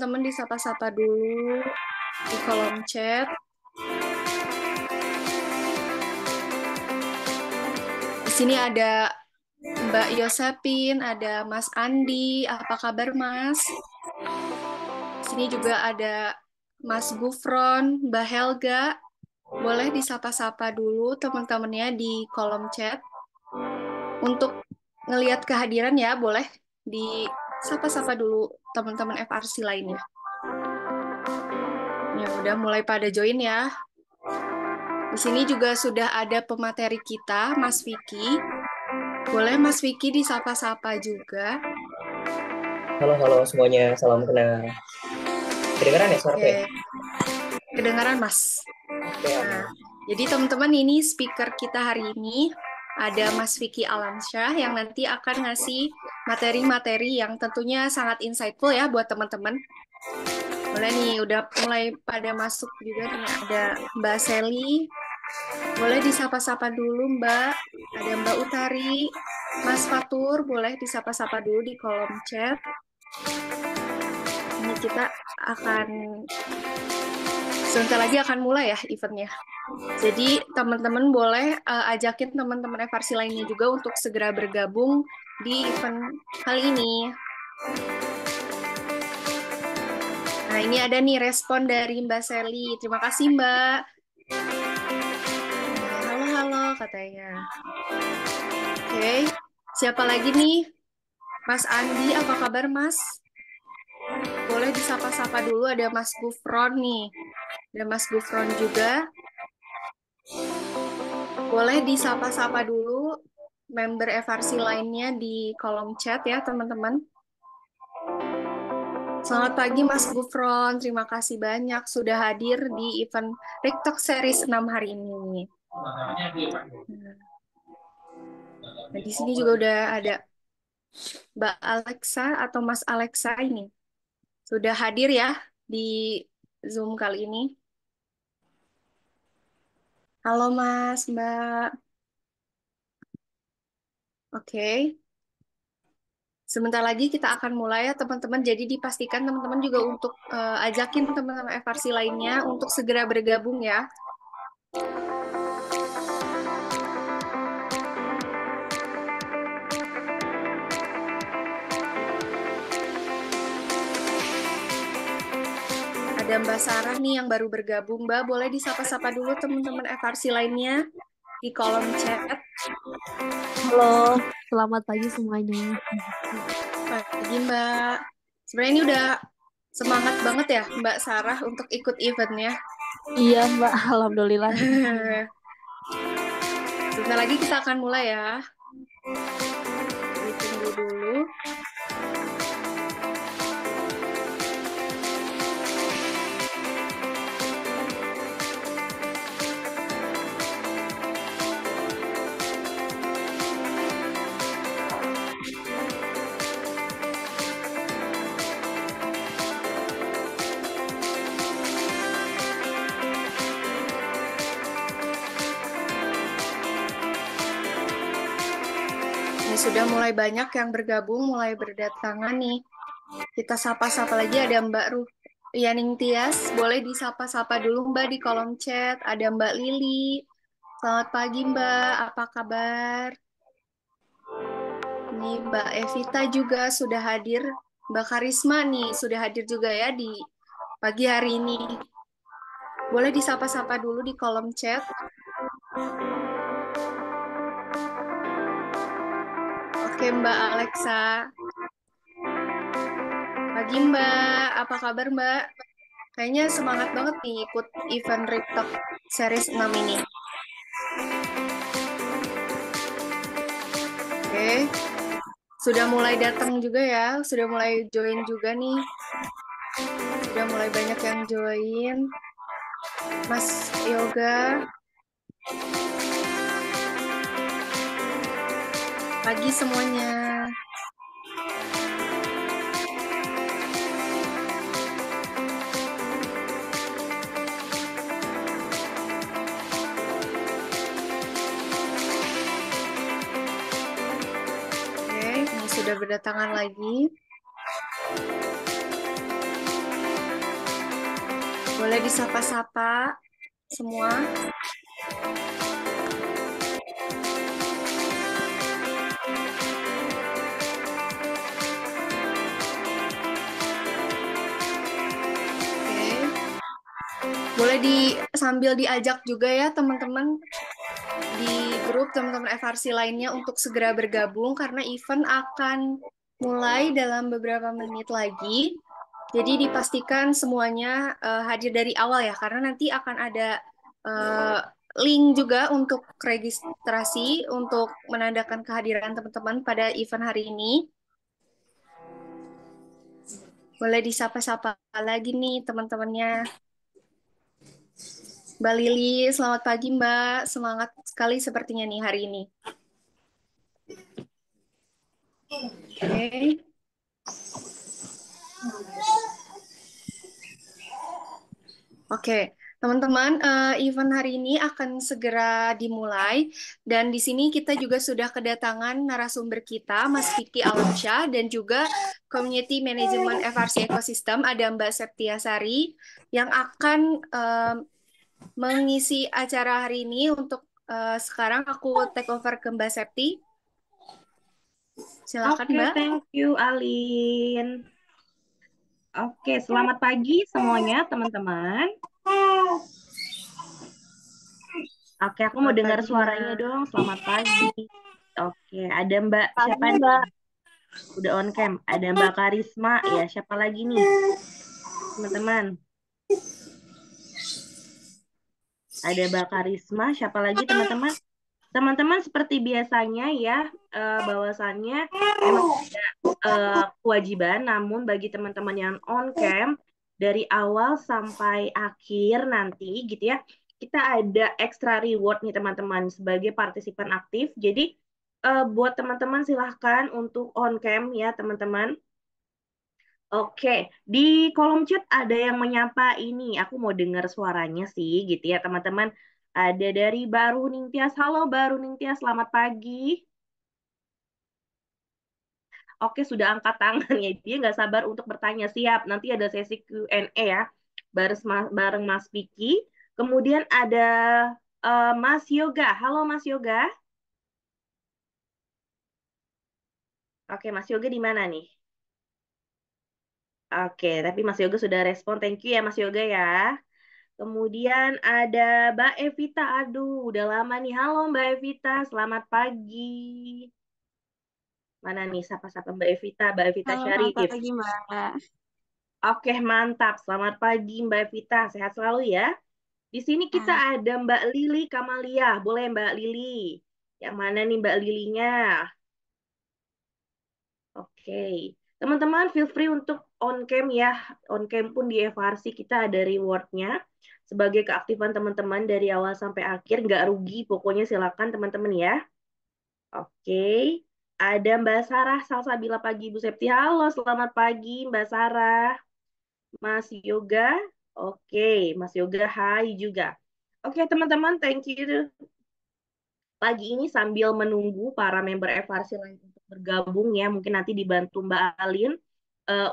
teman-teman disapa-sapa dulu di kolom chat. Di sini ada Mbak Yosepin, ada Mas Andi. Apa kabar, Mas? Di sini juga ada Mas Gufron, Mbak Helga. Boleh disapa-sapa dulu teman-temannya di kolom chat. Untuk ngelihat kehadiran ya, boleh disapa-sapa dulu teman-teman FRC lainnya. Ya udah mulai pada join ya. Di sini juga sudah ada pemateri kita, Mas Vicky. Boleh Mas Vicky disapa-sapa juga. Halo semuanya, salam kenal. Kedengeran ya suaraku ya? Oke, kedengaran Mas. Oke, Nah, aman. jadi teman-teman ini speaker kita hari ini ada Mas Vicky Alamsyah yang nanti akan ngasih materi-materi yang tentunya sangat insightful ya buat teman-teman. Boleh nih, udah mulai pada masuk juga nih. Ada Mbak Sally. Boleh disapa-sapa dulu Mbak. Ada Mbak Utari. Mas Fatur, boleh disapa-sapa dulu di kolom chat. Ini kita akan sebentar lagi akan mulai ya eventnya. Jadi teman-teman boleh ajakin teman-teman FRC lainnya juga untuk segera bergabung di event kali ini. Nah, ini ada nih respon dari Mbak Sally. Terima kasih, Mbak. Halo, katanya. Oke, siapa lagi nih? Mas Andi, apa kabar, Mas? Boleh disapa-sapa dulu, ada Mas Gufron nih. Ada Mas Gufron juga. Boleh disapa-sapa dulu member FRC lainnya di kolom chat ya, teman-teman. Selamat pagi Mas Gufron, terima kasih banyak sudah hadir di event TikTok Series 6 hari ini. Nah, di sini juga udah ada Mbak Alexa atau Mas Alexa ini. Sudah hadir ya di Zoom kali ini. Halo Mas, Mbak. Oke. Sebentar lagi kita akan mulai ya teman-teman. Jadi dipastikan teman-teman juga untuk ajakin teman-teman FRC lainnya untuk segera bergabung ya. Ada Mbak Sarah nih yang baru bergabung. Mbak, boleh disapa-sapa dulu teman-teman FRC lainnya di kolom chat. Halo, selamat pagi semuanya. Pagi Mbak. Sebenarnya ini udah semangat banget ya Mbak Sarah untuk ikut eventnya. Iya Mbak, alhamdulillah. Sebentar lagi kita akan mulai ya. Ditunggu dulu. Ini sudah mulai banyak yang bergabung, mulai berdatangan nih. Kita sapa-sapa lagi, ada Mbak Yaning Tias. Boleh disapa-sapa dulu Mbak di kolom chat. Ada Mbak Lili. Selamat pagi Mbak, apa kabar? Ini Mbak Evita juga sudah hadir. Mbak Karisma nih sudah hadir juga ya di pagi hari ini. Boleh disapa-sapa dulu di kolom chat. Oke Mbak Alexa. Pagi Mbak, apa kabar Mbak? Kayaknya semangat banget nih ikut event TikTok Series 6 ini. Oke, sudah mulai datang juga ya, sudah mulai join juga nih. Sudah mulai banyak yang join. Mas Yoga. Pagi semuanya. Oke, ini sudah berdatangan lagi. Boleh disapa-sapa semua. Oke. Boleh sambil diajak juga ya teman-teman di grup teman-teman FRC lainnya untuk segera bergabung karena event akan mulai dalam beberapa menit lagi. Jadi dipastikan semuanya hadir dari awal ya karena nanti akan ada link juga untuk registrasi untuk menandakan kehadiran teman-teman pada event hari ini. Boleh disapa-sapa lagi nih teman-temannya. Mbak Lili, selamat pagi Mbak. Semangat sekali sepertinya nih hari ini. Oke. Oke, teman-teman, event hari ini akan segera dimulai dan di sini kita juga sudah kedatangan narasumber kita, Mas Vicky Alamsyah dan juga Community Management FRC Ecosystem, ada Mbak Septiasari yang akan mengisi acara hari ini. Untuk sekarang aku take over ke Mbak Septi. Silakan Oke, Mbak. thank you Alin. Oke, selamat pagi semuanya teman-teman. Oke, aku mau Selamat dengar pagi, suaranya Mbak. dong. Selamat pagi. Oke, ada Mbak siapa Pagi, nih? Mbak. Udah on cam. Ada Mbak Karisma ya. Siapa lagi nih, teman-teman? Ada Mbak Karisma. Siapa lagi teman-teman? Teman-teman seperti biasanya ya, bahwasannya emang ada kewajiban, namun bagi teman-teman yang on cam dari awal sampai akhir nanti gitu ya, kita ada extra reward nih teman-teman sebagai partisipan aktif. Jadi buat teman-teman silahkan untuk on cam ya teman-teman. Oke, di kolom chat ada yang menyapa ini. Aku mau dengar suaranya sih gitu ya teman-teman. Ada dari Baru Ningtyas. Halo Baru Ningtyas, selamat pagi. Oke, sudah angkat tangan ya. Dia nggak sabar untuk bertanya. Siap, nanti ada sesi Q&A ya. Bareng Mas Vicky. Kemudian ada Mas Yoga. Halo Mas Yoga. Oke, Mas Yoga di mana nih? Oke, tapi Mas Yoga sudah respon. Thank you ya Mas Yoga ya. Kemudian ada Mbak Evita. Aduh, udah lama nih. Halo Mbak Evita, selamat pagi. Mana nih sapa-sapa Mbak Evita, Mbak Evita Halo, selamat Syarif. pagi, Mbak. Oke, mantap. Selamat pagi Mbak Evita. Sehat selalu ya. Di sini kita Ah, ada Mbak Lili Kamalia. Boleh Mbak Lili? Yang mana nih Mbak Lilinya? Oke. Teman-teman feel free untuk on cam ya. On cam pun di FRC kita ada rewardnya. Sebagai keaktifan teman-teman dari awal sampai akhir. Nggak rugi, pokoknya silakan teman-teman ya. Oke. Ada Mbak Sarah Salsabila pagi Bu Septi. Halo, selamat pagi Mbak Sarah. Mas Yoga. Oke, Mas Yoga hai juga. Oke, teman-teman, thank you. Pagi ini sambil menunggu para member FRC lain untuk bergabung ya, mungkin nanti dibantu Mbak Alin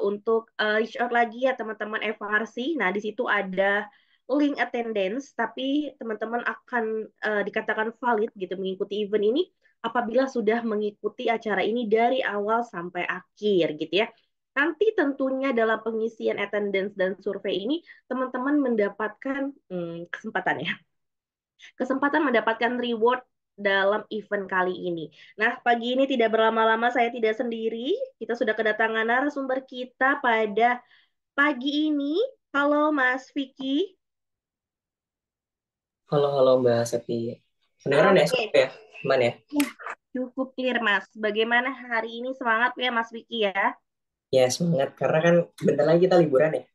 untuk reach out lagi ya teman-teman FRC. Nah, di situ ada link attendance, tapi teman-teman akan dikatakan valid gitu mengikuti event ini apabila sudah mengikuti acara ini dari awal sampai akhir gitu ya. Nanti tentunya dalam pengisian attendance dan survei ini teman-teman mendapatkan kesempatan ya kesempatan mendapatkan reward dalam event kali ini. Nah, pagi ini tidak berlama-lama, saya tidak sendiri. Kita sudah kedatangan narasumber kita pada pagi ini. Halo Mas Vicky. Halo Mbak Septi. Kedengeran ya? Oke, Ya? Aman ya? cukup clear Mas. Bagaimana hari ini, semangat ya Mas Vicky ya? Ya semangat, karena kan bentar lagi kita liburan ya,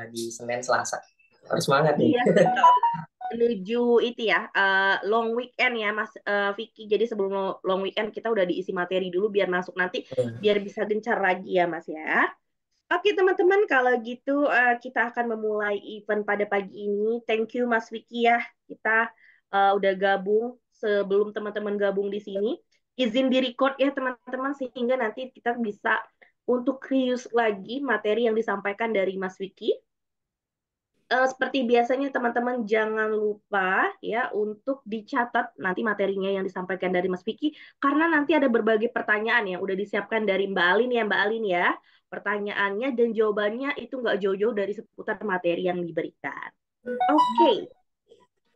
di Senin Selasa. Harus semangat nih. Iya, betul. Menuju itu ya, long weekend ya Mas Vicky. Jadi sebelum long weekend kita udah diisi materi dulu biar masuk nanti, biar bisa gencar lagi ya Mas ya. Oke teman-teman, kalau gitu kita akan memulai event pada pagi ini. Thank you Mas Vicky ya, kita udah gabung sebelum teman-teman gabung di sini. Izin di record ya teman-teman, sehingga nanti kita bisa untuk reuse lagi materi yang disampaikan dari Mas Vicky. seperti biasanya teman-teman jangan lupa ya untuk dicatat nanti materinya yang disampaikan dari Mas Vicky, karena nanti ada berbagai pertanyaan yang udah disiapkan dari Mbak Alin ya, Mbak Alin ya. Pertanyaannya dan jawabannya itu nggak jauh-jauh dari seputar materi yang diberikan. Oke,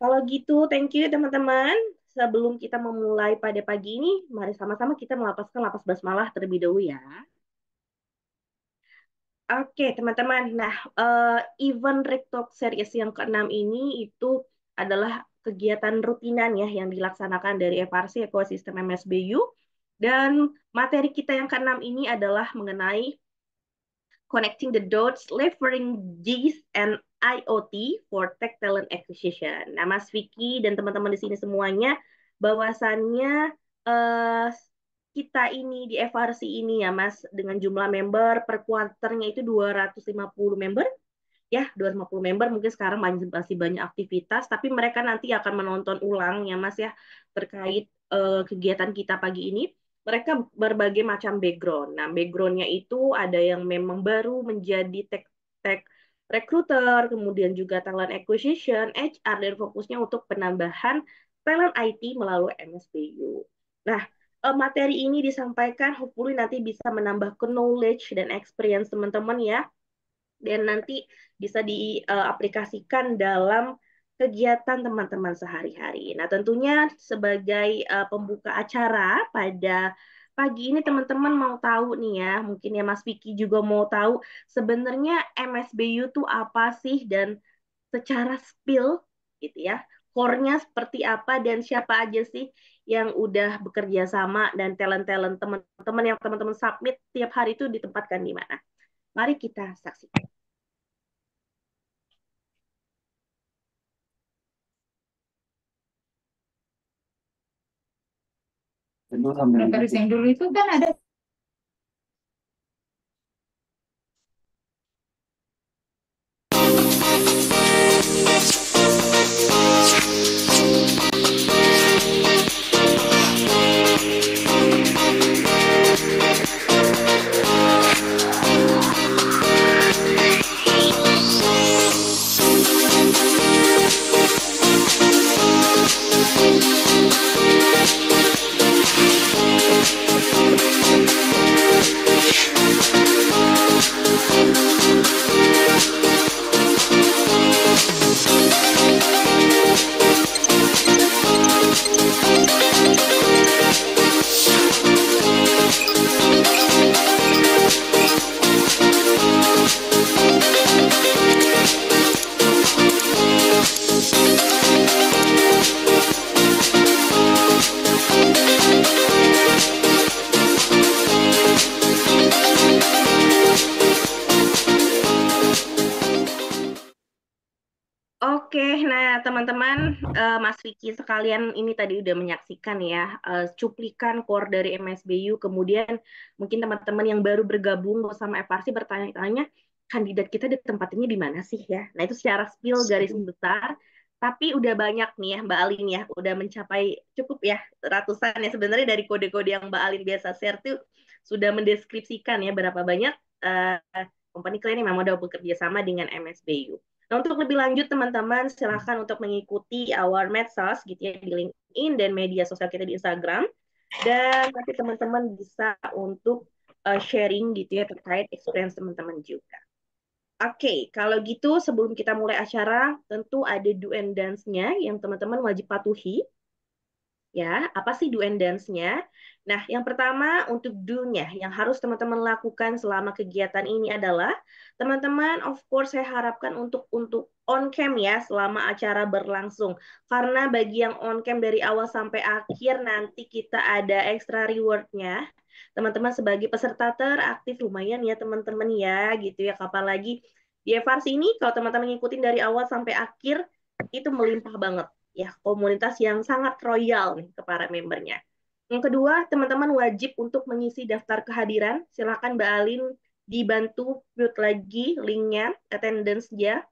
kalau gitu thank you teman-teman. Sebelum kita memulai pada pagi ini, mari sama-sama kita melapaskan lapas basmalah terlebih dahulu ya. Oke, teman-teman. Nah, event Rectalk Series yang ke-6 ini itu adalah kegiatan rutinan ya yang dilaksanakan dari FRC Ekosistem MSBU. Dan materi kita yang ke-6 ini adalah mengenai Connecting the Dots, Leveraging GIS and IoT for Tech Talent Acquisition. Nah, Mas Vicky dan teman-teman di sini semuanya, bahwasannya kita ini di FRC ini ya Mas, dengan jumlah member per kuarternya itu 250 member. Ya, 250 member mungkin sekarang masih banyak aktivitas, tapi mereka nanti akan menonton ulang ya Mas ya, terkait kegiatan kita pagi ini. Mereka berbagai macam background. Nah, backgroundnya itu ada yang memang baru menjadi tech recruiter, kemudian juga talent acquisition, HR, dan fokusnya untuk penambahan talent IT melalui MSBU. Nah, materi ini disampaikan hopefully nanti bisa menambah knowledge dan experience teman-teman ya, dan nanti bisa diaplikasikan dalam kegiatan teman-teman sehari-hari. Nah, tentunya sebagai pembuka acara pada pagi ini teman-teman mau tahu nih ya, mungkin ya Mas Vicky juga mau tahu sebenarnya MSBU itu apa sih, dan secara spill gitu ya, core-nya seperti apa dan siapa aja sih yang udah bekerja sama, dan talent-talent teman-teman yang teman-teman submit tiap hari itu ditempatkan di mana. Mari kita saksikan. Referensi yang dulu itu kan ada. Oke, nah teman-teman, Mas Vicky sekalian ini tadi udah menyaksikan ya cuplikan core dari MSBU. Kemudian mungkin teman-teman yang baru bergabung bersama FRC bertanya-tanya, kandidat kita ditempatinnya di mana sih ya? Nah itu secara spill garis besar. Tapi udah banyak nih ya Mbak Alin ya, udah mencapai cukup ya ratusan ya sebenarnya, dari kode-kode yang Mbak Alin biasa share tuh sudah mendeskripsikan ya berapa banyak company kalian yang memang udah bekerja sama dengan MSBU. Nah, untuk lebih lanjut teman-teman silahkan untuk mengikuti our medsos gitu ya di LinkedIn dan media sosial kita di Instagram, dan nanti teman-teman bisa untuk sharing gitu ya terkait experience teman-teman juga. Oke, kalau gitu sebelum kita mulai acara tentu ada do and dance-nya yang teman-teman wajib patuhi. Ya, apa sih do and dance-nya? Nah, yang pertama untuk do-nya yang harus teman-teman lakukan selama kegiatan ini adalah teman-teman of course saya harapkan untuk on cam ya selama acara berlangsung. Karena bagi yang on cam dari awal sampai akhir nanti kita ada extra reward-nya. Teman-teman sebagai peserta teraktif lumayan ya teman-teman ya gitu ya. Apalagi di FRC ini kalau teman-teman ngikutin dari awal sampai akhir itu melimpah banget ya, komunitas yang sangat royal nih ke para membernya. Yang kedua, teman-teman wajib untuk mengisi daftar kehadiran. Silakan Mbak Alin dibantu mute lagi linknya, attendance-nya.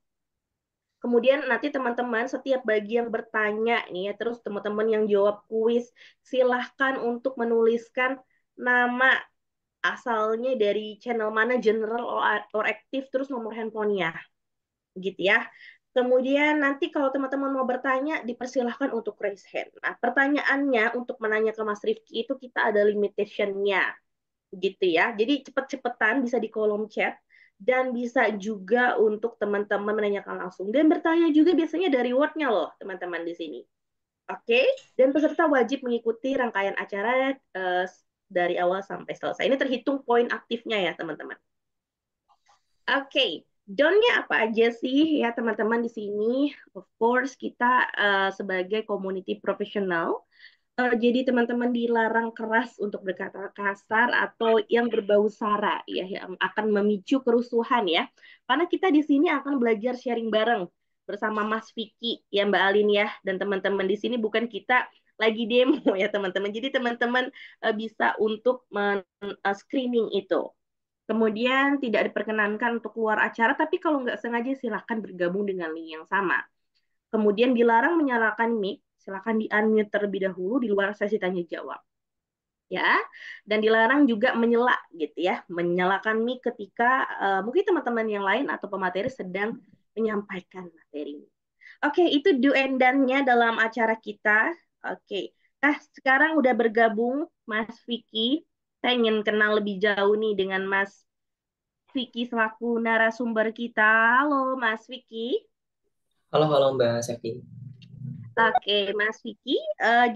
Kemudian nanti teman-teman setiap bagi yang bertanya nih ya, terus teman-teman yang jawab kuis, silahkan untuk menuliskan nama asalnya dari channel mana, general or aktif, terus nomor handphonenya. gitu ya. Kemudian nanti kalau teman-teman mau bertanya, dipersilahkan untuk raise hand. Nah, pertanyaannya untuk menanya ke Mas Rifki itu kita ada limitation-nya, gitu ya. Jadi cepet-cepetan bisa di kolom chat, dan bisa juga untuk teman-teman menanyakan langsung. Dan bertanya juga biasanya dari reward-nya loh, teman-teman di sini. Oke, dan peserta wajib mengikuti rangkaian acara dari awal sampai selesai. Ini terhitung poin aktifnya ya, teman-teman. Oke, Don-nya apa aja sih ya teman-teman di sini? Of course kita sebagai community profesional, jadi teman-teman dilarang keras untuk berkata kasar atau yang berbau sara ya, yang akan memicu kerusuhan ya. Karena kita di sini akan belajar sharing bareng bersama Mas Vicky ya Mbak Alin ya, dan teman-teman di sini bukan kita lagi demo ya teman-teman. Jadi teman-teman bisa untuk screening itu. Kemudian tidak diperkenankan untuk keluar acara, tapi kalau nggak sengaja silahkan bergabung dengan link yang sama. Kemudian dilarang menyalakan mic, silahkan di-unmute terlebih dahulu di luar sesi tanya jawab. Ya, dan dilarang juga menyela gitu ya, menyalakan mic ketika mungkin teman-teman yang lain atau pemateri sedang menyampaikan materi. Oke, itu do and done-nya dalam acara kita. Oke. Nah, sekarang udah bergabung Mas Vicky. Saya ingin kenal lebih jauh nih dengan Mas Vicky selaku narasumber kita. Halo Mas Vicky. Halo, halo Mbak Sevi. Oke, Mas Vicky.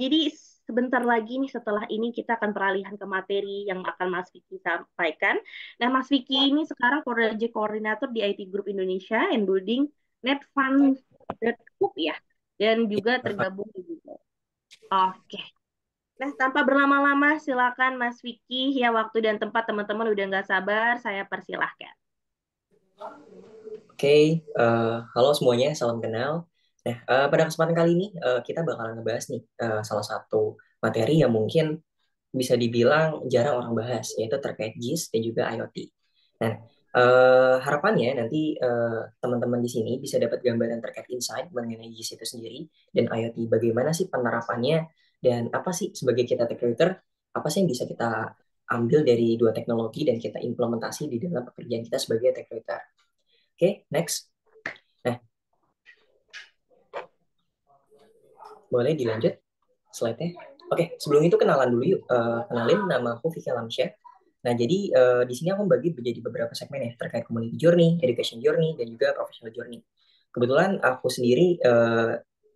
Jadi sebentar lagi nih setelah ini kita akan peralihan ke materi yang akan Mas Vicky sampaikan. Nah, Mas Vicky ini sekarang project koordinator di IT Group Indonesia and Building Netfund Group ya, dan juga tergabung di Google. Oke. Nah, tanpa berlama-lama, silakan Mas Vicky. Ya, waktu dan tempat teman-teman udah nggak sabar, saya persilahkan. Oke, halo semuanya, salam kenal. Nah, pada kesempatan kali ini kita bakalan ngebahas nih salah satu materi yang mungkin bisa dibilang jarang orang bahas, yaitu terkait GIS dan juga IoT. Nah, harapannya nanti teman-teman di sini bisa dapat gambaran terkait insight mengenai GIS itu sendiri dan IoT. Bagaimana sih penerapannya dan apa sih sebagai kita tech recruiter, apa sih yang bisa kita ambil dari dua teknologi dan kita implementasi di dalam pekerjaan kita sebagai tech recruiter. Oke, next. Nah, boleh dilanjut slide-nya. Oke, sebelum itu kenalan dulu yuk. Kenalin, nama aku Vicky Alamsyah. Nah, jadi di sini aku bagi menjadi beberapa segmen ya, terkait community journey, education journey, dan juga professional journey. Kebetulan aku sendiri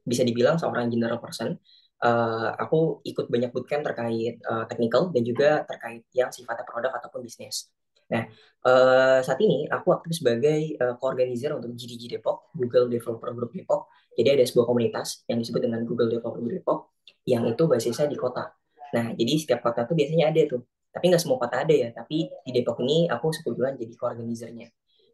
bisa dibilang seorang general person. Aku ikut banyak bootcamp terkait technical dan juga terkait yang sifatnya produk ataupun bisnis. Nah, saat ini aku aktif sebagai co-organizer untuk GDG Depok, Google Developer Group Depok. Jadi ada sebuah komunitas yang disebut dengan Google Developer Group Depok, yang itu basisnya di kota. Nah, jadi setiap kota tuh biasanya ada tuh. Tapi nggak semua kota ada ya, tapi di Depok ini aku kebetulan jadi co-organizernya.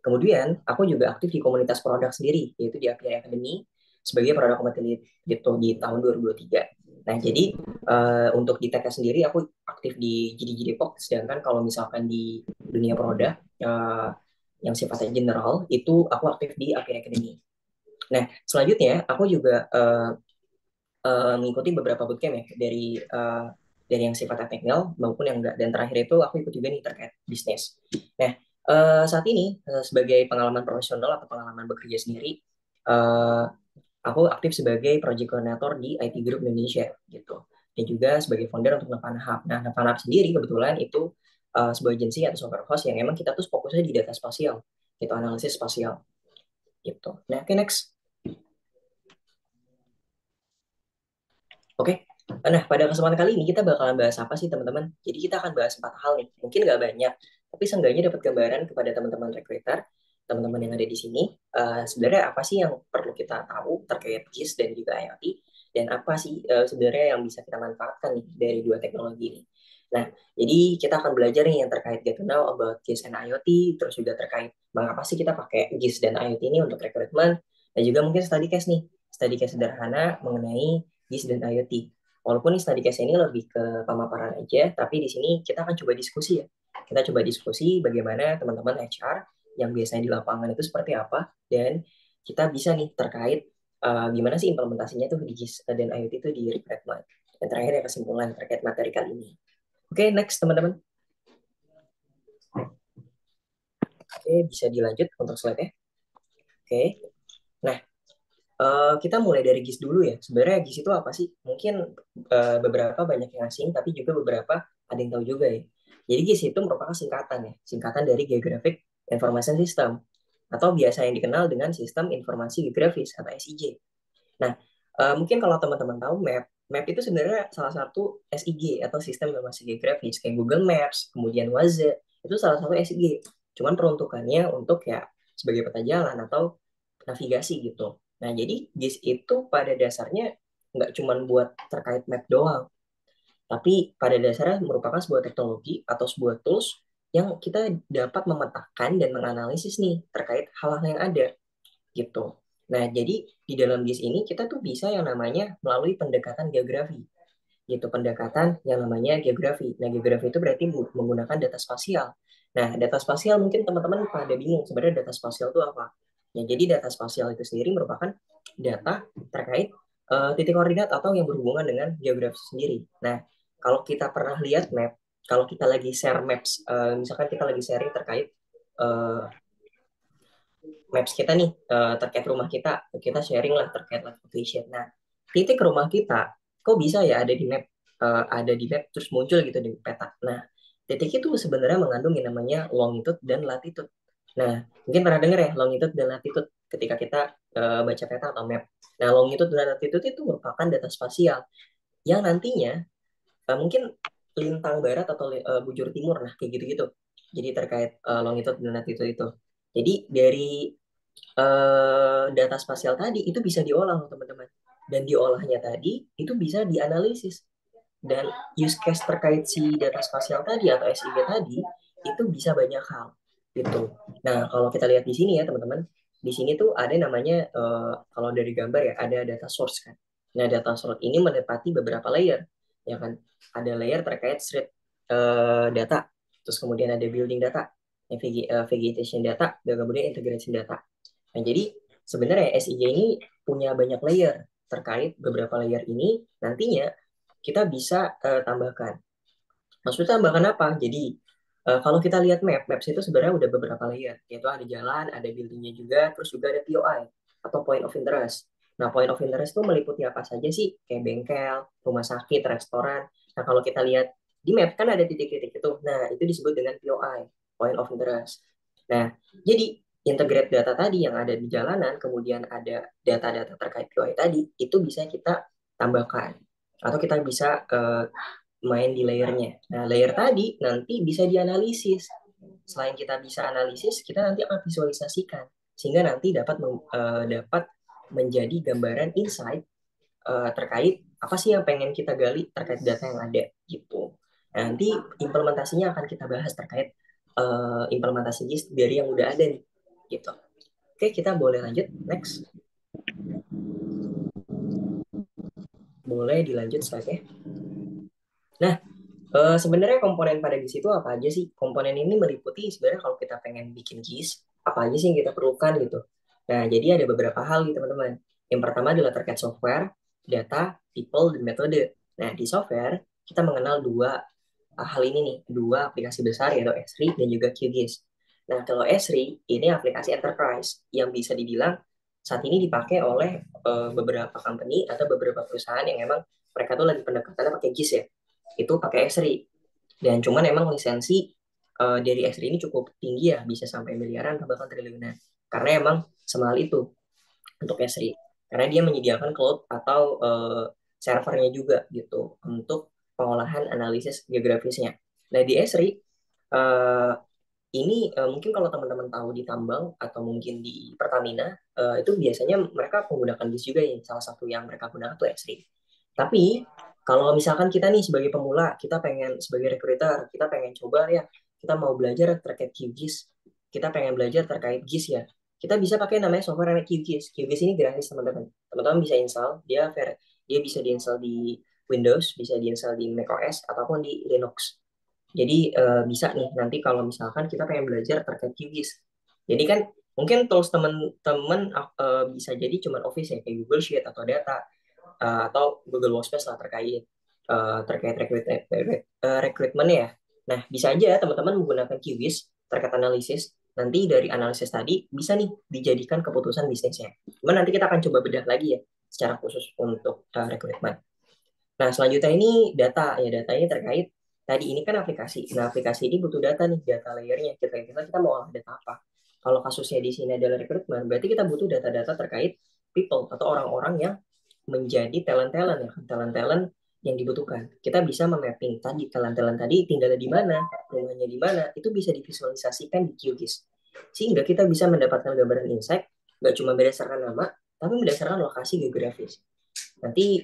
Kemudian, aku juga aktif di komunitas produk sendiri, yaitu di API Academy, sebagai produk competitive gitu di tahun 2023. Nah, jadi untuk di TK sendiri aku aktif di GDG Depok, sedangkan kalau misalkan di dunia produk yang sifatnya general, itu aku aktif di API Academy. Nah, selanjutnya aku juga mengikuti beberapa bootcamp ya dari yang sifatnya teknikal maupun yang enggak, dan terakhir itu aku ikut juga nih terkait bisnis. Nah, saat ini sebagai pengalaman profesional atau pengalaman bekerja sendiri, aku aktif sebagai project coordinator di IT Group Indonesia gitu, dan juga sebagai founder untuk Navana Hub. Nah, Navana Hub sendiri kebetulan itu sebuah agensi atau software house yang emang kita tuh fokusnya di data spasial, gitu, analisis spasial gitu. Nah, oke, next. Oke, nah pada kesempatan kali ini kita bakalan bahas apa sih teman-teman? Jadi kita akan bahas 4 hal nih, mungkin nggak banyak, tapi seenggaknya dapat gambaran kepada teman-teman recruiter, teman-teman yang ada di sini, sebenarnya apa sih yang perlu kita tahu terkait GIS dan juga IoT, dan apa sih sebenarnya yang bisa kita manfaatkan nih dari dua teknologi ini. Nah, jadi kita akan belajar nih yang terkait get to know about GIS and IoT, terus juga terkait mengapa sih kita pakai GIS dan IoT ini untuk rekrutmen, dan juga mungkin study case nih, study case sederhana mengenai GIS dan IoT. Walaupun study case ini lebih ke pemaparan aja, tapi di sini kita akan coba diskusi ya. Kita coba diskusi bagaimana teman-teman HR yang biasanya di lapangan itu seperti apa, dan kita bisa nih terkait gimana sih implementasinya tuh di GIS dan IoT itu di rekrutmen. Dan terakhir ya kesimpulan terkait materi kali ini. Oke, next teman-teman. Oke, bisa dilanjut untuk slide-nya. Oke. Nah, kita mulai dari GIS dulu ya. Sebenarnya GIS itu apa sih? Mungkin beberapa banyak yang asing, tapi juga beberapa ada yang tahu juga ya. Jadi GIS itu merupakan singkatan ya, singkatan dari Geographic Information System, atau biasa yang dikenal dengan Sistem Informasi Geografis atau SIG. Nah, mungkin kalau teman-teman tahu map itu sebenarnya salah satu SIG atau Sistem Informasi Geografis, kayak Google Maps, kemudian Waze, itu salah satu SIG. Cuman peruntukannya untuk ya sebagai peta jalan atau navigasi gitu. Nah, jadi GIS itu pada dasarnya nggak cuma buat terkait map doang, tapi pada dasarnya merupakan sebuah teknologi atau sebuah tools yang kita dapat memetakan dan menganalisis nih terkait hal-hal yang ada gitu. Nah, jadi di dalam GIS ini kita tuh bisa yang namanya melalui pendekatan geografi gitu, pendekatan yang namanya geografi. Nah, geografi itu berarti menggunakan data spasial. Nah, data spasial mungkin teman-teman pada bingung sebenarnya data spasial itu apa. Ya, jadi data spasial itu sendiri merupakan data terkait titik koordinat atau yang berhubungan dengan geografi sendiri. Nah, kalau kita pernah lihat map, kalau kita lagi share maps, misalkan kita lagi sharing terkait eh, maps kita nih, terkait rumah kita sharing lah terkait location. Nah, titik rumah kita kok bisa ya ada di map terus muncul gitu di peta. Nah, titik itu sebenarnya mengandung yang namanya longitude dan latitude. Nah, mungkin pernah dengar ya longitude dan latitude ketika kita baca peta atau map. Nah, longitude dan latitude itu merupakan data spasial yang nantinya mungkin lintang barat atau bujur timur, nah kayak gitu-gitu. Jadi terkait longitude dan latitude itu. Jadi dari data spasial tadi itu bisa diolah teman-teman, dan diolahnya tadi itu bisa dianalisis, dan use case terkait si data spasial tadi atau SIG tadi itu bisa banyak hal gitu. Nah, kalau kita lihat di sini ya teman-teman, di sini tuh ada namanya kalau dari gambar ya ada data source kan. Nah, data source ini menepati beberapa layer ya kan. Ada layer terkait street data, terus kemudian ada building data, vegetation data, dan kemudian integration data. Nah, jadi sebenarnya SIG ini punya banyak layer. Terkait beberapa layer ini, nantinya kita bisa tambahkan. Maksudnya tambahkan apa? Jadi, kalau kita lihat Maps itu sebenarnya udah beberapa layer. Yaitu ada jalan, ada buildingnya juga, terus juga ada POI, atau Point of Interest. Nah, Point of Interest itu meliputi apa saja sih? Kayak bengkel, rumah sakit, restoran. Nah, kalau kita lihat di map kan ada titik-titik itu. Nah, itu disebut dengan POI, Point of Interest. Nah, jadi integrate data tadi yang ada di jalanan, kemudian ada data-data terkait POI tadi, itu bisa kita tambahkan. Atau kita bisa main di layernya. Nah, layer tadi nanti bisa dianalisis. Selain kita bisa analisis, kita nanti akan visualisasikan. Sehingga nanti dapat menjadi gambaran insight terkait apa sih yang pengen kita gali terkait data yang ada gitu. Nah, nanti implementasinya akan kita bahas terkait implementasi GIS dari yang udah ada nih gitu. Oke, kita boleh lanjut next. Boleh dilanjut slide-nya. Nah, sebenarnya komponen pada GIS itu apa aja sih? Komponen ini meliputi sebenarnya kalau kita pengen bikin GIS, apa aja sih yang kita perlukan gitu. Nah, jadi ada beberapa hal nih teman-teman. Yang pertama adalah terkait software, data, people, dan metode. Nah, di software kita mengenal dua hal ini nih, dua aplikasi besar yaitu Esri dan juga QGIS. Nah, kalau Esri ini aplikasi enterprise yang bisa dibilang saat ini dipakai oleh beberapa company atau beberapa perusahaan yang memang mereka tuh lagi pendekatannya pakai GIS ya. Itu pakai Esri. Dan cuman emang lisensi dari Esri ini cukup tinggi ya, bisa sampai miliaran atau bahkan triliunan. Karena emang semahal itu untuk Esri. Karena dia menyediakan cloud atau servernya juga gitu untuk pengolahan analisis geografisnya. Nah, di Esri ini mungkin kalau teman-teman tahu di tambang atau mungkin di Pertamina itu biasanya mereka menggunakan GIS juga ya. Salah satu yang mereka gunakan itu Esri. Tapi kalau misalkan kita nih sebagai pemula, kita pengen sebagai recruiter, kita pengen coba ya, kita mau belajar terkait QGIS, kita pengen belajar terkait GIS ya, kita bisa pakai namanya software namanya QGIS. QGIS ini gratis teman-teman. Teman-teman bisa install, dia bisa diinstal di Windows, bisa diinstal di macOS ataupun di Linux. Jadi bisa nih nanti kalau misalkan kita pengen belajar terkait QGIS. Jadi kan mungkin tools teman-teman bisa jadi cuma Office ya, kayak Google Sheet atau data atau Google Workspace lah terkait rekrutmen ya. Nah, bisa aja teman-teman menggunakan QGIS terkait analisis nanti dari analisis tadi bisa nih dijadikan keputusan bisnisnya. Cuman nanti kita akan coba bedah lagi ya secara khusus untuk rekrutmen. Nah, selanjutnya ini data ya, data ini terkait tadi ini kan aplikasi. Nah, aplikasi ini butuh data nih, data layernya. Kita mau olah data apa? Kalau kasusnya di sini adalah rekrutmen, berarti kita butuh data-data terkait people atau orang-orang yang menjadi talent-talent ya, talent-talent yang dibutuhkan. Kita bisa memapping tadi talent-talent tadi tinggal di mana, rumahnya di mana, itu bisa divisualisasikan di QGIS. Sehingga kita bisa mendapatkan gambaran insight, nggak cuma berdasarkan nama, tapi berdasarkan lokasi geografis. Nanti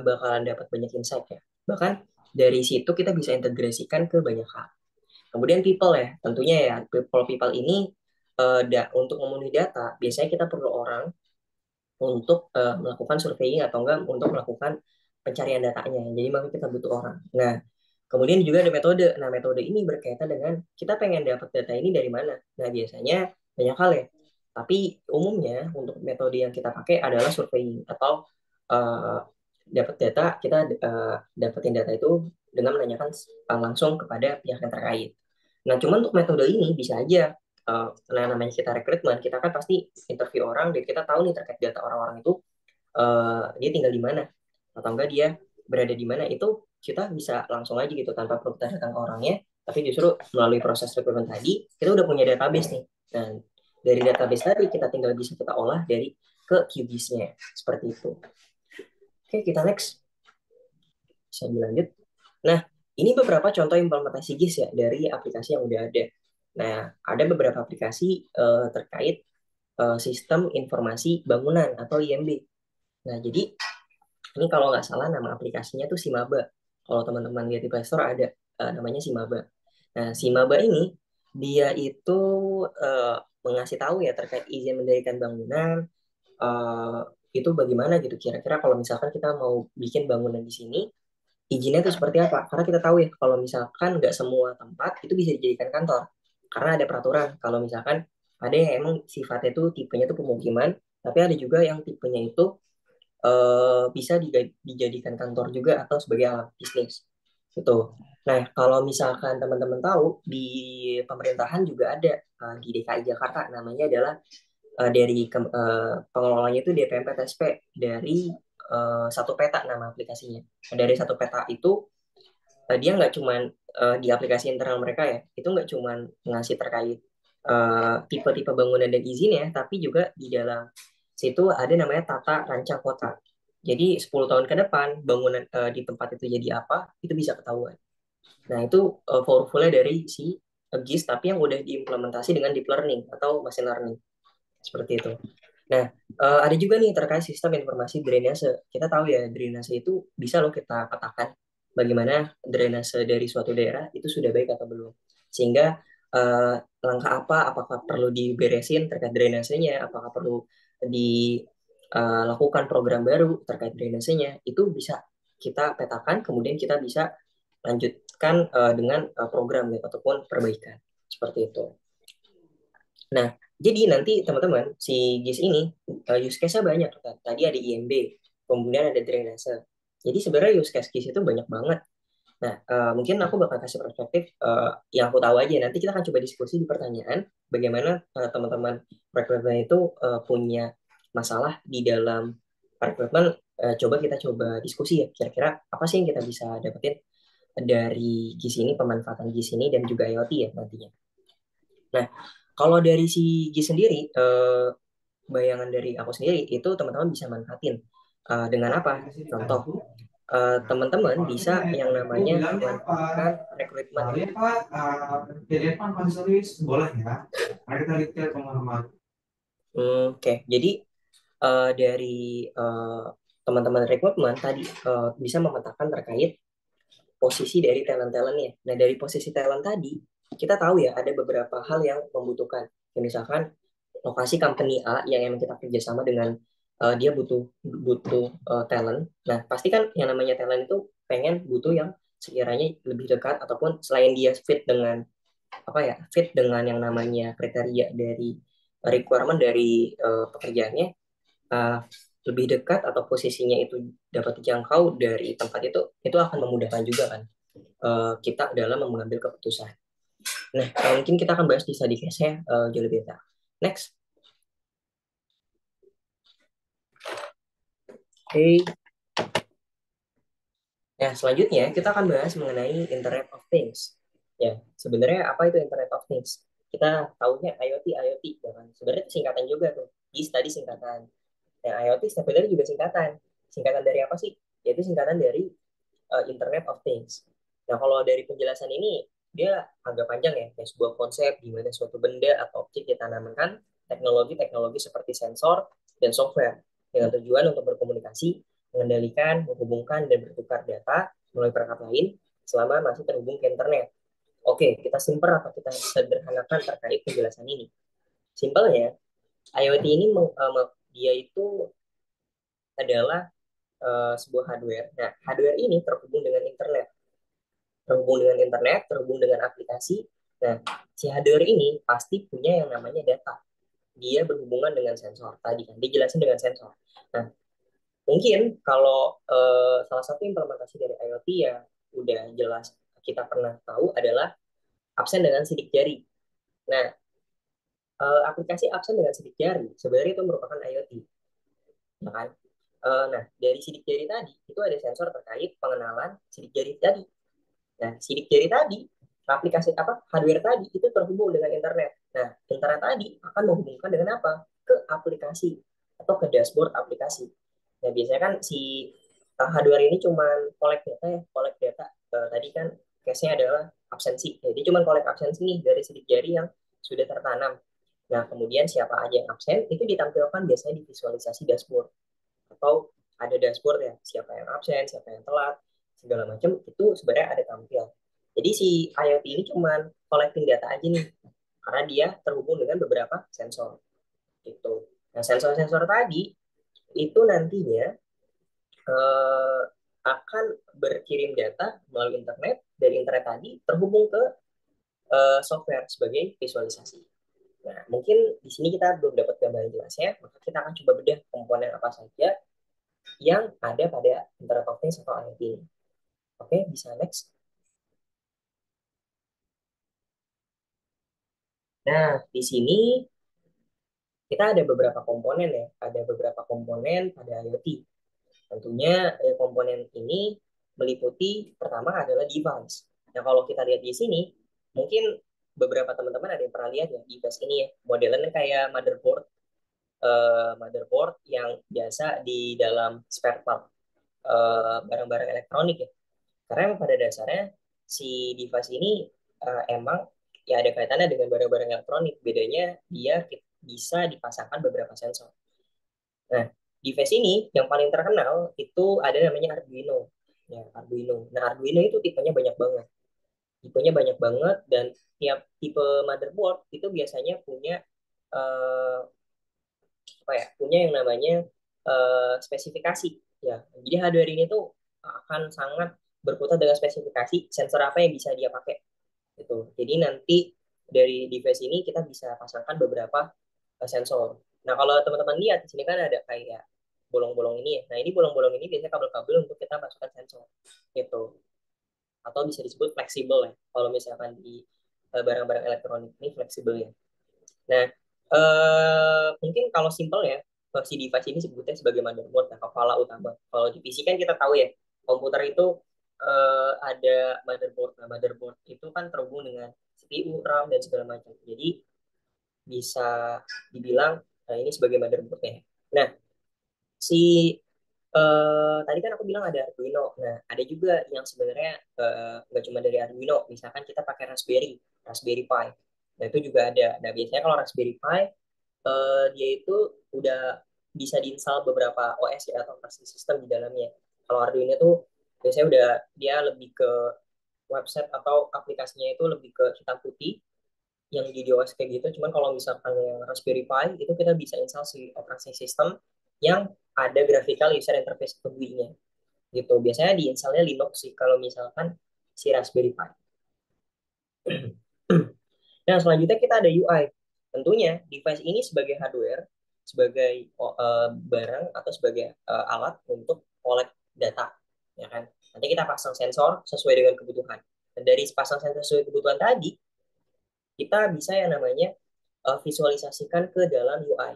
bakalan dapat banyak insight ya. Bahkan dari situ kita bisa integrasikan ke banyak hal. Kemudian people ya, tentunya ya people ini untuk memenuhi data, biasanya kita perlu orang untuk melakukan surveying atau enggak untuk melakukan pencarian datanya. Jadi makanya kita butuh orang. Nah, kemudian juga ada metode. Nah, metode ini berkaitan dengan kita pengen dapat data ini dari mana. Nah, biasanya banyak hal ya. Tapi umumnya untuk metode yang kita pakai adalah surveying atau dapat data, kita dapetin data itu dengan menanyakan langsung kepada pihak yang terkait. Nah, cuman untuk metode ini bisa aja nah namanya kita rekrutmen, kita kan pasti interview orang dan kita tahu nih terkait data orang-orang itu dia tinggal di mana atau enggak dia berada di mana, itu kita bisa langsung aja gitu tanpa perlu kita datang ke orangnya, tapi justru melalui proses rekrutmen tadi kita udah punya database nih. Nah, dari database tadi kita tinggal bisa kita olah dari ke QGIS-nya seperti itu. Oke, kita next. Bisa dilanjut. Nah, ini beberapa contoh implementasi GIS ya dari aplikasi yang udah ada. Nah, ada beberapa aplikasi terkait sistem informasi bangunan atau IMB. Nah, jadi ini kalau nggak salah nama aplikasinya tuh Simaba. Kalau teman-teman lihat di Play Store ada namanya Simaba. Nah, Simaba ini dia itu mengasih tahu ya terkait izin mendirikan bangunan, itu bagaimana gitu. Kira-kira kalau misalkan kita mau bikin bangunan di sini, izinnya itu seperti apa? Karena kita tahu ya kalau misalkan nggak semua tempat itu bisa dijadikan kantor. Karena ada peraturan kalau misalkan ada yang emang sifatnya itu tipenya itu pemukiman, tapi ada juga yang tipenya itu bisa dijadikan kantor juga atau sebagai alat bisnis. Gitu. Nah, kalau misalkan teman-teman tahu di pemerintahan juga ada di DKI Jakarta namanya adalah dari pengelolanya itu DPMPTSP dari satu peta nama aplikasinya. Nah, dari satu peta itu dia nggak cuman di aplikasi internal mereka ya, itu nggak cuman ngasih terkait tipe-tipe bangunan dan izinnya, tapi juga di dalam situ ada namanya tata rancang kota. Jadi 10 tahun ke depan bangunan di tempat itu jadi apa, itu bisa ketahuan. Nah, itu powerful-nya dari si GIS tapi yang udah diimplementasi dengan deep learning atau machine learning. Seperti itu. Nah, ada juga nih terkait sistem informasi drainase. Kita tahu ya, drainase itu bisa loh kita petakan bagaimana drainase dari suatu daerah itu sudah baik atau belum. Sehingga langkah apa, apakah perlu diberesin terkait drainasenya, apakah perlu dilakukan program baru terkait drainasenya, itu bisa kita petakan, kemudian kita bisa lanjutkan dengan program ataupun perbaikan. Seperti itu. Nah, jadi nanti teman-teman, si GIS ini use case-nya banyak. Tadi ada IMB, kemudian ada drainase. Jadi sebenarnya use case GIS itu banyak banget. Nah, mungkin aku bakal kasih perspektif yang aku tahu aja. Nanti kita akan coba diskusi di pertanyaan bagaimana teman-teman rekrutmen itu punya masalah di dalam rekrutmen. Kita coba diskusi ya. Kira-kira apa sih yang kita bisa dapetin dari GIS ini, pemanfaatan GIS ini, dan juga IoT ya nantinya. Nah, kalau dari si GIS sendiri, bayangan dari aku sendiri itu teman-teman bisa manfaatin dengan apa? Contoh, teman-teman bisa yang namanya melakukan rekrutmen. Oke, jadi dari teman-teman rekrutmen tadi bisa memetakan terkait posisi dari talent-talentnya. Nah, dari posisi talent tadi, kita tahu ya ada beberapa hal yang membutuhkan. Ya, misalkan lokasi company A yang emang kita kerjasama dengan dia butuh talent. Nah, pasti kan yang namanya talent itu pengen butuh yang sekiranya lebih dekat ataupun selain dia fit dengan fit dengan yang namanya kriteria dari requirement dari pekerjaannya, lebih dekat atau posisinya itu dapat dijangkau dari tempat itu akan memudahkan juga kan kita dalam mengambil keputusan. Nah, mungkin kita akan bahas di study case-nya jauh lebih detail. Next. Oke. Nah, selanjutnya kita akan bahas mengenai Internet of Things. Ya, sebenarnya apa itu Internet of Things? Kita tahunya IoT, IoT, ya kan? Sebenarnya itu singkatan juga tuh. GIS tadi singkatan. Nah, IoT sebenarnya juga singkatan. Singkatan dari apa sih? Yaitu singkatan dari Internet of Things. Nah, kalau dari penjelasan ini, dia agak panjang ya, kayak sebuah konsep di mana suatu benda atau objek ditanamkan teknologi-teknologi seperti sensor dan software dengan tujuan untuk berkomunikasi, mengendalikan, menghubungkan, dan bertukar data melalui perangkat lain selama masih terhubung ke internet. Oke, kita simper atau kita sederhanakan terkait penjelasan ini. Simpelnya, IoT ini dia itu adalah sebuah hardware. Nah, hardware ini terhubung dengan internet, terhubung dengan aplikasi. Nah, si hardware ini pasti punya yang namanya data. Dia berhubungan dengan sensor. Tadi kan dijelasin dengan sensor. Nah, mungkin kalau salah satu implementasi dari IoT yang udah jelas kita pernah tahu adalah absen dengan sidik jari. Nah, aplikasi absen dengan sidik jari sebenarnya itu merupakan IoT, ya kan? Nah, dari sidik jari tadi itu ada sensor terkait pengenalan sidik jari tadi. Nah, sidik jari tadi, aplikasi apa hardware tadi itu terhubung dengan internet. Nah, internet tadi akan menghubungkan dengan apa? Ke aplikasi atau ke dashboard aplikasi. Nah, biasanya kan si hardware ini cuma collect data ya, collect data. Tadi kan case-nya adalah absensi. Jadi cuma collect absensi nih dari sidik jari yang sudah tertanam. Nah, kemudian siapa aja yang absen itu ditampilkan biasanya di visualisasi dashboard atau ada dashboard ya, siapa yang absen, siapa yang telat, segala macam itu sebenarnya ada tampil. Jadi si IoT ini cuma collecting data aja nih, karena dia terhubung dengan beberapa sensor gitu. Nah, sensor-sensor tadi itu nantinya eh, akan berkirim data melalui internet, dari internet tadi terhubung ke software sebagai visualisasi. Nah, mungkin di sini kita belum dapat gambaran jelasnya, maka kita akan coba bedah komponen apa saja yang ada pada Internet of Things atau IoT ini. Oke, bisa next. Nah, di sini kita ada beberapa komponen ya, ada beberapa komponen pada IoT. Tentunya komponen ini meliputi pertama adalah device. Nah, kalau kita lihat di sini, mungkin beberapa teman-teman ada yang pernah lihat ya device ini ya, modelnya kayak motherboard, motherboard yang biasa di dalam spare part barang-barang elektronik ya. Karena pada dasarnya si device ini emang ya ada kaitannya dengan barang-barang elektronik. Bedanya dia bisa dipasangkan beberapa sensor. Nah, device ini yang paling terkenal itu ada namanya Arduino. Ya, Arduino. Nah, Arduino itu tipenya banyak banget. Tipenya banyak banget dan tiap tipe motherboard itu biasanya punya eh, apa ya? Punya yang namanya spesifikasi. Ya, jadi hardware ini tuh akan sangat berkutat dengan spesifikasi sensor apa yang bisa dia pakai gitu. Jadi nanti dari device ini kita bisa pasangkan beberapa sensor. Nah, kalau teman-teman lihat di sini kan ada kayak bolong-bolong ini ya. Nah, ini bolong-bolong ini biasanya kabel-kabel untuk kita masukkan sensor gitu. Atau bisa disebut fleksibel ya. Kalau misalkan di barang-barang elektronik ini fleksibel ya. Nah, mungkin kalau simpel ya, si device ini sebutnya sebagai motherboard, nah, kepala utama. Kalau di PC kan kita tahu ya, komputer itu ada motherboard. Nah, motherboard itu kan terhubung dengan CPU, RAM, dan segala macam. Jadi, bisa dibilang ini sebagai motherboardnya. Nah, si tadi kan aku bilang ada Arduino. Nah, ada juga yang sebenarnya nggak cuma dari Arduino. Misalkan kita pakai Raspberry Pi. Nah, itu juga ada. Nah, biasanya kalau Raspberry Pi, dia itu udah bisa diinstal beberapa OS ya, atau operating system di dalamnya. Kalau Arduino itu biasanya udah dia lebih ke website atau aplikasinya itu lebih ke hitam putih yang di iOS kayak gitu. Cuman kalau misalkan yang Raspberry Pi itu kita bisa install si operating system yang ada graphical user interface atau GUI-nya gitu. Biasanya diinstalnya Linux sih kalau misalkan si Raspberry Pi. Nah, selanjutnya kita ada UI. Tentunya device ini sebagai hardware, sebagai barang atau sebagai alat untuk collect data, ya kan? Nanti kita pasang sensor sesuai dengan kebutuhan. Dan dari pasang sensor sesuai kebutuhan tadi, kita bisa yang namanya visualisasikan ke dalam UI.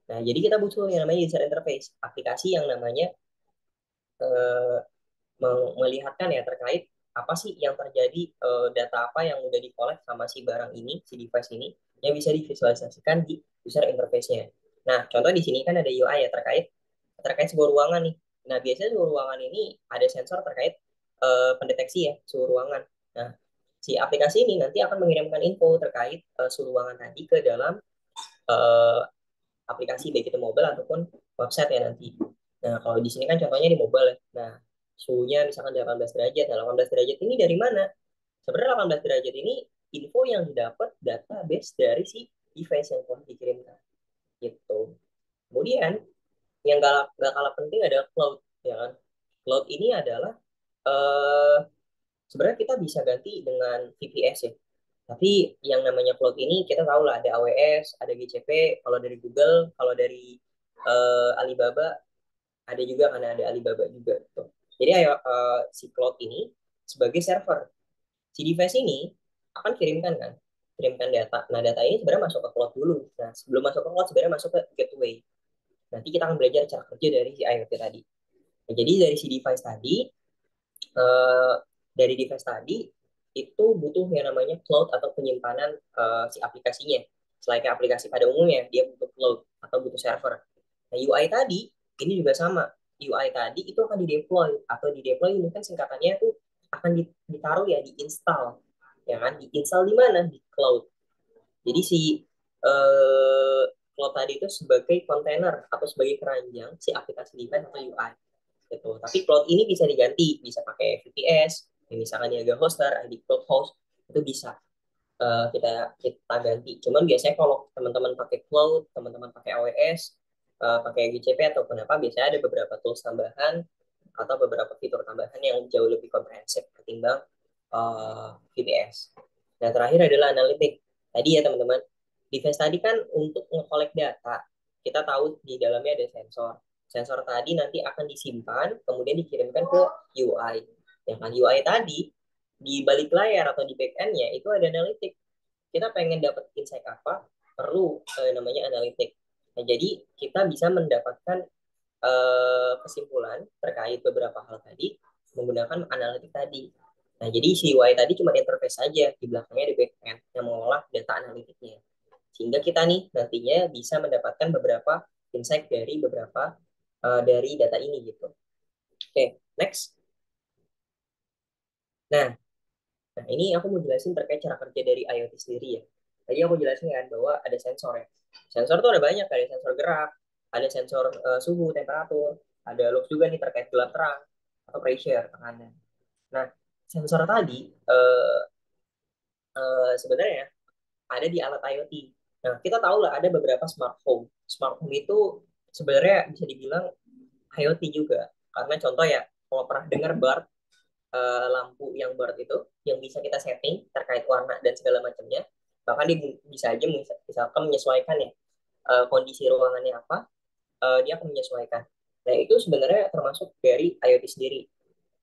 Nah, jadi kita butuh yang namanya user interface, aplikasi yang namanya eh, melihatkan ya terkait apa sih yang terjadi, data apa yang udah di-collect sama si barang ini, si device ini, yang bisa divisualisasikan di user interface-nya. Nah, contoh di sini kan ada UI ya terkait terkait sebuah ruangan nih. Nah, biasanya sebuah ruangan ini ada sensor terkait pendeteksi ya suhu ruangan. Nah, si aplikasi ini nanti akan mengirimkan info terkait suhu ruangan tadi ke dalam eh, aplikasi baik itu mobile ataupun website ya nanti. Nah, kalau di sini kan contohnya di mobile ya. Nah, suhunya misalkan 18 derajat. Nah, 18 derajat ini dari mana? Sebenarnya 18 derajat ini info yang didapat database dari si device yang telah dikirimkan. Gitu. Kemudian, yang gak kalah penting adalah cloud. Ya kan? Cloud ini adalah eh, sebenarnya kita bisa ganti dengan VPS ya. Tapi yang namanya cloud ini kita tahu lah ada AWS, ada GCP, kalau dari Google, kalau dari Alibaba, ada juga karena ada Alibaba juga. Gitu. Jadi ayo, si cloud ini sebagai server. Si device ini akan kirimkan data. Nah, data ini sebenarnya masuk ke cloud dulu. Nah, sebelum masuk ke cloud sebenarnya masuk ke gateway. Nanti kita akan belajar cara kerja dari si IoT tadi. Nah, jadi dari si device tadi, eh, dari device tadi itu butuh yang namanya cloud atau penyimpanan si aplikasinya. Selain aplikasi pada umumnya, dia butuh cloud atau butuh server. Nah, UI tadi ini juga sama. UI tadi itu akan di-deploy atau di-deploy ini kan singkatannya itu akan ditaruh ya di-install. Ya kan? Di-install di mana? Di cloud. Jadi si eh, cloud tadi itu sebagai kontainer atau sebagai keranjang si aplikasi device atau UI gitu. Tapi cloud ini bisa diganti, bisa pakai VPS, misalkan Niaga Hoster, ID Cloud Host, itu bisa kita kita ganti. Cuman biasanya kalau teman-teman pakai cloud, teman-teman pakai AWS, pakai GCP atau kenapa, biasanya ada beberapa tools tambahan atau beberapa fitur tambahan yang jauh lebih komprehensif ketimbang VPS. Nah, terakhir adalah analitik. Tadi ya teman-teman, device tadi kan untuk nge-collect data. Kita tahu di dalamnya ada sensor. Sensor tadi nanti akan disimpan, kemudian dikirimkan ke UI. Yang kan UI tadi, di balik layar atau di back end-nya itu ada analitik. Kita pengen dapat insight apa, perlu namanya analitik. Nah, jadi kita bisa mendapatkan kesimpulan terkait beberapa hal tadi menggunakan analitik tadi. Nah, jadi si UI tadi cuma interface saja, di belakangnya di backend yang mengolah data analitiknya. Sehingga kita nih nantinya bisa mendapatkan beberapa insight dari beberapa dari data ini gitu. Oke, next. Nah, nah, ini aku mau jelasin terkait cara kerja dari IoT sendiri ya. Tadi aku jelasin kan bahwa ada sensor ya. Sensor tuh ada banyak, ada sensor gerak, ada sensor suhu, temperatur, ada lux juga nih terkait gelap terang atau pressure, tekanan. Nah, sensor tadi sebenarnya ada di alat IoT. Nah, kita tahu lah ada beberapa smart home. Smart home itu sebenarnya bisa dibilang IoT juga. Karena contoh ya, kalau pernah dengar BART, lampu yang BART itu, yang bisa kita setting terkait warna dan segala macamnya, bahkan dia bisa aja misalkan menyesuaikan ya kondisi ruangannya apa, dia akan menyesuaikan. Nah, itu sebenarnya termasuk dari IoT sendiri,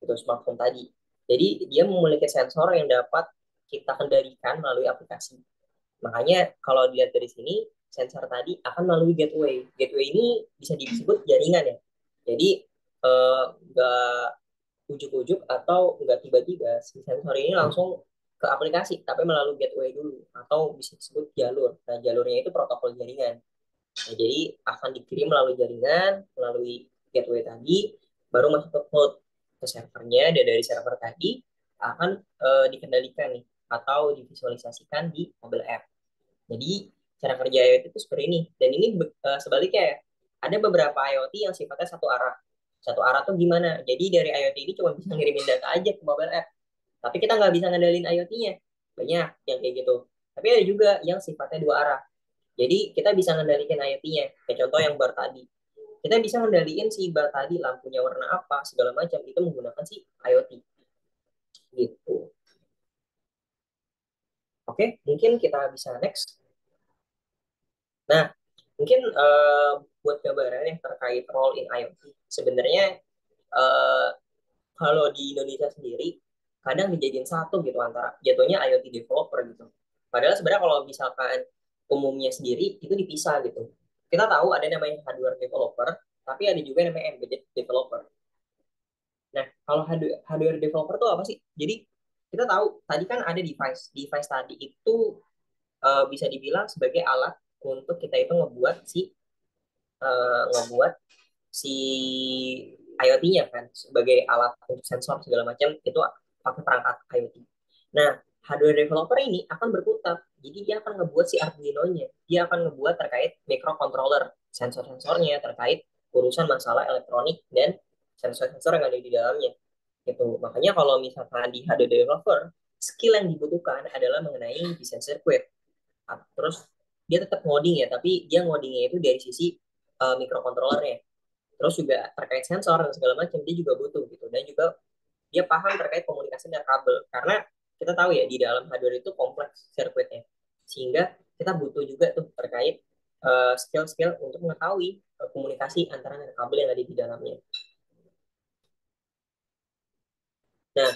itu smartphone tadi. Jadi, dia memiliki sensor yang dapat kita kendalikan melalui aplikasi. Makanya kalau dilihat dari sini, sensor tadi akan melalui gateway. Gateway ini bisa disebut jaringan ya. Jadi nggak ujuk-ujuk atau nggak tiba-tiba si sensor ini langsung ke aplikasi, tapi melalui gateway dulu atau bisa disebut jalur. Nah, jalurnya itu protokol jaringan. Nah, jadi akan dikirim melalui jaringan, melalui gateway tadi, baru masuk ke cloud ke servernya, dan dari server tadi akan dikendalikan nih atau divisualisasikan di mobile app. Jadi cara kerja IoT itu seperti ini. Dan ini sebaliknya ya, ada beberapa IoT yang sifatnya satu arah. Satu arah tuh gimana? Jadi dari IoT ini cuma bisa ngirimin data aja ke mobile app. Tapi kita nggak bisa ngendalin IoT-nya. Banyak yang kayak gitu. Tapi ada juga yang sifatnya dua arah. Jadi kita bisa ngendalikan IoT-nya. Kayak contoh yang bar tadi. Kita bisa ngendaliin si bar tadi, lampunya warna apa, segala macam. Itu menggunakan si IoT. Gitu. Oke, mungkin kita bisa next. Nah, mungkin buat gambaran yang terkait role in IoT. Sebenarnya uh, kalau di Indonesia sendiri, kadang dijadiin satu gitu antara jatuhnya IoT developer gitu. Padahal sebenarnya kalau misalkan umumnya sendiri itu dipisah gitu. Kita tahu ada namanya hardware developer, tapi ada juga namanya embedded developer. Nah, kalau hardware developer itu apa sih? Jadi kita tahu tadi kan ada device. Device tadi itu bisa dibilang sebagai alat untuk kita itu ngebuat si IoT-nya kan sebagai alat untuk sensor segala macam itu pakai perangkat IoT. Nah, hardware developer ini akan berkutat. Jadi dia akan ngebuat si Arduino-nya. Dia akan ngebuat terkait microcontroller, sensor-sensornya terkait urusan masalah elektronik dan sensor-sensor yang ada di dalamnya. Gitu. Makanya kalau misalkan di hardware developer, skill yang dibutuhkan adalah mengenai desain circuit. Terus dia tetap ngoding ya, tapi dia ngodingnya itu dari sisi microcontrollernya. Terus juga terkait sensor dan segala macam dia juga butuh gitu. Dan juga dia paham terkait komunikasi dan kabel. Karena kita tahu ya di dalam hardware itu kompleks sirkuitnya. Sehingga kita butuh juga tuh terkait skill-skill untuk mengetahui komunikasi antara kabel yang ada di dalamnya. Nah,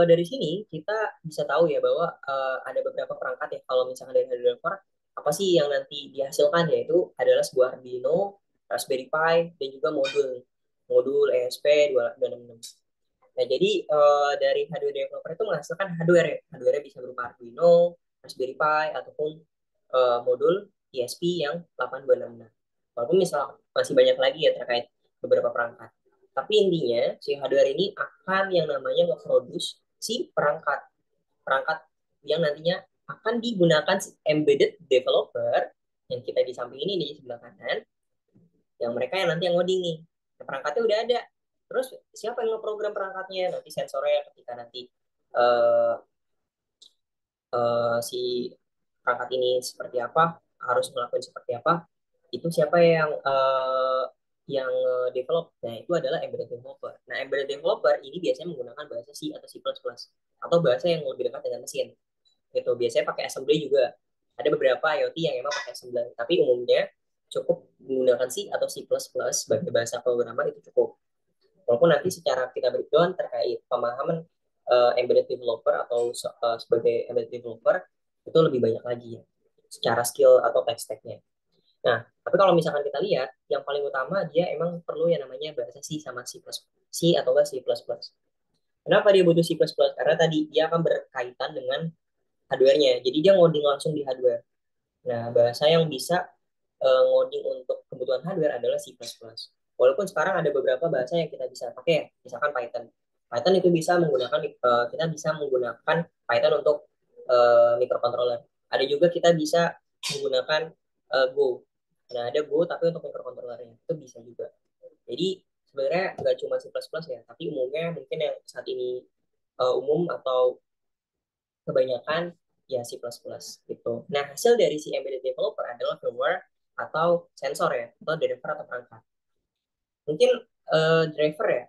dari sini kita bisa tahu ya bahwa ada beberapa perangkat ya kalau misalkan dari hardware developer apa sih yang nanti dihasilkan yaitu adalah sebuah Arduino, Raspberry Pi dan juga modul ESP266. Nah, jadi dari hardware developer itu menghasilkan hardware ya. Hardware bisa berupa Arduino, Raspberry Pi ataupun modul ESP yang 8266. Walaupun misal masih banyak lagi ya terkait beberapa perangkat. Tapi intinya si hardware ini akan yang namanya nge-produce si perangkat yang nantinya akan digunakan si embedded developer yang kita di samping ini di sebelah kanan, yang mereka yang nanti yang ngoding nih. Nah, perangkatnya udah ada. Terus siapa yang ngeprogram perangkatnya? Nanti sensornya ketika nanti uh, si perangkat ini seperti apa, harus melakukan seperti apa, itu siapa yang develop. Nah, itu adalah embedded developer. Nah, embedded developer ini biasanya menggunakan bahasa C atau C++ atau bahasa yang lebih dekat dengan mesin. Gitu. Biasanya pakai assembly juga. Ada beberapa IoT yang emang pakai assembly, tapi umumnya cukup menggunakan C atau C++ sebagai bahasa pemrograman itu cukup. Walaupun nanti secara kita breakdown terkait pemahaman embedded developer atau sebagai embedded developer itu lebih banyak lagi ya secara skill atau tech stack-nya. Nah, tapi kalau misalkan kita lihat, yang paling utama dia emang perlu yang namanya bahasa C sama C atau C++. Kenapa dia butuh C++? Karena tadi dia akan berkaitan dengan hardware-nya. Jadi dia ngoding langsung di hardware. Nah, bahasa yang bisa ngoding untuk kebutuhan hardware adalah C++. Walaupun sekarang ada beberapa bahasa yang kita bisa pakai, ya, misalkan Python. Python itu bisa menggunakan kita bisa menggunakan Python untuk microcontroller. Ada juga kita bisa menggunakan Go. Nah, ada Go tapi untuk microcontrollernya itu bisa juga. Jadi sebenarnya nggak cuma C++ ya, tapi umumnya mungkin yang saat ini umum atau kebanyakan ya C++ gitu. Nah, hasil dari si embedded developer adalah firmware atau sensor ya, atau driver atau perangkat. Mungkin driver ya,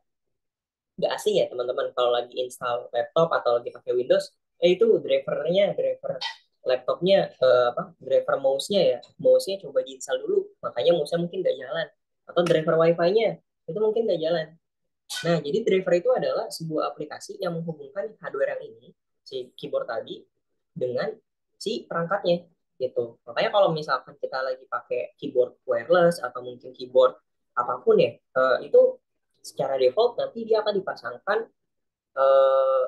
nggak asing ya teman-teman kalau lagi install laptop atau lagi pakai Windows, itu driver laptopnya driver mouse-nya ya, mouse-nya coba diinstal dulu, makanya mouse-nya mungkin nggak jalan, atau driver wifi-nya itu mungkin nggak jalan. Nah, jadi driver itu adalah sebuah aplikasi yang menghubungkan hardware yang ini, si keyboard tadi, dengan si perangkatnya, gitu. Makanya kalau misalkan kita lagi pakai keyboard wireless atau mungkin keyboard apapun ya, itu secara default nanti dia akan dipasangkan eh,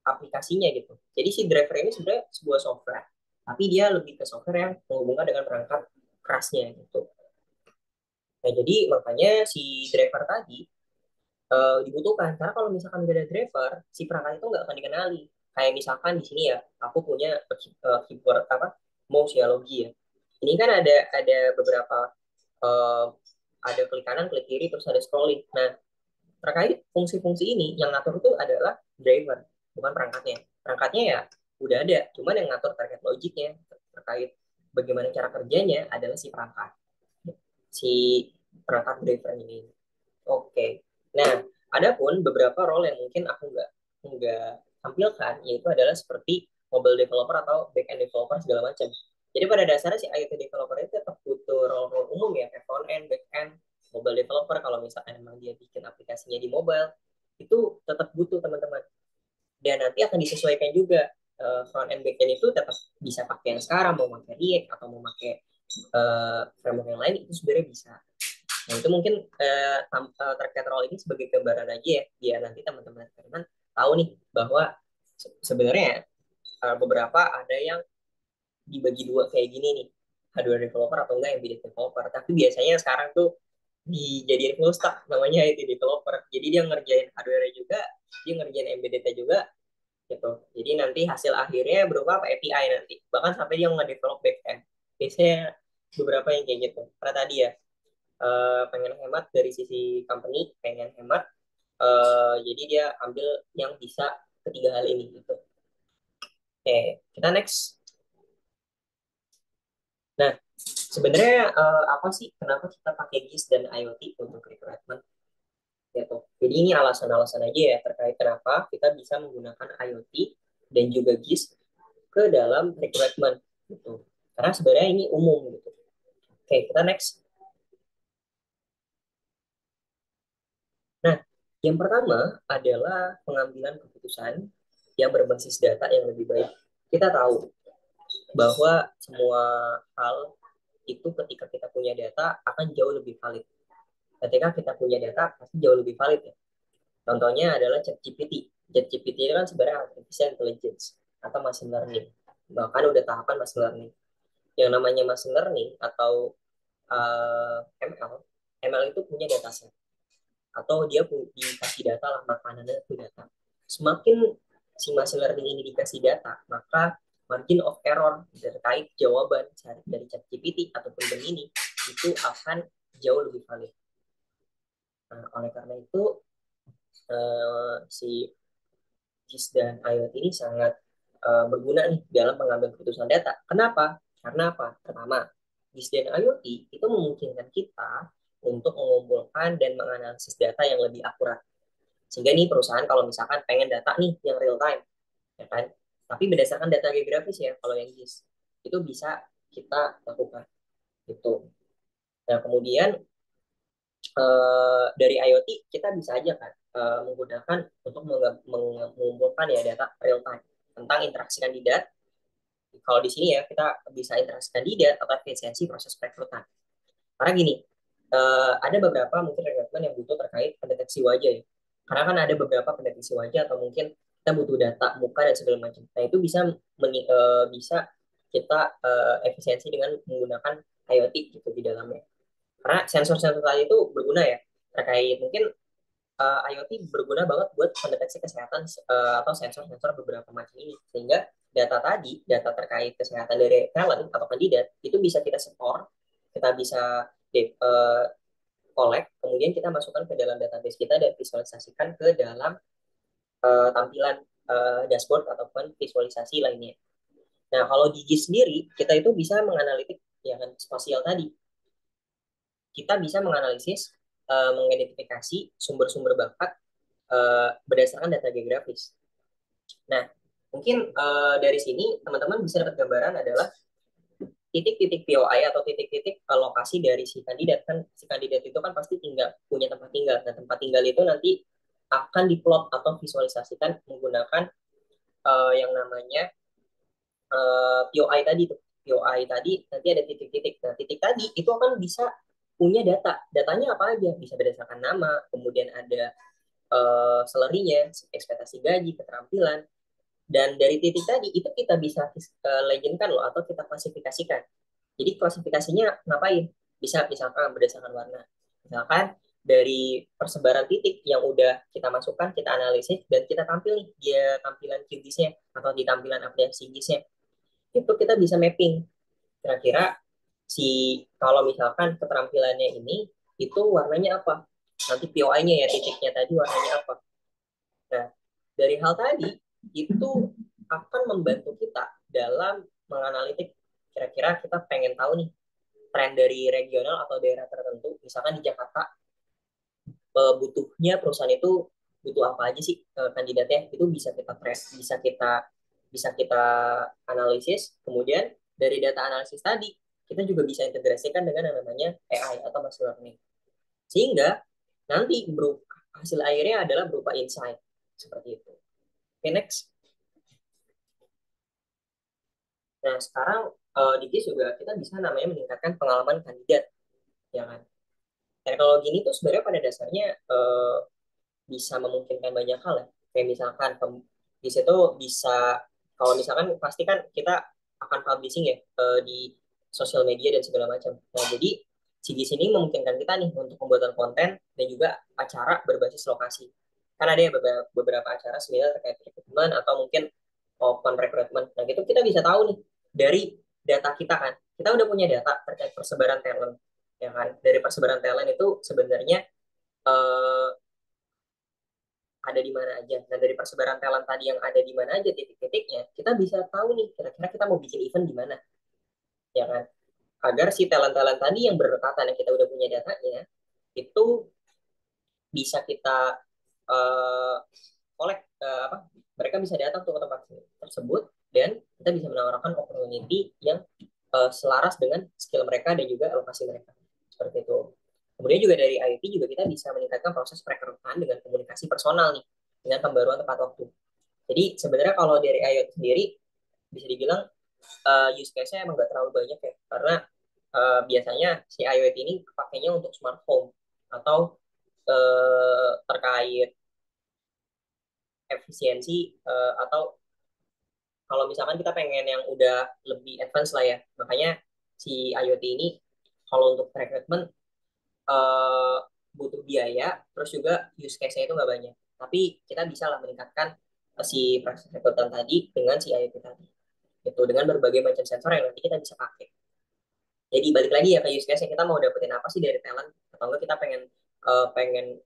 aplikasinya gitu. Jadi si driver ini sebenarnya sebuah software, tapi dia lebih ke software yang menghubungkan dengan perangkat kerasnya gitu. Nah, jadi makanya si driver tadi dibutuhkan karena kalau misalkan nggak ada driver si perangkat itu nggak akan dikenali kayak misalkan di sini ya aku punya keyboard mouse ya Logi ya ini kan ada beberapa uh, ada klik kanan klik kiri terus ada scrolling. Nah, terkait fungsi-fungsi ini yang ngatur itu adalah driver bukan perangkatnya ya udah ada cuman yang ngatur terkait logiknya terkait bagaimana cara kerjanya adalah si perangkat driver ini. Oke. Nah, ada pun beberapa role yang mungkin aku nggak tampilkan, yaitu adalah seperti mobile developer atau back-end developer segala macam. Jadi pada dasarnya si IoT developer itu tetap butuh role-role umum ya, kayak front-end, back-end, mobile developer kalau misalkan emang dia bikin aplikasinya di mobile, itu tetap butuh teman-teman. Dan nanti akan disesuaikan juga front end back end itu tetap bisa pakai yang sekarang, mau pakai React atau mau pakai framework yang lain itu sebenarnya bisa. Nah itu mungkin terkait role ini sebagai gambaran aja ya, biar nanti teman-teman tahu nih bahwa sebenarnya beberapa ada yang dibagi dua kayak gini nih, hardware developer atau enggak embedded developer. Tapi biasanya sekarang tuh dijadiin full stack namanya IT developer. Jadi dia ngerjain hardware juga, dia ngerjain embedded juga gitu. Jadi nanti hasil akhirnya berupa apa API nanti. Bahkan sampai dia nge-develop backend. Biasanya beberapa yang kayak gitu. Karena tadi ya pengen hemat dari sisi company, pengen hemat. Jadi dia ambil yang bisa ketiga hal ini gitu. Oke, kita next. Nah, sebenarnya apa sih kenapa kita pakai GIS dan IoT untuk recruitment? Gitu. Jadi ini alasan-alasan aja ya terkait kenapa kita bisa menggunakan IoT dan juga GIS ke dalam recruitment gitu. Karena sebenarnya ini umum gitu. Oke, kita next. Nah, yang pertama adalah pengambilan keputusan yang berbasis data yang lebih baik. Kita tahu bahwa semua hal itu ketika kita punya data akan jauh lebih valid. Ketika kita punya data pasti jauh lebih valid ya. Contohnya adalah ChatGPT. ChatGPT itu kan sebenarnya artificial intelligence atau machine learning. Bahkan udah tahapan machine learning. Yang namanya machine learning atau ML, ML itu punya dataset atau dia dikasih data lah, makanannya itu data. Semakin si machine learning ini dikasih data, maka margin of error terkait jawaban dari ChatGPT ataupun Gemini itu akan jauh lebih valid. Nah, oleh karena itu si GIS dan IoT ini sangat berguna nih dalam pengambilan keputusan data. Kenapa? Karena apa? Pertama, GIS dan IoT itu memungkinkan kita untuk mengumpulkan dan menganalisis data yang lebih akurat. Sehingga nih perusahaan kalau misalkan pengen data nih yang real time, ya kan? Tapi berdasarkan data geografis ya, kalau yang GIS itu bisa kita lakukan gitu. Nah kemudian dari IoT kita bisa aja kan menggunakan untuk mengumpulkan ya data real time tentang interaksi kandidat. Kalau di sini ya kita bisa interaksi kandidat atau efisiensi proses perekrutan. Karena gini, ada beberapa mungkin rekrutmen yang butuh terkait pendeteksi wajah ya. Karena kan ada beberapa pendeteksi wajah atau mungkin kita butuh data muka dan segala macam. Nah itu bisa kita efisiensi dengan menggunakan IoT gitu di dalamnya. Karena sensor-sensor tadi itu berguna ya terkait mungkin IoT berguna banget buat mendeteksi kesehatan atau sensor-sensor beberapa macam ini sehingga data terkait kesehatan dari talent atau kandidat itu bisa kita store, kita bisa collect, kemudian kita masukkan ke dalam database kita dan visualisasikan ke dalam tampilan dashboard ataupun visualisasi lainnya. Nah kalau di GIS sendiri kita itu bisa menganalitik ya kan spasial tadi, kita bisa menganalisis mengidentifikasi sumber-sumber bakat berdasarkan data geografis. Nah, mungkin dari sini teman-teman bisa dapat gambaran adalah titik-titik POI atau titik-titik lokasi dari si kandidat. Kan si kandidat itu kan pasti punya tempat tinggal. Nah, tempat tinggal itu nanti akan diplot atau visualisasikan menggunakan yang namanya POI tadi tuh. POI tadi nanti ada titik-titik. Nah, titik tadi itu akan bisa punya data. Datanya apa aja? Bisa berdasarkan nama, kemudian ada salary-nya, ekspektasi gaji, keterampilan. Dan dari titik tadi itu kita bisa legendkan loh atau kita klasifikasikan. Jadi klasifikasinya ngapain? Bisa misalkan berdasarkan warna. Misalkan dari persebaran titik yang udah kita masukkan, kita analisis dan kita tampil nih dia tampilan QGIS-nya atau di tampilan aplikasi GIS-nya. Itu kita bisa mapping. Kira-kira si kalau misalkan keterampilannya ini itu warnanya apa? Nanti POI-nya ya titiknya tadi warnanya apa? Nah, dari hal tadi itu akan membantu kita dalam menganalitik kira-kira kita pengen tahu nih tren dari regional atau daerah tertentu. Misalkan di Jakarta butuhnya perusahaan itu butuh apa aja sih kandidatnya itu bisa kita trace, bisa kita analisis. Kemudian dari data analisis tadi kita juga bisa integrasikan dengan yang namanya AI atau machine learning. Sehingga nanti hasil akhirnya adalah berupa insight seperti itu. Okay, next. Nah, sekarang di GIS juga kita bisa namanya meningkatkan pengalaman kandidat, ya kan? Teknologi ini tuh sebenarnya pada dasarnya bisa memungkinkan banyak hal ya. Kayak misalkan di situ bisa, kalau misalkan pasti kan kita akan publishing ya di sosial media dan segala macam. Nah, jadi si GIS ini memungkinkan kita nih untuk pembuatan konten dan juga acara berbasis lokasi. Kan ada ya beberapa acara seminar terkait rekrutmen atau mungkin open recruitment. Nah, itu kita bisa tahu nih dari data kita kan. Kita udah punya data terkait persebaran talent. Ya kan? Dari persebaran talent itu sebenarnya eh, ada di mana aja. Nah, dari persebaran talent tadi yang ada di mana aja titik-titiknya, kita bisa tahu nih kira-kira kita mau bikin event di mana, ya kan? Agar si talent-talent tadi yang berdekatan yang kita udah punya datanya, itu bisa kita uh, apa? Mereka bisa datang ke tempat tersebut dan kita bisa menawarkan opportunity yang selaras dengan skill mereka dan juga alokasi mereka. Seperti itu. Kemudian juga dari IoT juga kita bisa meningkatkan proses perekrutan dengan komunikasi personal nih, dengan pembaruan tepat waktu. Jadi sebenarnya kalau dari IoT sendiri bisa dibilang use case-nya emang nggak terlalu banyak ya, karena biasanya si IoT ini pakainya untuk smart home atau terkait efisiensi atau kalau misalkan kita pengen yang udah lebih advance lah ya, makanya si IoT ini kalau untuk rekrutmen uh, butuh biaya, terus juga use case-nya itu nggak banyak. Tapi kita bisa lah meningkatkan si proses rekrutmen tadi dengan si IoT tadi. Itu dengan berbagai macam sensor yang nanti kita bisa pakai. Jadi balik lagi ya ke use case-nya, kita mau dapetin apa sih dari talent, atau enggak kita pengen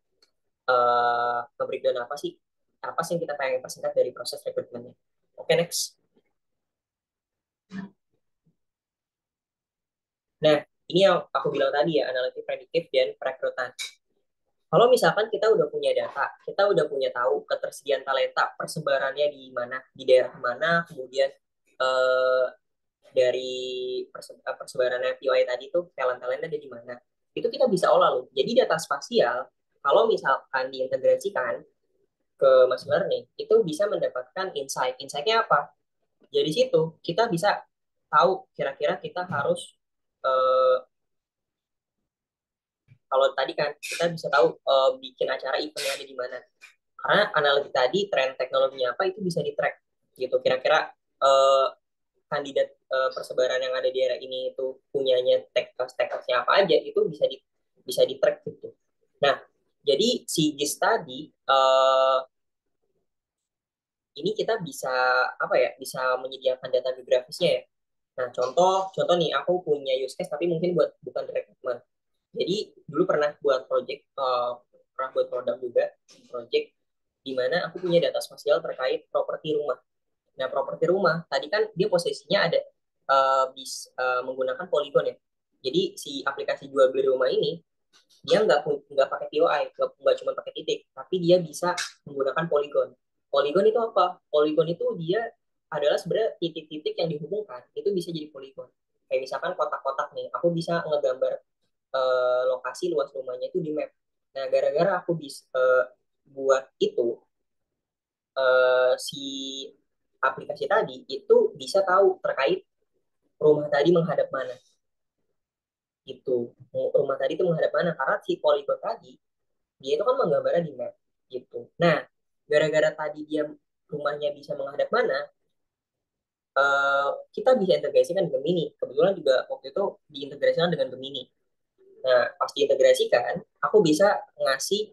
nge-breakdown apa sih yang kita pengen persingkat dari proses rekrutmennya. Oke, next. Nah, ini yang aku bilang tadi ya, analitik prediktif dan perekrutan. Kalau misalkan kita udah punya data, kita udah punya tahu ketersediaan talenta, persebarannya di mana, di daerah mana, kemudian eh, dari persebarannya POI tadi tuh talent-talentnya ada di mana. Itu kita bisa olah loh. Jadi data spasial, kalau misalkan diintegrasikan ke machine learning, itu bisa mendapatkan insight. Insight-nya apa? Jadi situ kita bisa tahu kira-kira kita harus eh, kalau tadi kan kita bisa tahu bikin acara event yang ada di mana. Karena analitik tadi tren teknologinya apa itu bisa di track gitu. Kira-kira kandidat persebaran yang ada di daerah ini itu punyanya tag-tagnya apa aja itu bisa di track gitu. Nah, jadi si GIS tadi ini kita bisa apa ya? Bisa menyediakan data geografisnya ya. Nah, contoh nih aku punya use case tapi mungkin bukan rekrutmen. Jadi dulu pernah buat produk juga, project di mana aku punya data spasial terkait properti rumah. Nah, properti rumah tadi kan dia posisinya ada menggunakan polygon ya. Jadi si aplikasi jual beli rumah ini dia nggak pakai POI, nggak cuma pakai titik, tapi dia bisa menggunakan polygon. Polygon itu apa? Polygon itu dia adalah sebenarnya titik-titik yang dihubungkan itu bisa jadi polygon. Kayak misalkan kotak-kotak nih, aku bisa ngegambar lokasi luas rumahnya itu di map. Nah, gara-gara aku bisa buat itu, si aplikasi tadi itu bisa tahu terkait rumah tadi menghadap mana. Gitu. Rumah tadi itu menghadap mana karena si polygon tadi dia itu kan menggambarnya di map gitu. Nah, gara-gara tadi dia rumahnya bisa menghadap mana, kita bisa integrasikan dengan Gemini. Kebetulan juga waktu itu diintegrasikan dengan Gemini. Nah, pas diintegrasikan, aku bisa ngasih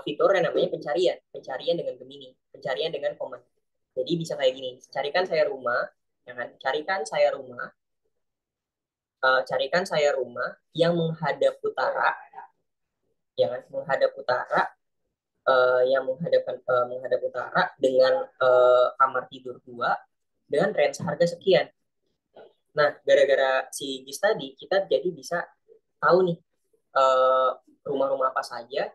fitur yang namanya pencarian dengan Gemini, pencarian dengan command. Jadi bisa kayak gini, carikan saya rumah, ya kan? Carikan saya rumah yang menghadap utara, ya kan? Menghadap utara, menghadap utara dengan kamar tidur 2 dengan range harga sekian. Nah, gara-gara si GIS tadi, kita jadi bisa tahu nih eh, rumah-rumah apa saja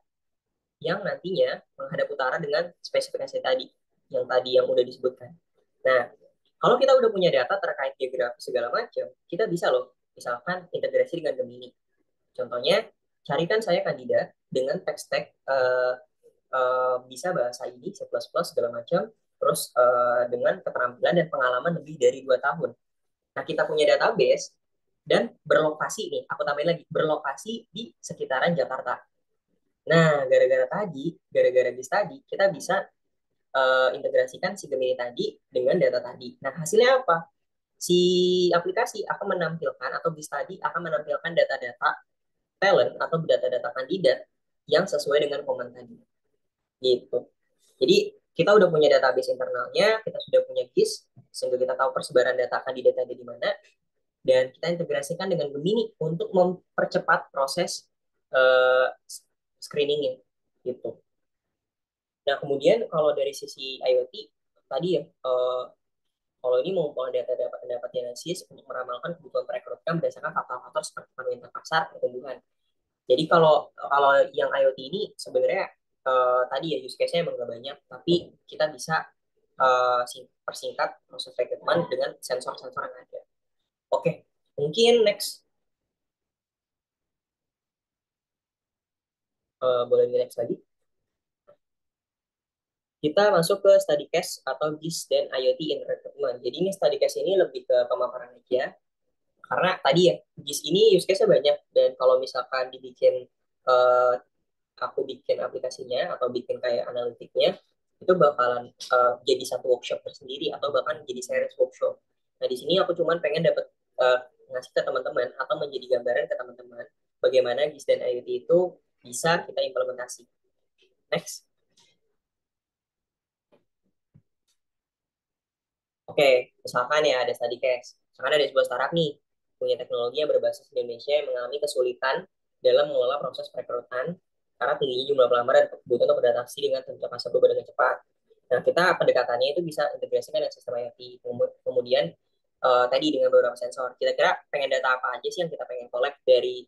yang nantinya menghadap utara dengan spesifikasi tadi yang udah disebutkan. Nah, kalau kita udah punya data terkait geografi segala macam, kita bisa loh, misalkan integrasi dengan Gemini. Contohnya, carikan saya kandidat dengan tag bisa bahasa ini, C++, segala macam, terus dengan keterampilan dan pengalaman lebih dari 2 tahun. Nah, kita punya database dan berlokasi nih, aku tambahin lagi, berlokasi di sekitaran Jakarta. Nah, gara-gara GIS tadi, kita bisa integrasikan si Gemini tadi dengan data tadi. Nah, hasilnya apa? Si aplikasi akan menampilkan atau GIS tadi akan menampilkan data-data talent atau data-data kandidat yang sesuai dengan komen tadi. Gitu. Jadi kita udah punya database internalnya, kita sudah punya GIS, sehingga kita tahu persebaran data kandidat ada di mana, dan kita integrasikan dengan Gemini untuk mempercepat proses uh, screeningnya. Gitu. Nah, kemudian kalau dari sisi IoT, tadi ya, kalau ini mengumpulkan data dapat analisis untuk meramalkan kebutuhan perekrutan berdasarkan faktor-faktor seperti permintaan pasar, pertumbuhan. Jadi kalau kalau yang IoT ini sebenarnya tadi ya use case-nya emang nggak banyak, tapi kita bisa persingkat proses rekrutmen dengan sensor-sensor yang ada. Oke, mungkin next. Boleh di next lagi. Kita masuk ke study case atau GIS dan IoT in recruitment. Jadi ini study case ini lebih ke pemaparan aja. Karena tadi ya, GIS ini use case-nya banyak. Dan kalau misalkan dibikin, aku bikin aplikasinya atau bikin kayak analitiknya, itu bakalan jadi satu workshop tersendiri atau bahkan jadi series workshop. Nah, di sini aku cuman pengen dapat ngasih ke teman-teman atau menjadi gambaran ke teman-teman bagaimana GIS dan IoT itu bisa kita implementasi. Next. Oke, misalkan ya ada study case. Misalkan ada sebuah startup nih, punya teknologi yang berbasis Indonesia yang mengalami kesulitan dalam mengelola proses perekrutan karena tingginya jumlah pelamar dan kebutuhan untuk beradaptasi dengan tentunya pasar berubah dengan cepat. Nah, kita pendekatannya itu bisa integrasikan dengan sistem IoT. Kemudian tadi dengan beberapa sensor. Kira-kira pengen data apa aja sih yang kita pengen collect dari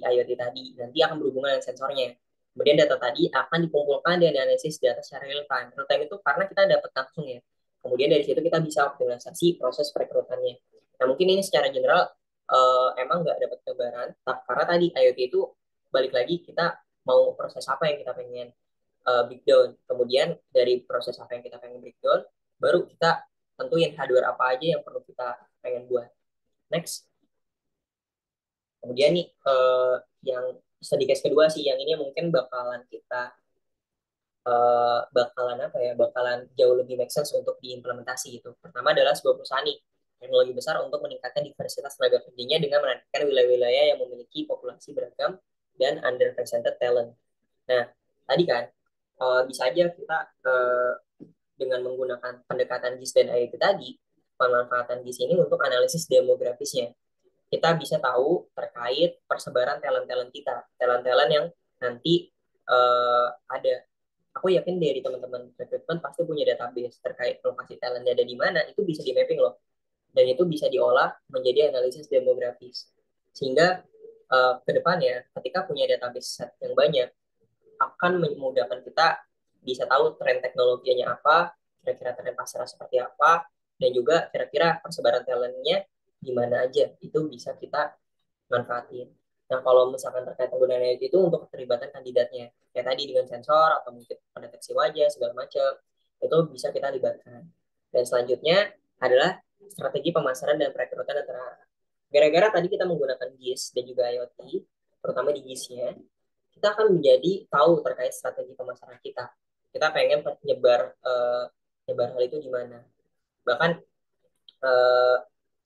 IoT tadi? Nanti akan berhubungan dengan sensornya. Kemudian data tadi akan dikumpulkan dan dianalisis data secara real time. Real time itu karena kita dapat langsung ya. Kemudian dari situ kita bisa optimalisasi proses perekrutannya. Nah, mungkin ini secara general emang nggak dapat gambaran, karena tadi IoT itu balik lagi kita mau proses apa yang kita pengen breakdown. Kemudian dari proses apa yang kita pengen breakdown, baru kita tentuin hardware apa aja yang perlu kita pengen buat. Next. Kemudian nih yang sedikit kedua sih, yang ini mungkin bakalan kita bakalan jauh lebih make sense untuk diimplementasi gitu. Pertama adalah sebuah perusahaan nih teknologi besar untuk meningkatkan diversitas tenaga kerjanya dengan menargetkan wilayah-wilayah yang memiliki populasi beragam dan underrepresented talent. Nah, tadi kan bisa aja kita dengan menggunakan pendekatan GIS dan IoT tadi, pemanfaatan GIS ini untuk analisis demografisnya. Kita bisa tahu terkait persebaran talent-talent kita, talent-talent yang nanti ada. Aku yakin dari teman-teman rekrutmen pasti punya database terkait lokasi talentnya ada di mana, itu bisa di mapping loh. Dan itu bisa diolah menjadi analisis demografis. Sehingga ke depannya ketika punya database set yang banyak, akan memudahkan kita bisa tahu tren teknologinya apa, kira-kira tren pasar seperti apa, dan juga kira-kira persebaran talentnya di mana aja. Itu bisa kita manfaatin. Nah, kalau misalkan terkait penggunaan AI itu untuk keterlibatan kandidatnya, kayak tadi dengan sensor atau mungkin pendeteksi wajah segala macam, itu bisa kita libatkan. Dan selanjutnya adalah strategi pemasaran dan perekrutan antara gara-gara tadi kita menggunakan GIS dan juga IoT, terutama di GIS-nya, kita akan menjadi tahu terkait strategi pemasaran kita. Kita pengen nyebar hal itu gimana. Bahkan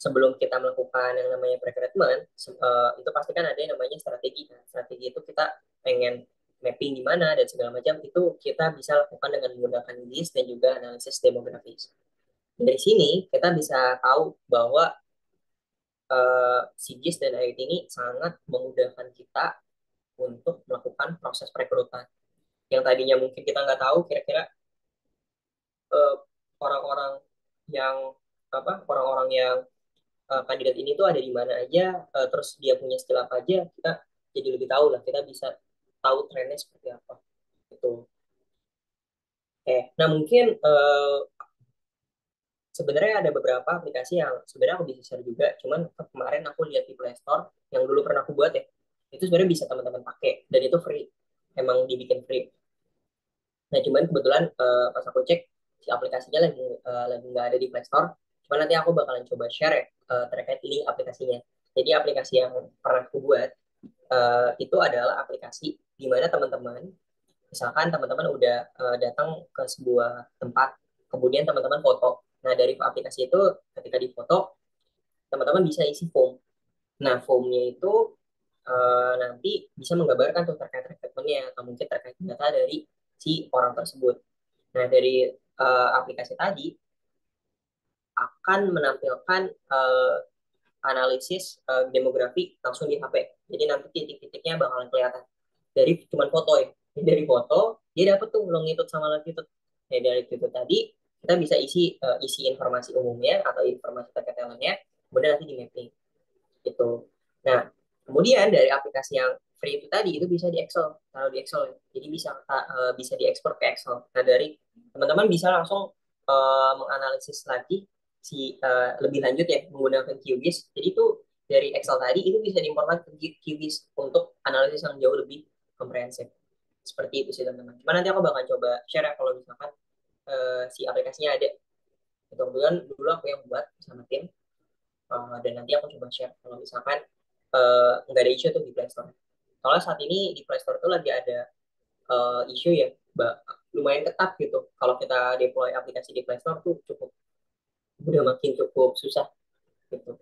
sebelum kita melakukan yang namanya rekrutmen, itu pasti kan ada yang namanya strategi. Kan? Strategi itu kita pengen mapping di mana dan segala macam, itu kita bisa lakukan dengan menggunakan GIS dan juga analisis demografis. Dari sini kita bisa tahu bahwa si GIS dan IoT ini sangat memudahkan kita untuk melakukan proses perekrutan. Yang tadinya mungkin kita nggak tahu kira-kira orang-orang yang orang-orang yang kandidat ini tuh ada di mana aja, terus dia punya skill apa aja, kita jadi lebih tahu lah, kita bisa tahu trennya seperti apa. Gitu. Nah mungkin sebenarnya ada beberapa aplikasi yang sebenarnya aku bisa share juga, cuman kemarin aku lihat di Play Store yang dulu pernah aku buat ya, itu sebenarnya bisa teman-teman pakai dan itu free, emang dibikin free. Nah cuman kebetulan pas aku cek si aplikasinya lagi nggak ada di Play Store, Cuma nanti aku bakalan coba share ya, terkait link aplikasinya. Jadi aplikasi yang pernah aku buat itu adalah aplikasi di mana teman-teman, misalkan teman-teman udah datang ke sebuah tempat, kemudian teman-teman foto. Nah, dari aplikasi itu ketika difoto, teman-teman bisa isi form. Nah, formnya itu nanti bisa menggambarkan tuh terkait rekrutmennya atau mungkin terkait data dari si orang tersebut. Nah, dari aplikasi tadi akan menampilkan analisis demografi langsung di HP. Jadi nanti titik-titiknya bakalan kelihatan dari cuman foto ya. Jadi dari foto dia dapat tuh longitude sama latitude. Nah, dari itu tadi kita bisa isi informasi umumnya atau informasi terkait talentnya, kemudian nanti di mapping gitu. Nah, kemudian dari aplikasi yang free itu tadi itu bisa di Excel, taruh di Excel ya. Jadi bisa diekspor ke Excel. Nah, dari teman-teman bisa langsung menganalisis lagi lebih lanjut ya menggunakan QGIS. Jadi itu dari Excel tadi itu bisa diimport lagi ke QGIS untuk analisis yang jauh lebih komprehensif. Seperti itu sih teman-teman. Cuma nanti aku bakal coba share ya kalau misalkan si aplikasinya ada. Itu kebetulan dulu aku yang buat sama tim. Dan nanti aku coba share kalau misalkan nggak ada isu tuh di Play Store. Soalnya saat ini di Play Store tuh lagi ada isu ya, lumayan ketat gitu. Kalau kita deploy aplikasi di Play Store tuh udah makin cukup susah gitu.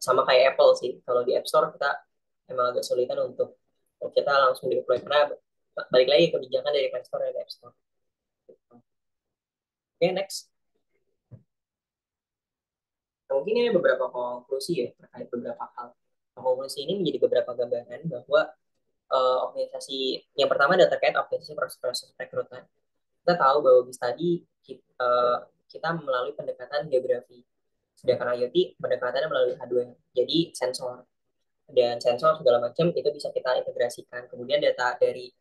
Sama kayak Apple sih, kalau di App Store kita emang agak sulitan untuk kita langsung deploy karena balik lagi kebijakan dari Play Store dan App Store. Oke, next. Mungkin ini beberapa konklusi ya terkait beberapa hal. Konklusi ini menjadi beberapa gambaran bahwa organisasi yang pertama adalah terkait organisasi proses rekrutmen. Kita tahu bahwa di tadi kita melalui pendekatan geografi, sedangkan IoT pendekatannya melalui hardware, jadi sensor dan sensor segala macam itu bisa kita integrasikan. Kemudian data dari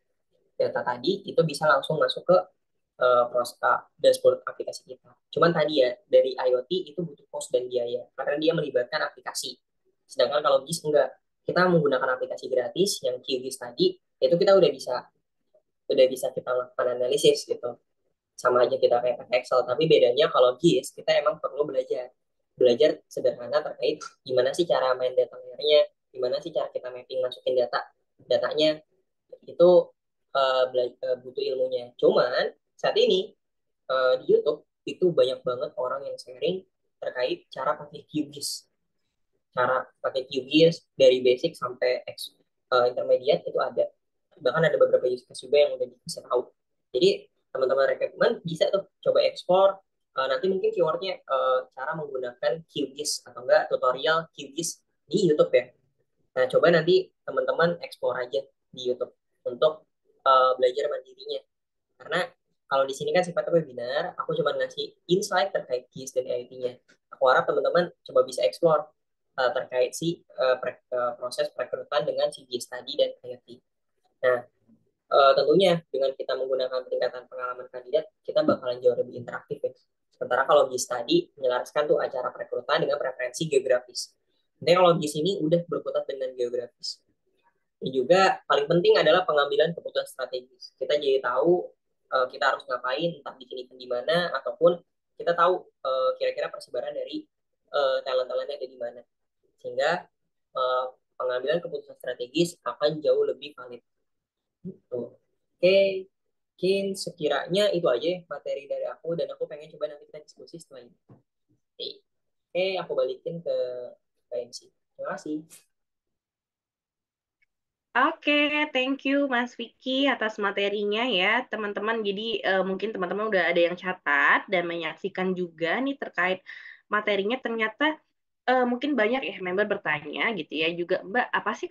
data tadi itu bisa langsung masuk ke dashboard aplikasi kita. Cuman tadi ya dari IoT itu butuh cost dan biaya karena dia melibatkan aplikasi. Sedangkan kalau GIS enggak, kita menggunakan aplikasi gratis yang QGIS tadi itu kita udah bisa kita lakukan analisis gitu. Sama aja kita kayak pakai Excel, tapi bedanya kalau GIS kita emang perlu belajar sederhana terkait gimana sih cara main data layer-nya, gimana sih cara kita mapping masukin datanya itu butuh ilmunya. Cuman saat ini di YouTube itu banyak banget orang yang sharing terkait cara pakai QGIS. Cara pakai QGIS dari basic sampai intermediate itu ada. Bahkan ada beberapa use case juga yang udah dikasih tahu. Jadi teman-teman rekrutmen bisa tuh coba ekspor. Nanti mungkin keywordnya cara menggunakan QGIS atau enggak tutorial QGIS di YouTube ya. Nah, coba nanti teman-teman ekspor aja di YouTube untuk belajar mandirinya. Karena kalau di sini kan sifatnya webinar, aku cuma ngasih insight terkait GIS dan IoT-nya. Aku harap teman-teman coba bisa explore terkait proses perekrutan dengan si GIS tadi dan IoT. Nah, tentunya dengan kita menggunakan peningkatan pengalaman kandidat, kita bakalan jauh lebih interaktif ya. Sementara kalau GIS tadi menyelaraskan tuh acara perekrutan dengan preferensi geografis. Nanti kalau GIS ini udah berkutat dengan geografis. Dan juga paling penting adalah pengambilan keputusan strategis. Kita jadi tahu kita harus ngapain, entah bikin event di mana, ataupun kita tahu kira-kira persebaran dari talent-talentnya ada di mana. Sehingga pengambilan keputusan strategis akan jauh lebih valid. Gitu. Oke, mungkin sekiranya itu aja materi dari aku, dan aku pengen coba nanti kita diskusi setelah ini. Oke, aku balikin ke MC. Terima kasih. Oke, thank you Mas Vicky atas materinya ya teman-teman. Jadi mungkin teman-teman udah ada yang catat dan menyaksikan juga nih terkait materinya. Ternyata mungkin banyak ya member bertanya gitu ya juga, Mbak, apa sih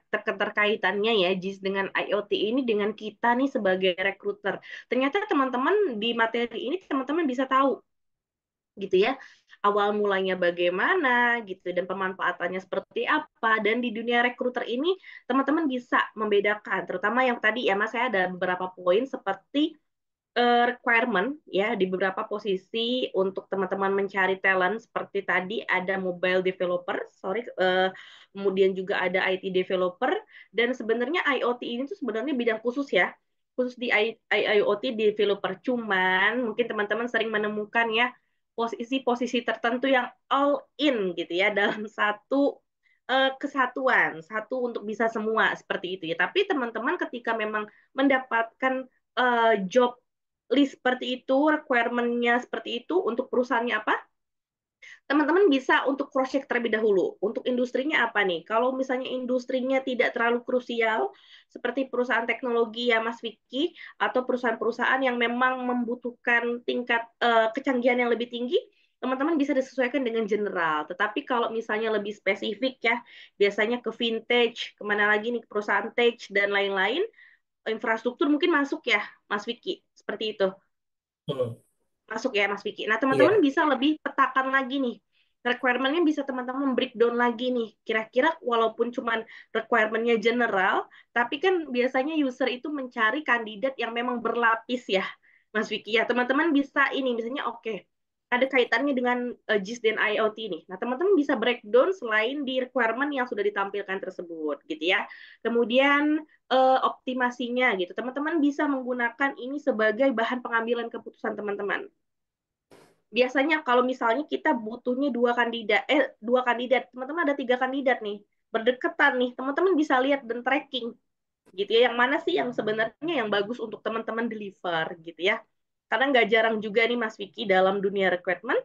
keterkaitannya ya JIS dengan IoT ini dengan kita nih sebagai rekruter. Ternyata teman-teman di materi ini teman-teman bisa tahu gitu ya, awal mulanya bagaimana gitu dan pemanfaatannya seperti apa. Dan di dunia rekruter ini teman-teman bisa membedakan, terutama yang tadi ya Mas, saya ada beberapa poin seperti requirement ya di beberapa posisi untuk teman-teman mencari talent, seperti tadi ada mobile developer, kemudian juga ada IT developer, dan sebenarnya IoT ini tuh sebenarnya bidang khusus ya, khusus di IoT developer. Cuman mungkin teman-teman sering menemukan ya posisi-posisi tertentu yang all in gitu ya dalam satu kesatuan, satu untuk bisa semua seperti itu ya. Tapi teman-teman ketika memang mendapatkan job list seperti itu, requirement-nya seperti itu untuk perusahaannya apa? Teman-teman bisa untuk cross check terlebih dahulu. Untuk industrinya apa nih? Kalau misalnya industrinya tidak terlalu krusial, seperti perusahaan teknologi ya Mas Vicky, atau perusahaan-perusahaan yang memang membutuhkan tingkat kecanggihan yang lebih tinggi, teman-teman bisa disesuaikan dengan general. Tetapi kalau misalnya lebih spesifik ya, biasanya ke vintage, kemana lagi nih, ke perusahaan tech, dan lain-lain, infrastruktur mungkin masuk ya Mas Vicky, seperti itu. Masuk ya Mas Vicky. Nah, teman-teman Iya. bisa lebih petakan lagi nih. Requirement-nya bisa teman-teman breakdown lagi nih. Kira-kira walaupun cuman requirement-nya general, tapi kan biasanya user itu mencari kandidat yang memang berlapis ya, Mas Vicky. Ya, teman-teman bisa ini, misalnya oke, ada kaitannya dengan JIS dan IoT nih. Nah, teman-teman bisa breakdown selain di requirement yang sudah ditampilkan tersebut, gitu ya. Kemudian optimasinya gitu. Teman-teman bisa menggunakan ini sebagai bahan pengambilan keputusan teman-teman. Biasanya kalau misalnya kita butuhnya dua kandidat, teman-teman ada 3 kandidat nih, berdekatan nih, teman-teman bisa lihat dan tracking gitu ya, yang mana sih yang sebenarnya yang bagus untuk teman-teman deliver gitu ya. Karena nggak jarang juga nih Mas Vicky dalam dunia recruitment,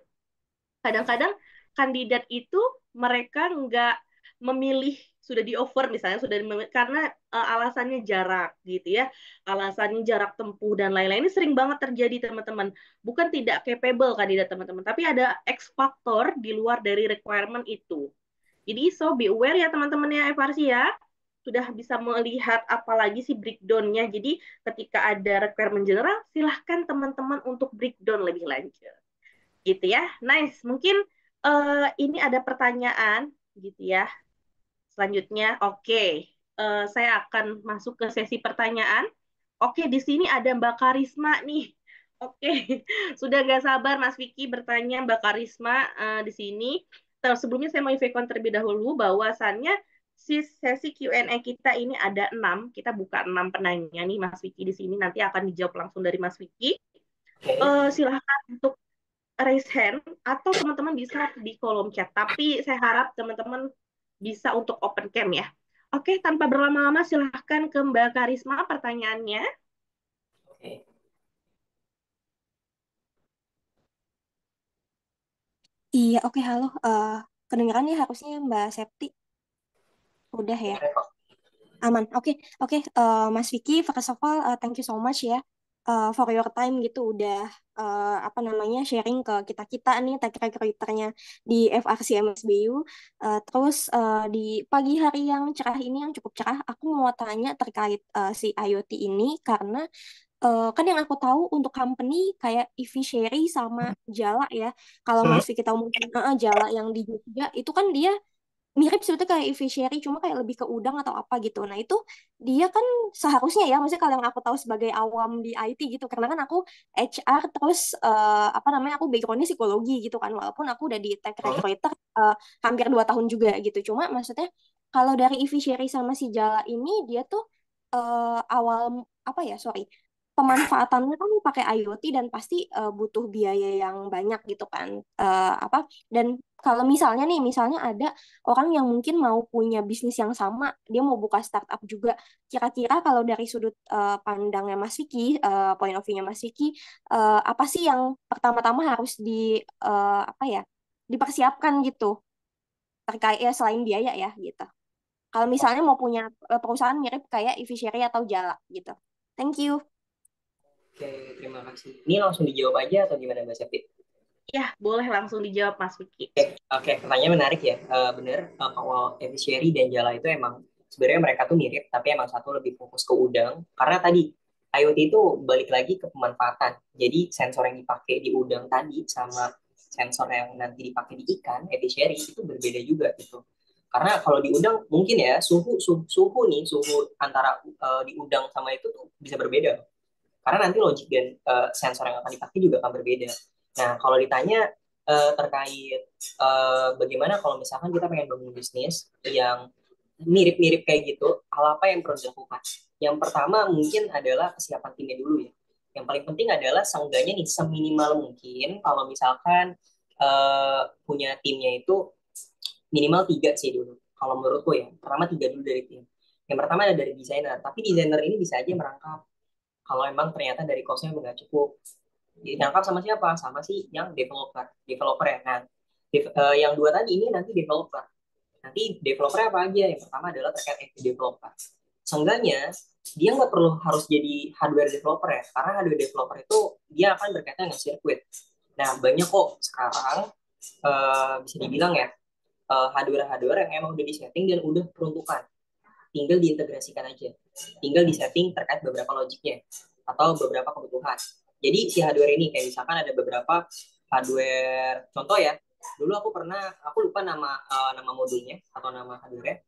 kadang-kadang kandidat itu mereka nggak memilih sudah di offer misalnya karena alasannya jarak gitu ya, alasannya jarak tempuh dan lain-lain. Ini sering banget terjadi teman-teman, bukan tidak capable kandidat teman-teman, tapi ada X faktor di luar dari requirement itu. Jadi so be aware ya teman-teman ya, FRC ya, sudah bisa melihat apalagi sih breakdown-nya. Jadi ketika ada requirement general, silahkan teman-teman untuk breakdown lebih lanjut gitu ya. Nice. Mungkin ini ada pertanyaan gitu ya. Selanjutnya, oke. Saya akan masuk ke sesi pertanyaan. Oke, di sini ada Mbak Karisma nih. Oke, sudah nggak sabar Mas Vicky bertanya Mbak Karisma di sini. Terus sebelumnya saya mau infokan terlebih dahulu bahwasannya sesi Q&A kita ini ada 6. Kita buka 6 penanya nih Mas Vicky di sini. Nanti akan dijawab langsung dari Mas Vicky. Silahkan untuk raise hand atau teman-teman bisa di kolom chat. Tapi saya harap teman-teman bisa untuk open cam ya. Oke, tanpa berlama-lama silahkan ke Mbak Karisma pertanyaannya. Oke. Iya, oke, halo. Kedengeran ya harusnya Mbak Septi. Udah ya, aman. Oke, oke. Mas Vicky, first of all, thank you so much ya for your time gitu. Udah apa namanya sharing ke kita-kita nih, tech recruiternya di FRC MSBU. Terus di pagi hari yang cerah ini, yang cukup cerah, aku mau tanya terkait si IoT ini karena kan yang aku tahu untuk company kayak Sherry sama Jala ya. Kalau Mas Vicky tahu mungkin Jala yang di Jogja itu kan dia mirip sebetulnya kayak Sherry cuma kayak lebih ke udang atau apa gitu. Nah itu dia kan seharusnya ya, maksudnya kalau yang aku tahu sebagai awam di IT gitu, karena kan aku HR terus apa namanya aku backgroundnya psikologi gitu kan, walaupun aku udah di tech recruiter hampir 2 tahun juga gitu. Cuma maksudnya kalau dari Sherry sama si Jala ini dia tuh awal apa ya, sorry, pemanfaatannya kan pakai IoT dan pasti butuh biaya yang banyak gitu kan. Apa dan kalau misalnya nih, misalnya ada orang yang mungkin mau punya bisnis yang sama, dia mau buka startup juga. Kira-kira kalau dari sudut pandangnya Mas Vicky, point of view-nya Mas Vicky, apa sih yang pertama-tama harus apa ya, dipersiapkan gitu terkait ya selain biaya ya gitu. Kalau misalnya mau punya perusahaan mirip kayak Sherry atau Jala gitu. Thank you. Oke, terima kasih. Ini langsung dijawab aja atau gimana Mbak Septi? Ya, boleh langsung dijawab Mas Vicky. Oke, pertanyaan menarik ya. Bener, kalau Sherry dan Jala itu emang sebenarnya mereka tuh mirip, tapi emang satu lebih fokus ke udang. Karena tadi IoT itu balik lagi ke pemanfaatan. Jadi sensor yang dipakai di udang tadi sama sensor yang nanti dipakai di ikan, Sherry itu berbeda juga gitu. Karena kalau di udang mungkin ya suhu antara di udang sama itu tuh bisa berbeda. Karena nanti logik dan sensor yang akan dipakai juga akan berbeda. Nah, kalau ditanya terkait bagaimana kalau misalkan kita pengen bangun bisnis yang mirip-mirip kayak gitu, hal apa yang perlu dilakukan? Yang pertama mungkin adalah kesiapan timnya dulu ya. Yang paling penting adalah seenggaknya nih seminimal mungkin kalau misalkan punya timnya itu minimal 3 sih dulu. Kalau menurutku ya, pertama 3 dulu dari tim. Yang pertama ada dari desainer, tapi desainer ini bisa aja merangkap. Kalau emang ternyata dari cost-nya nggak cukup. Dirangkap sama siapa? Sama si yang developer. Developer ya. Nah, yang dua tadi ini nanti developer. Nanti developer apa aja? Yang pertama adalah terkait developer. Seenggaknya dia nggak perlu harus jadi hardware developer ya, karena hardware developer itu dia akan berkaitan dengan sirkuit. Nah, banyak kok sekarang bisa dibilang ya hardware-hardware yang emang udah disetting dan udah peruntukan. Tinggal diintegrasikan aja. Tinggal disetting terkait beberapa logiknya atau beberapa kebutuhan. Jadi si hardware ini kayak misalkan ada beberapa hardware, contoh ya, dulu aku lupa nama modulnya atau nama hardware.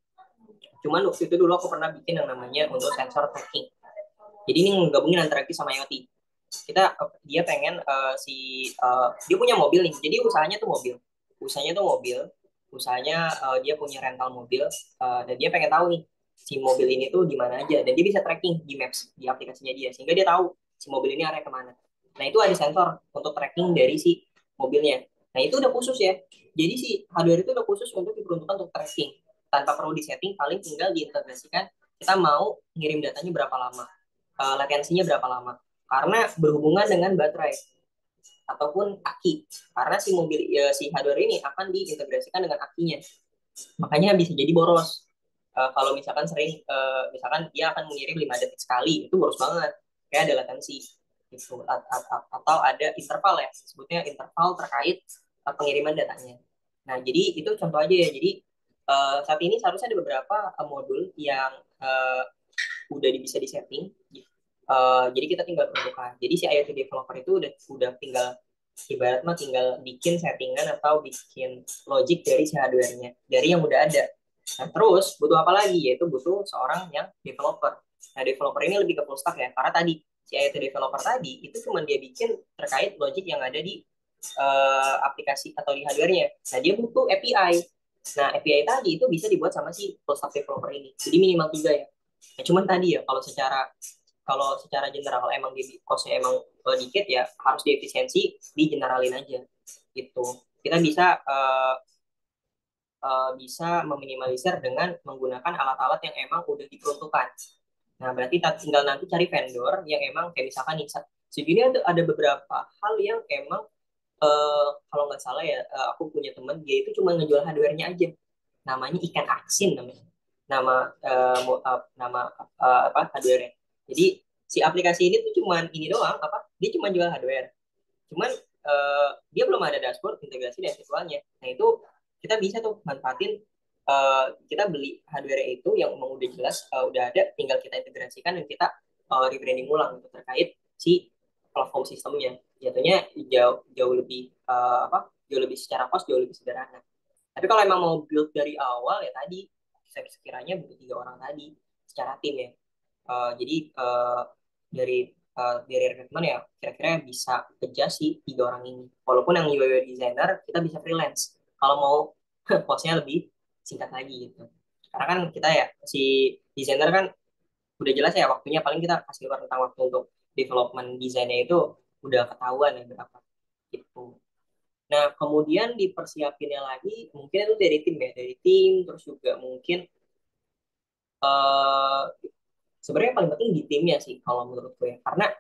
Cuman waktu itu dulu aku pernah bikin yang namanya untuk sensor tracking. Jadi ini menggabungin antara IoT sama IoT. Dia pengen dia punya mobil nih. Jadi usahanya tuh mobil. Usahanya dia punya rental mobil dan dia pengen tahu nih si mobil ini tuh di mana aja dan dia bisa tracking di Maps di aplikasinya dia sehingga dia tahu si mobil ini arah kemana. Nah itu ada sensor untuk tracking dari si mobilnya. Nah itu udah khusus ya. Jadi si hardware itu udah khusus untuk diperuntukkan untuk tracking tanpa perlu disetting, paling tinggal diintegrasikan kita mau ngirim datanya berapa lama, latensinya berapa lama. Karena berhubungan dengan baterai ataupun aki. Karena si hardware ini akan diintegrasikan dengan akinya. Makanya bisa jadi boros. Kalau misalkan misalkan dia akan mengirim 5 detik sekali, itu boros banget. Kayak ada latensi. Gitu. Atau ada interval ya, sebutnya interval terkait pengiriman datanya. Nah, jadi itu contoh aja ya. Jadi saat ini seharusnya ada beberapa modul yang udah bisa disetting. Jadi kita tinggal peruntukkan. Jadi si IoT developer itu udah tinggal ibarat mah tinggal bikin settingan atau bikin logic dari si hardware-nya, dari yang udah ada. Nah, terus butuh apa lagi? Yaitu butuh seorang yang developer. Nah, developer ini lebih ke full stack ya, karena tadi si IoT developer tadi itu cuma dia bikin terkait logic yang ada di aplikasi atau di hardware-nya. Nah, dia butuh API. Nah, API tadi itu bisa dibuat sama si full stack developer ini. Jadi minimal 3 ya. Nah, cuman tadi ya kalau secara general emang di cost-nya emang dikit ya harus diefisiensi di generalin aja gitu. Kita bisa meminimalisir dengan menggunakan alat-alat yang emang udah diperuntukkan. Nah, berarti tinggal nanti cari vendor yang emang kayak misalkan nih, sejujurnya ada beberapa hal yang emang kalau nggak salah ya, aku punya teman dia itu cuma ngejual hardware-nya aja. Namanya ikan aksin namanya. Nama apa hardware-nya. Jadi si aplikasi ini tuh cuman ini doang dia cuma jual hardware. Cuman dia belum ada dashboard integrasi dan visualnya. Nah, itu kita bisa tuh manfaatin kita beli hardware itu yang emang udah jelas udah ada, tinggal kita integrasikan dan kita rebranding ulang gitu, terkait si platform sistemnya. Jatuhnya jauh lebih jauh lebih secara cost jauh lebih sederhana. Tapi kalau emang mau build dari awal ya tadi saya sekiranya butuh 3 orang tadi secara tim ya. Jadi dari rekrutmen ya kira-kira bisa adjust sih 3 orang ini. Walaupun yang UI designer kita bisa freelance kalau mau cost-nya lebih singkat lagi gitu. Karena kan kita ya si designer kan udah jelas ya waktunya, paling kita kasih tentang waktu untuk development desainnya itu udah ketahuan ya berapa gitu. Nah, kemudian dipersiapinnya lagi mungkin itu dari tim ya, dari tim, terus juga mungkin eh sebenarnya paling penting di timnya sih kalau menurutku ya, karena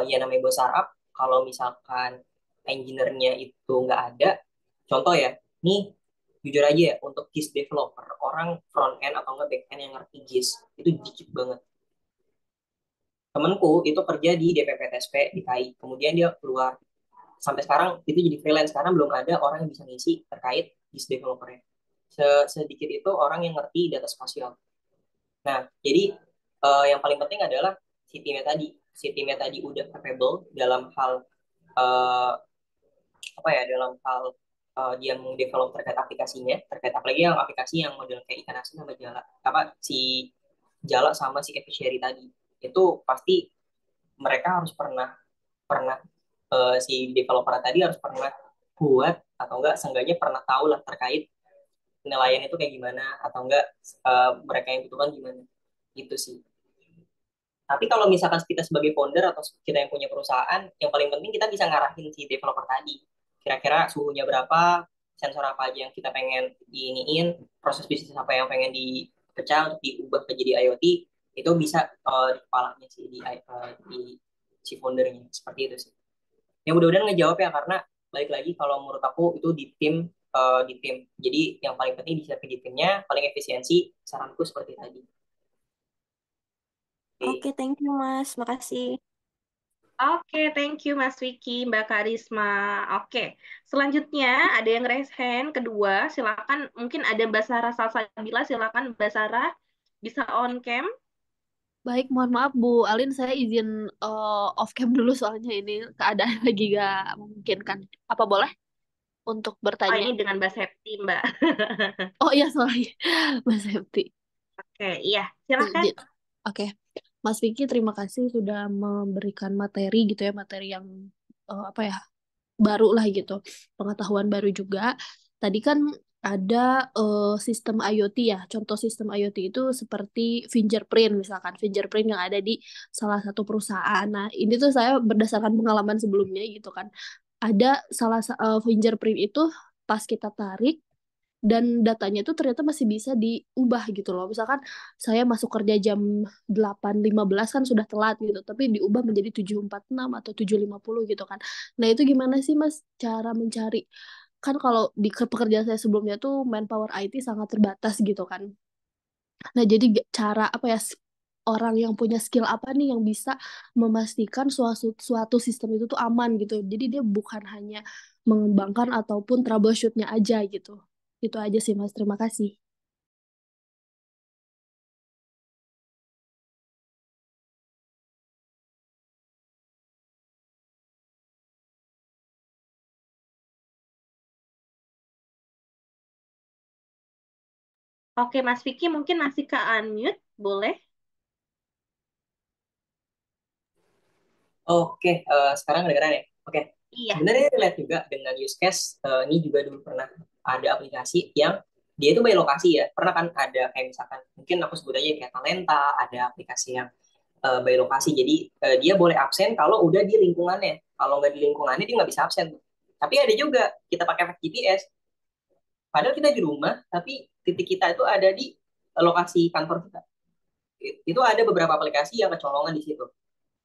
ya namanya bos startup, kalau misalkan engineer-nya itu nggak ada, contoh ya, nih jujur aja ya, untuk GIS developer, orang front end atau nggak back end yang ngerti GIS itu dikit banget. Temenku itu kerja di DPP TSP di KAI, kemudian dia keluar, sampai sekarang itu jadi freelance karena belum ada orang yang bisa ngisi terkait GIS developer-nya. Sedikit itu orang yang ngerti data spasial. Nah, jadi yang paling penting adalah si timnya tadi udah capable dalam hal dalam hal dia mendevelop terkait aplikasinya, terkait apalagi yang aplikasi yang model kayak ikan asin sama jala sama si efficiency tadi, itu pasti mereka harus pernah pernah si developer tadi harus pernah buat atau enggak seenggaknya pernah tahu lah terkait penilaian itu kayak gimana, atau enggak mereka yang butuhkan gimana gitu sih. Tapi kalau misalkan kita sebagai founder atau kita yang punya perusahaan, yang paling penting kita bisa ngarahin si developer tadi. Kira-kira suhunya berapa, sensor apa aja yang kita pengen diiniin, proses bisnis apa yang pengen dipecah untuk diubah ke jadi IoT, itu bisa di kepalanya sih, di si foundernya. Seperti itu sih. Ya mudah-mudahan ngejawab ya, karena balik lagi kalau menurut aku itu di tim. Jadi yang paling penting disiapin di timnya, paling efisiensi, saranku seperti tadi. Oke, thank you Mas. Makasih. Oke, thank you Mas Vicky, Mbak Karisma. Oke, selanjutnya ada yang raise hand kedua, silakan. Mungkin ada Mbak Sarah Salsabila, silakan Mbak Sarah bisa on cam. Baik, mohon maaf Bu Alin, saya izin off cam dulu soalnya ini keadaan lagi gak memungkinkan. Apa boleh untuk Oh, bertanya? ini dengan Mbak Septi, Mbak. Oh iya, sorry, Mas Septi. Oke, iya, silakan. Oke, Mas Vicky, terima kasih sudah memberikan materi gitu ya, materi yang apa ya, baru lah gitu, pengetahuan baru juga. Tadi kan ada sistem IoT ya, contoh sistem IoT itu seperti fingerprint misalkan, fingerprint yang ada di salah satu perusahaan. Nah, ini tuh saya berdasarkan pengalaman sebelumnya gitu kan, ada fingerprint itu pas kita tarik dan datanya itu ternyata masih bisa diubah gitu loh. Misalkan saya masuk kerja jam 8.15 kan sudah telat gitu, tapi diubah menjadi 7.46 atau 7.50 gitu kan. Nah, itu gimana sih Mas cara mencari? Kan kalau di pekerjaan saya sebelumnya tuh manpower IT sangat terbatas gitu kan. Nah, jadi cara apa ya, orang yang punya skill apa nih yang bisa memastikan suatu sistem itu tuh aman gitu. Jadi dia bukan hanya mengembangkan ataupun troubleshootnya aja gitu. Itu aja sih Mas, terima kasih. Oke, Mas Vicky mungkin masih ke unmute, boleh? Oke, sekarang kedengeran ya? Oke, Iya. sebenarnya relate juga dengan use case. Ini juga dulu pernah ada aplikasi yang dia itu by lokasi ya. Pernah kan ada kayak misalkan, mungkin aku sebut aja kayak Talenta, ada aplikasi yang by lokasi. Jadi dia boleh absen kalau udah di lingkungannya. Kalau nggak di lingkungannya dia nggak bisa absen. Tapi ada juga kita pakai efek GPS. Padahal kita di rumah, tapi titik kita itu ada di lokasi kantor kita. Itu ada beberapa aplikasi yang kecolongan di situ.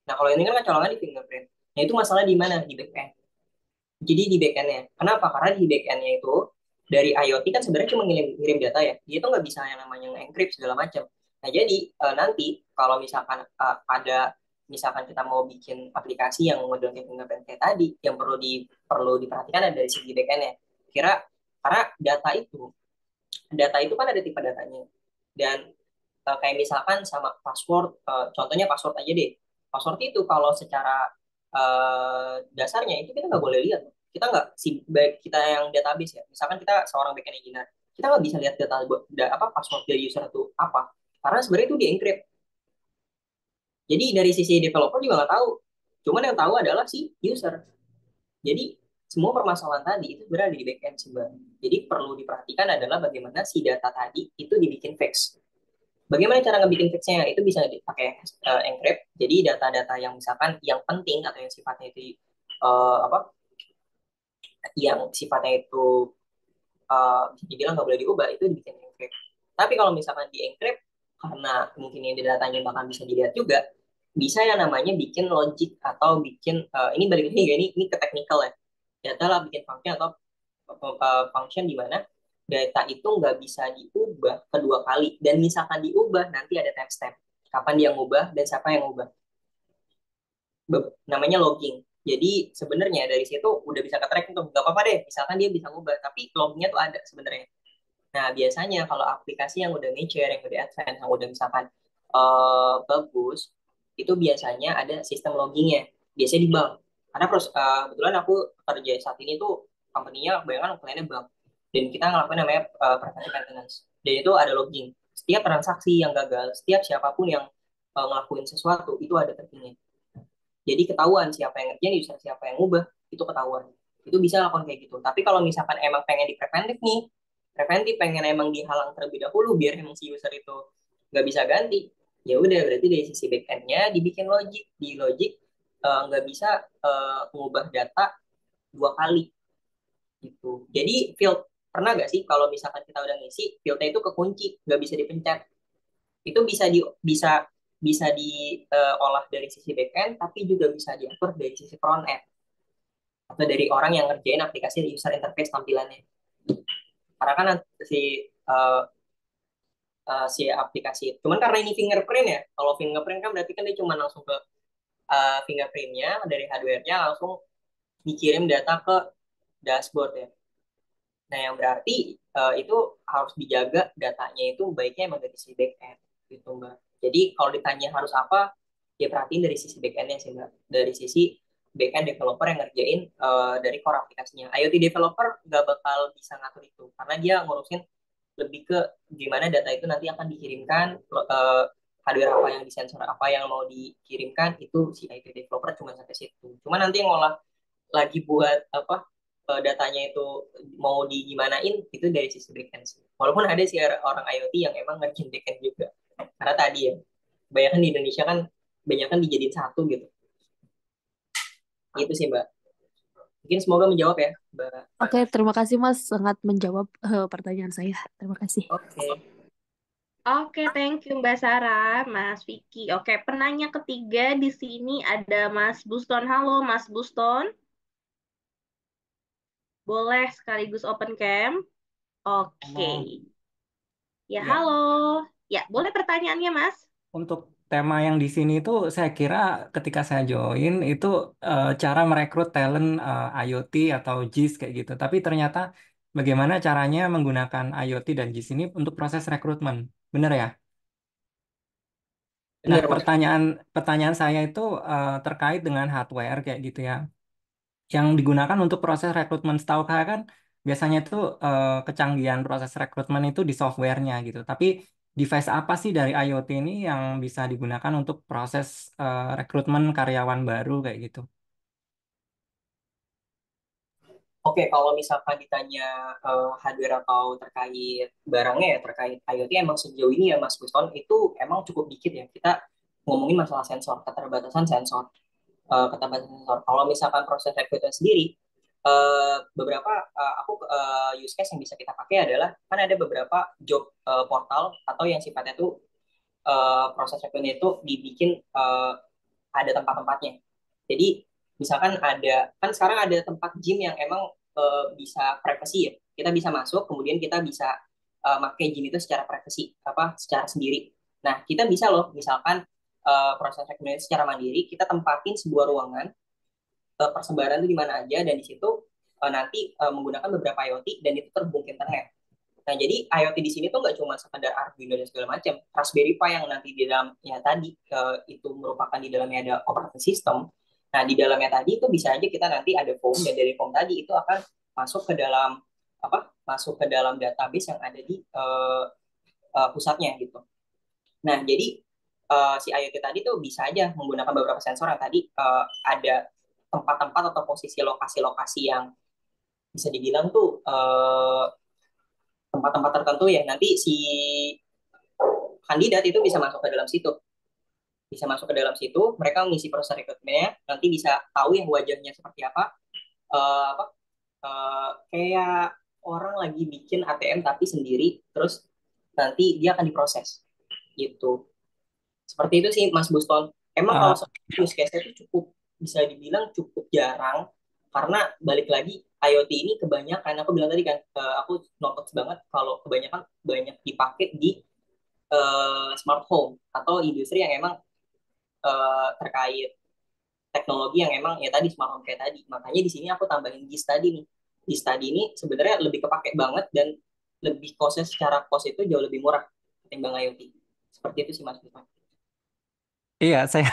Nah, kalau ini kan kecolongan di fingerprint. Nah, itu masalah di mana? Di backend. Jadi di backend-nya. Kenapa? Karena di backend-nya itu dari IoT kan sebenarnya cuma ngirim data ya. Dia tuh nggak bisa yang namanya nge-encrypt segala macam. Nah, jadi nanti kalau misalkan ada misalkan kita mau bikin aplikasi yang modelnya fingerprint kayak tadi, yang perlu diperhatikan ada dari segi backend-nya. Karena data itu kan ada tipe datanya. Dan kayak misalkan sama password, contohnya password aja deh. Password itu kalau secara dasarnya itu kita nggak boleh lihat. Kita nggak, si baik kita yang database ya. Misalkan kita seorang backend engineer, kita nggak bisa lihat apa password dari user itu apa. Karena sebenarnya itu di encrypt. Jadi dari sisi developer juga nggak tahu. Cuman yang tahu adalah si user. Jadi semua permasalahan tadi itu berada di backend sebenarnya. Jadi perlu diperhatikan adalah bagaimana si data tadi itu dibikin fix. Bagaimana cara ngebikin fixnya? Itu bisa dipakai encrypt. Jadi data-data yang misalkan yang penting atau yang sifatnya itu apa? Yang sifatnya itu bisa dibilang nggak boleh diubah itu dibikin encrypt. Tapi kalau misalkan di encrypt karena mungkin ini datanya bahkan bisa dilihat juga, bisa yang namanya bikin logic atau bikin ini balik lagi ini ke teknikal ya. Data lah bikin function atau function di mana data itu nggak bisa diubah kedua kali dan misalkan diubah nanti ada timestamp kapan dia ngubah dan siapa yang ngubah namanya logging. Jadi sebenarnya dari situ udah bisa ke-track tuh nggak apa-apa deh misalkan dia bisa ngubah tapi loggingnya tuh ada sebenarnya. Nah biasanya kalau aplikasi yang udah mature yang udah advance yang udah misalkan bagus itu biasanya ada sistem loggingnya biasanya di bank karena kebetulan aku kerja saat ini tuh company-nya bayangkan kliennya bank dan kita ngelakuin namanya preventive maintenance dan itu ada logging setiap transaksi yang gagal setiap siapapun yang ngelakuin sesuatu itu ada trackingnya jadi ketahuan siapa yang ngerjain user siapa yang ngubah itu ketahuan itu bisa lakukan kayak gitu tapi kalau misalkan emang pengen di preventif nih preventif pengen emang dihalang terlebih dahulu biar emang si user itu nggak bisa ganti Ya udah berarti dari sisi backend-nya dibikin logik, di logik nggak bisa mengubah data dua kali gitu. Jadi field pernah nggak sih kalau misalkan kita udah ngisi fieldnya itu kekunci nggak bisa dipencet, itu bisa diolah dari sisi backend tapi juga bisa diatur dari sisi front end atau dari orang yang ngerjain aplikasi user interface tampilannya. Karena kan si uh, si aplikasi itu. Cuman karena ini fingerprint ya, kalau fingerprint kan berarti kan dia cuma langsung ke fingerprintnya dari hardware-nya langsung dikirim data ke dashboard ya. Nah yang berarti itu harus dijaga datanya itu baiknya emang dari sisi backend gitu Mbak. Jadi kalau ditanya harus apa, ya perhatiin dari sisi backend-nya sih Mbak. Dari sisi backend developer yang ngerjain dari core aplikasinya. IoT developer nggak bakal bisa ngatur itu karena dia ngurusin lebih ke gimana data itu nanti akan dikirimkan, hardware apa yang disensor, apa yang mau dikirimkan, itu si IT developer cuma sampai situ. Cuma nanti yang ngolah lagi buat apa datanya itu mau digimanain itu dari sisi backend sih. Walaupun ada sih orang IoT yang emang ngerjain backend juga. Karena tadi ya, kebanyakan di Indonesia kan banyak kan dijadiin satu gitu. Itu sih Mbak. Mungkin semoga menjawab ya Mbak. Oke, terima kasih Mas, sangat menjawab pertanyaan saya. Terima kasih. Oke. Oke, thank you Mbak Sarah, Mas Vicky. Oke, penanya ketiga di sini ada Mas Buston. Halo Mas Buston. Boleh sekaligus open cam? Oke. Halo. Ya, Ya, halo. Ya, boleh pertanyaannya Mas? untuk tema yang di sini itu saya kira ketika saya join itu cara merekrut talent IoT atau JIS kayak gitu. Tapi ternyata bagaimana caranya menggunakan IoT dan JIS ini untuk proses rekrutmen. Benar ya? Nah, Benar Mas. pertanyaan pertanyaan saya itu terkait dengan hardware kayak gitu ya. Yang digunakan untuk proses rekrutmen setahu saya kan biasanya itu kecanggihan proses rekrutmen itu di softwarenya gitu. Tapi device apa sih dari IoT ini yang bisa digunakan untuk proses rekrutmen karyawan baru kayak gitu? Oke, kalau misalkan ditanya hardware atau terkait barangnya ya, terkait IoT emang sejauh ini ya Mas Guston, itu emang cukup dikit ya. Kita ngomongin masalah sensor, keterbatasan sensor. Keterbatasan sensor. Kalau misalkan proses rekrutmen sendiri, beberapa aku use case yang bisa kita pakai adalah, kan ada beberapa job portal atau yang sifatnya tuh proses rekrutmen itu dibikin ada tempat-tempatnya. Jadi misalkan ada kan sekarang ada tempat gym yang emang bisa privacy ya. Kita bisa masuk, kemudian kita bisa pakai gym itu secara privacy, apa secara sendiri. Nah, kita bisa loh misalkan proses rekrutmen secara mandiri, kita tempatin sebuah ruangan persebaran itu di mana aja dan di situ nanti menggunakan beberapa IoT dan itu terhubung ke internet. Nah, jadi IoT di sini tuh nggak cuma sekedar Arduino dan segala macam. Raspberry Pi yang nanti di dalamnya tadi itu merupakan di dalamnya ada operating system. Nah, di dalamnya tadi itu bisa aja kita nanti ada form dan dari form tadi itu akan masuk ke dalam apa? Masuk ke dalam database yang ada di pusatnya gitu. Nah, jadi si IoT tadi tuh bisa aja menggunakan beberapa sensor yang tadi ada tempat-tempat atau posisi lokasi-lokasi yang bisa dibilang tuh tempat-tempat tertentu yang nanti si kandidat itu bisa masuk ke dalam situ. Bisa masuk ke dalam situ, mereka mengisi proses rekrutmennya, nanti bisa tahu yang wajahnya seperti apa. Apa kayak orang lagi bikin ATM tapi sendiri, terus nanti dia akan diproses gitu. Seperti itu sih Mas Buston. Emang kalau Eh, use case itu cukup bisa dibilang cukup jarang karena balik lagi IoT ini kebanyakan aku bilang tadi kan aku notice banget kalau kebanyakan banyak dipakai di smart home atau industri yang emang terkait teknologi yang emang ya tadi smart home kayak tadi. Makanya di sini aku tambahin GIS tadi nih. GIS tadi ini sebenarnya lebih kepake banget dan lebih costnya secara cost itu jauh lebih murah ketimbang IoT. Seperti itu sih Mas Bima. iya, saya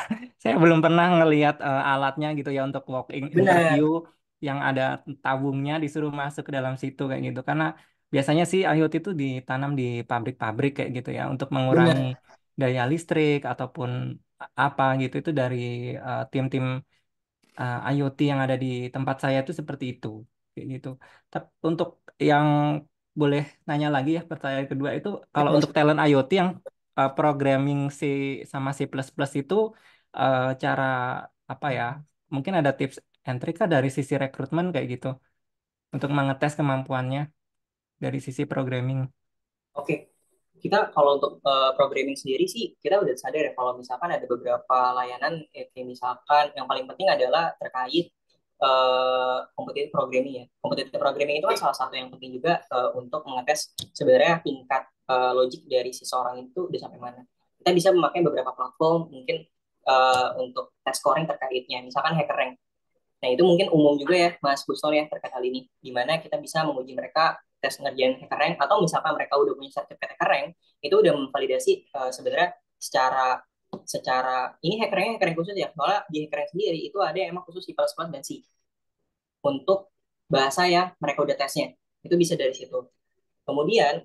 belum pernah ngelihat alatnya gitu ya untuk walk-in interview Benar, yang ada tabungnya disuruh masuk ke dalam situ kayak gitu. Karena biasanya sih IoT itu ditanam di pabrik-pabrik kayak gitu ya untuk mengurangi benar. daya listrik ataupun apa gitu itu dari tim-tim IoT yang ada di tempat saya itu seperti itu kayak gitu. Tapi untuk yang boleh nanya lagi ya pertanyaan kedua itu Ya, kalau Mas. untuk talent IoT yang programming C sama C++ itu cara apa ya? Mungkin ada tips and trick kah dari sisi rekrutmen kayak gitu untuk mengetes kemampuannya dari sisi programming. Oke, kita kalau untuk programming sendiri sih kita udah sadar ya kalau misalkan ada beberapa layanan kayak misalkan yang paling penting adalah terkait competitive programming ya. Competitive programming itu kan salah satu yang penting juga untuk mengetes sebenarnya tingkat logik dari seseorang itu udah sampai mana. Kita bisa memakai beberapa platform mungkin untuk tes scoring terkaitnya, misalkan HackerRank. Nah, itu mungkin umum juga ya, Mas Guston ya, terkait hal ini. Di mana kita bisa menguji mereka tes ngerjain HackerRank, atau misalkan mereka udah punya sertifikat HackerRank, itu udah memvalidasi sebenarnya secara secara ini HackerRank khusus ya. Soalnya di HackerRank sendiri itu ada yang emang khusus C++ dan C untuk bahasa yang mereka udah tesnya. Itu bisa dari situ. Kemudian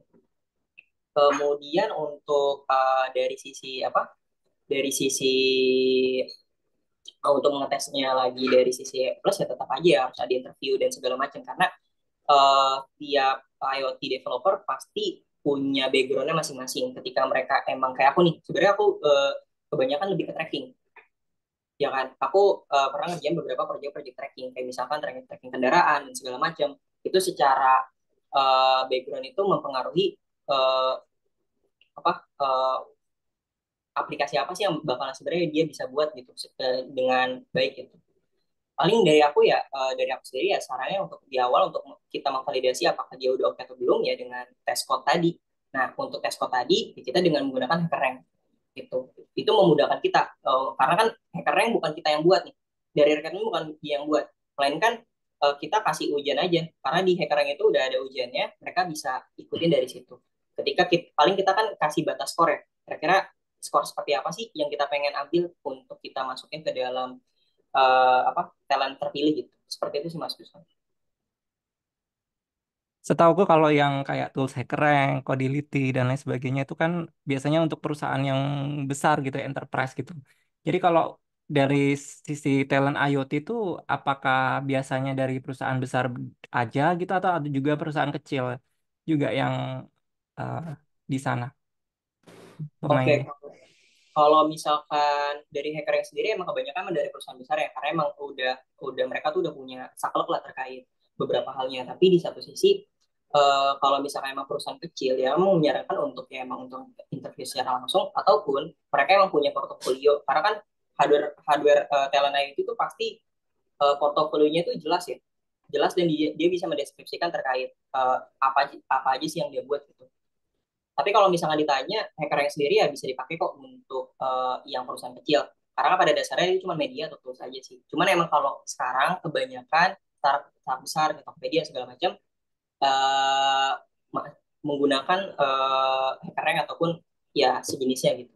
kemudian untuk dari sisi apa? Dari sisi untuk mengetesnya lagi dari sisi plus ya tetap aja harus ada interview dan segala macam karena tiap IoT developer pasti punya backgroundnya masing-masing. Ketika mereka emang kayak aku nih, sebenarnya aku kebanyakan lebih ke tracking, ya kan? Aku pernah ngerjain beberapa proyek-proyek tracking, kayak misalkan tracking kendaraan dan segala macam. Itu secara background itu mempengaruhi uh, apa aplikasi apa sih yang bakalan sebenarnya dia bisa buat gitu dengan baik gitu. Paling dari aku ya dari aku sendiri ya sarannya untuk di awal untuk kita memvalidasi apakah dia udah oke atau belum ya dengan tes code tadi. Nah, untuk tes code tadi ya kita dengan menggunakan HackerRank gitu. Itu memudahkan kita karena kan HackerRank bukan kita yang buat nih. Dari rekening bukan dia yang buat. Melainkan kita kasih ujian aja karena di HackerRank itu udah ada ujiannya, mereka bisa ikutin dari situ. Ketika kita, paling kita kan kasih batas skor ya. Kira-kira skor seperti apa sih yang kita pengen ambil untuk kita masukin ke dalam apa talent terpilih gitu. Seperti itu sih Mas Gusman. Setauku kalau yang kayak tools HackerRank, Codility dan lain sebagainya itu kan biasanya untuk perusahaan yang besar gitu, ya, enterprise gitu. Jadi kalau dari sisi talent IoT itu apakah biasanya dari perusahaan besar aja gitu atau ada juga perusahaan kecil juga yang eh, di sana Oke, bermainnya? kalau misalkan dari hacker yang sendiri emang kebanyakan dari perusahaan besar ya, karena emang udah mereka tuh udah punya saklek lah terkait beberapa halnya. Tapi di satu sisi kalau misalkan emang perusahaan kecil ya emang menyarankan untuk ya emang untuk interview secara langsung ataupun mereka emang punya portofolio. Karena kan hardware hardware talent IT itu pasti portofolionya itu jelas ya, jelas dan dia bisa mendeskripsikan terkait apa aja sih yang dia buat gitu. Tapi kalau misalnya ditanya, hacker yang sendiri ya bisa dipakai kok untuk yang perusahaan kecil. Karena kan pada dasarnya itu cuma media atau tools aja sih. Cuman emang kalau sekarang kebanyakan startup besar, Tokopedia segala macam uh, menggunakan hacker rank ataupun ya sejenisnya gitu.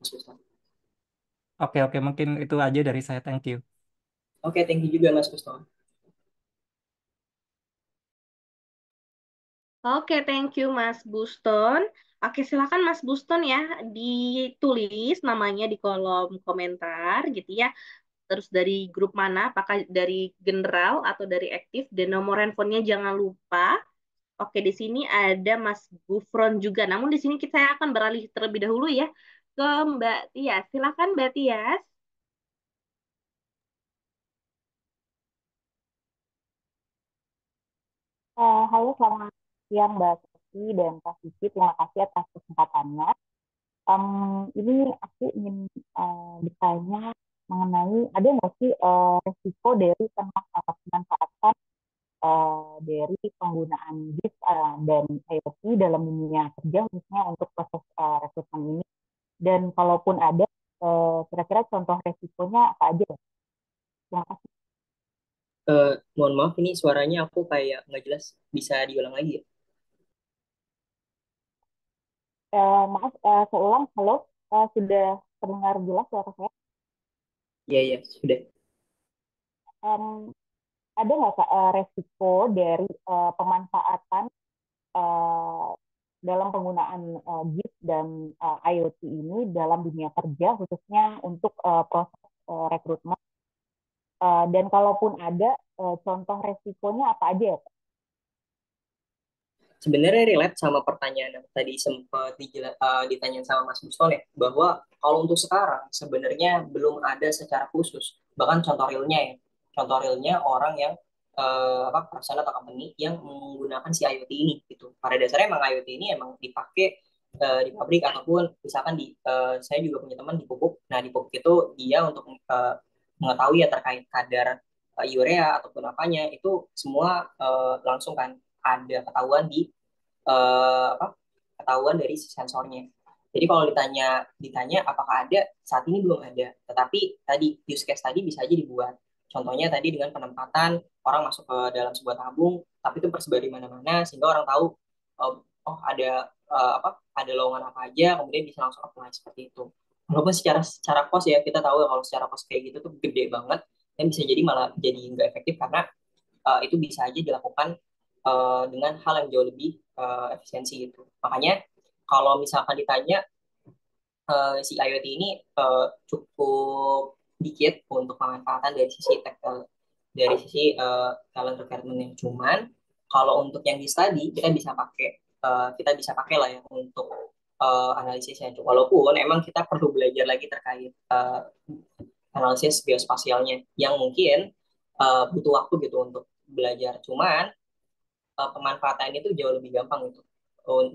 Mas Gusman. Oke, oke, mungkin itu aja dari saya. Thank you. Oke, thank you juga Mas Gusman. Oke, thank you Mas Buston. Oke, silakan Mas Buston ya ditulis namanya di kolom komentar gitu ya. Terus dari grup mana, apakah dari general atau dari aktif, dan nomor handphonenya jangan lupa. Oke, di sini ada Mas Gufron juga. Namun di sini saya akan beralih terlebih dahulu ya ke Mbak Tias. Silakan Mbak Tias. Halo, selamat siang Mbak Sofi dan Kak Vicky. Terima kasih atas kesempatannya. Em, ini aku ingin bertanya mengenai ada nggak sih resiko dari pemanfaatan dari penggunaan GIS dan IoT dalam dunia kerja khususnya untuk proses rekrutmen ini. Dan kalaupun ada, kira-kira contoh resikonya apa aja ya? Terima kasih. Mohon maaf ini suaranya aku kayak nggak jelas. Bisa diulang lagi ya? Maaf, saya ulang. Halo, sudah terdengar jelas suara saya? Iya, iya, sudah. Em, ada nggak Kak, resiko dari pemanfaatan eh, dalam penggunaan GIS dan IoT ini dalam dunia kerja khususnya untuk proses rekrutmen. Dan kalaupun ada contoh resikonya apa aja ya Pak? sebenarnya relate sama pertanyaan yang tadi sempat ditanyain sama Mas Buston ya, bahwa kalau untuk sekarang sebenarnya belum ada secara khusus, bahkan contoh realnya ya, contoh realnya orang yang perusahaan atau company yang menggunakan si IoT ini gitu. Pada dasarnya emang IoT ini emang dipakai di pabrik ataupun misalkan saya juga punya teman di pupuk. Nah di pupuk itu dia untuk mengetahui ya terkait kadar urea ataupun apanya itu semua langsung kan ada ketahuan ketahuan dari si sensornya. Jadi kalau ditanya ditanya apakah ada, saat ini belum ada. Tetapi tadi use case tadi bisa aja dibuat. Contohnya tadi dengan penempatan orang masuk ke dalam sebuah tabung, tapi itu tersebar di mana-mana sehingga orang tahu oh ada lowongan apa aja, kemudian bisa langsung apply seperti itu. Walaupun secara cost ya kita tahu ya kalau secara cost kayak gitu tuh gede banget dan bisa jadi malah jadi nggak efektif karena itu bisa aja dilakukan dengan hal yang jauh lebih efisiensi gitu. Makanya kalau misalkan ditanya si IoT ini cukup dikit untuk pemanfaatan dari sisi talent recruitment. Cuman kalau untuk yang di study kita bisa pakai lah ya untuk analisisnya. Walaupun emang kita perlu belajar lagi terkait analisis geospasialnya yang mungkin butuh waktu gitu untuk belajar. Cuman pemanfaatan itu jauh lebih gampang gitu.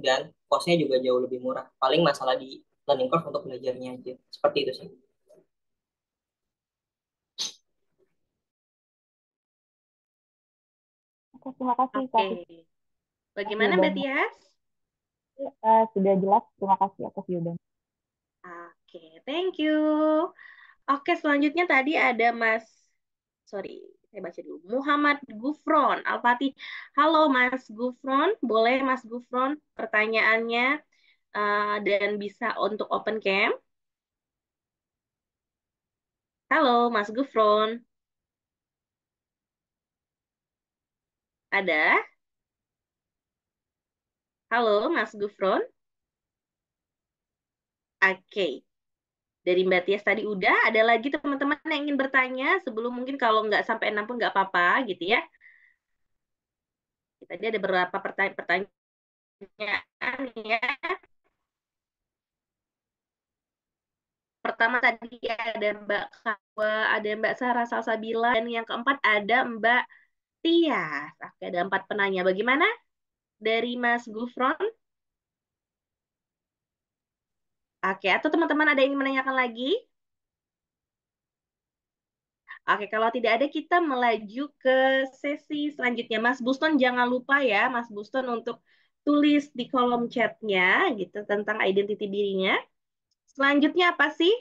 Dan cost-nya juga jauh lebih murah. Paling masalah di learning curve untuk belajarnya aja. Seperti itu sih. Oke, terima kasih Oke. Kak Vicky Bagaimana Mbak jawabannya. Tias? Sudah jelas, terima kasih atas jawabannya. Oke, thank you. Oke, selanjutnya tadi ada sorry, saya baca dulu. Muhammad Gufron Al-Fatih. Halo Mas Gufron, boleh Mas Gufron pertanyaannya dan bisa untuk open cam? Halo Mas Gufron, ada? Halo Mas Gufron. Oke, dari Mbak Tias tadi udah. Ada lagi teman-teman yang ingin bertanya sebelum mungkin kalau nggak sampai 6 pun nggak apa-apa gitu ya. Tadi ada beberapa pertanyaan ya. Pertama tadi ada Mbak Kawa, ada Mbak Sarah Salsabila, dan yang keempat ada Mbak Tias. Oke, ada 4 penanya. Bagaimana dari Mas Gufron? Oke, atau teman-teman ada yang ingin menanyakan lagi? Oke, kalau tidak ada kita melaju ke sesi selanjutnya. Mas Buston jangan lupa ya, Mas Buston untuk tulis di kolom chatnya gitu tentang identiti dirinya. Selanjutnya apa sih?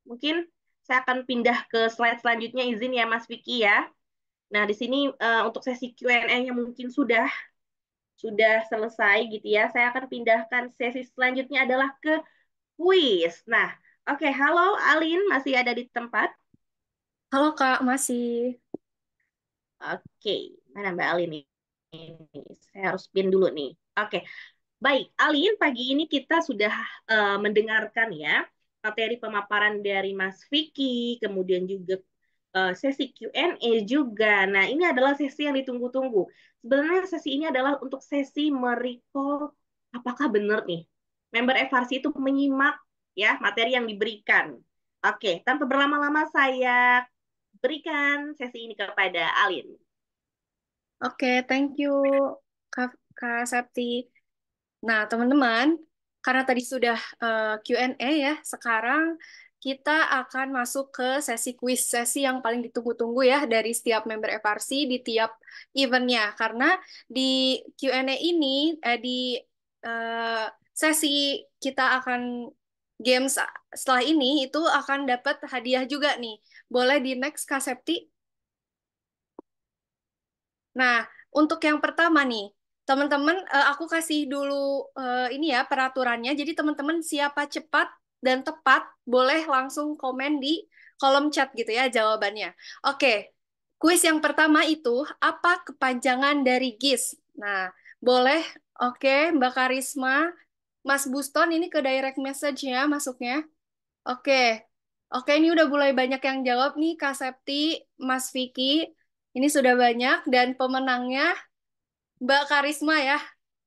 Mungkin saya akan pindah ke slide selanjutnya, izin ya Mas Vicky ya. Nah, di sini untuk sesi Q&A-nya mungkin sudah selesai gitu ya. Saya akan pindahkan sesi selanjutnya adalah ke kuis. Nah, oke, halo Alin, masih ada di tempat? Halo Kak, masih. Oke, mana Mbak Alin nih? Saya harus pin dulu nih. Oke, baik. Alin, pagi ini kita sudah mendengarkan ya materi pemaparan dari Mas Vicky, kemudian juga sesi Q&A juga. Nah, ini adalah sesi yang ditunggu-tunggu. Sebenarnya sesi ini adalah untuk sesi merecall apakah benar nih member FRC itu menyimak ya materi yang diberikan. Oke, tanpa berlama-lama saya berikan sesi ini kepada Alin. Oke, thank you Kak Septi. Nah, teman-teman, karena tadi sudah Q&A ya, sekarang kita akan masuk ke sesi quiz, sesi yang paling ditunggu-tunggu ya dari setiap member FRC di tiap eventnya. Karena di Q&A ini, di eh, sesi kita akan games setelah ini, itu akan dapat hadiah juga nih. Boleh di next, Kak Septi? Nah, untuk yang pertama nih, teman-teman, aku kasih dulu ini ya peraturannya. Jadi teman-teman siapa cepat dan tepat boleh langsung komen di kolom chat gitu ya jawabannya. Oke, kuis yang pertama itu apa kepanjangan dari GIS? Nah, boleh. Oke, Mbak Karisma, Mas Buston ini ke direct message-nya masuknya. Oke. Oke, ini udah mulai banyak yang jawab nih, Kak Septi, Mas Vicky. Ini sudah banyak dan pemenangnya Mbak Karisma ya.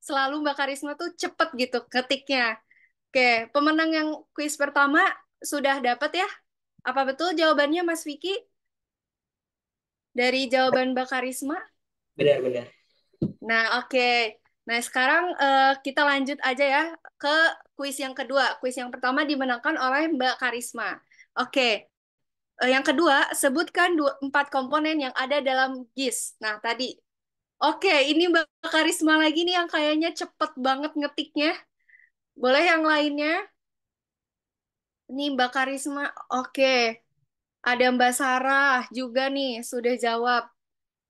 selalu Mbak Karisma tuh cepet gitu ketiknya. Oke, pemenang yang kuis pertama sudah dapat ya? Apa betul jawabannya Mas Vicky dari jawaban Mbak Karisma? Benar-benar. Nah, oke. Nah, sekarang kita lanjut aja ya ke kuis yang kedua. Kuis yang pertama dimenangkan oleh Mbak Karisma. Oke, yang kedua, sebutkan 4 komponen yang ada dalam GIS. Nah, tadi. Oke, ini Mbak Karisma lagi nih yang kayaknya cepet banget ngetiknya. Boleh yang lainnya? Ini Mbak Karisma. Oke, ada Mbak Sarah juga nih, sudah jawab.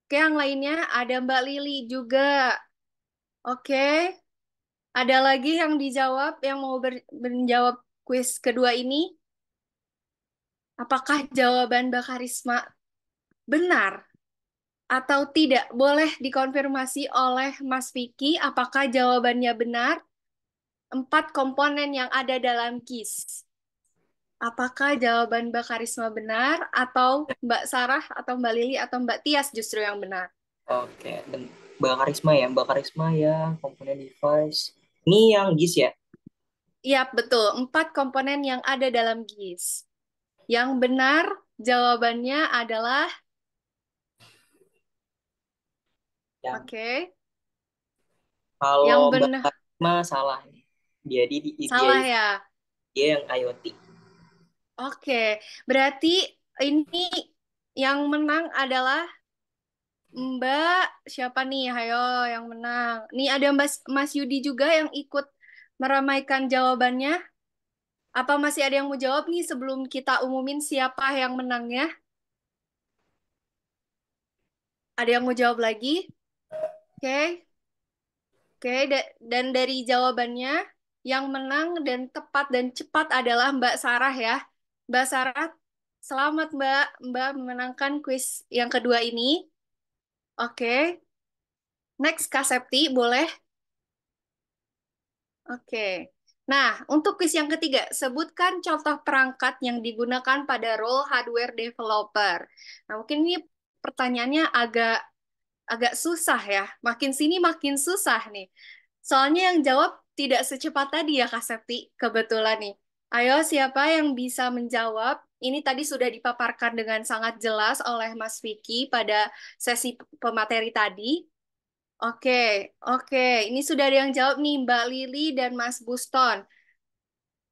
Oke, yang lainnya ada Mbak Lili juga. Oke, ada lagi yang dijawab, yang mau menjawab kuis kedua ini? Apakah jawaban Mbak Karisma benar atau tidak? Boleh dikonfirmasi oleh Mas Vicky apakah jawabannya benar? 4 komponen yang ada dalam KIS. Apakah jawaban Mbak Karisma benar atau Mbak Sarah atau Mbak Lili atau Mbak Tias justru yang benar? Oke, dan Mbak Karisma ya, komponen device. Ini yang GIS ya? Iya, betul. 4 komponen yang ada dalam GIS. Yang benar jawabannya adalah, Yang oke, kalau yang Mbak benar Karisma salah nih. Jadi dia salah ya. dia yang IoT. Oke, berarti ini yang menang adalah Mbak siapa nih? Ayo yang menang. Nih ada Mas Yudi juga yang ikut meramaikan jawabannya. Apa masih ada yang mau jawab nih sebelum kita umumin siapa yang menangnya? Ada yang mau jawab lagi? Oke. Oke, dan dari jawabannya yang menang dan tepat dan cepat adalah Mbak Sarah ya. Mbak Sarah, selamat Mbak. Mbak memenangkan kuis yang kedua ini. Oke. Next, Kak Septi, boleh? Oke. Nah, untuk kuis yang ketiga, sebutkan contoh perangkat yang digunakan pada role hardware developer. Nah, mungkin ini pertanyaannya agak agak susah ya. Makin sini makin susah nih. Soalnya yang jawab tidak secepat tadi ya Kak Septi, kebetulan nih. Ayo, siapa yang bisa menjawab? Ini tadi sudah dipaparkan dengan sangat jelas oleh Mas Vicky pada sesi pemateri tadi. Oke, oke. Ini sudah ada yang jawab nih, Mbak Lili dan Mas Buston.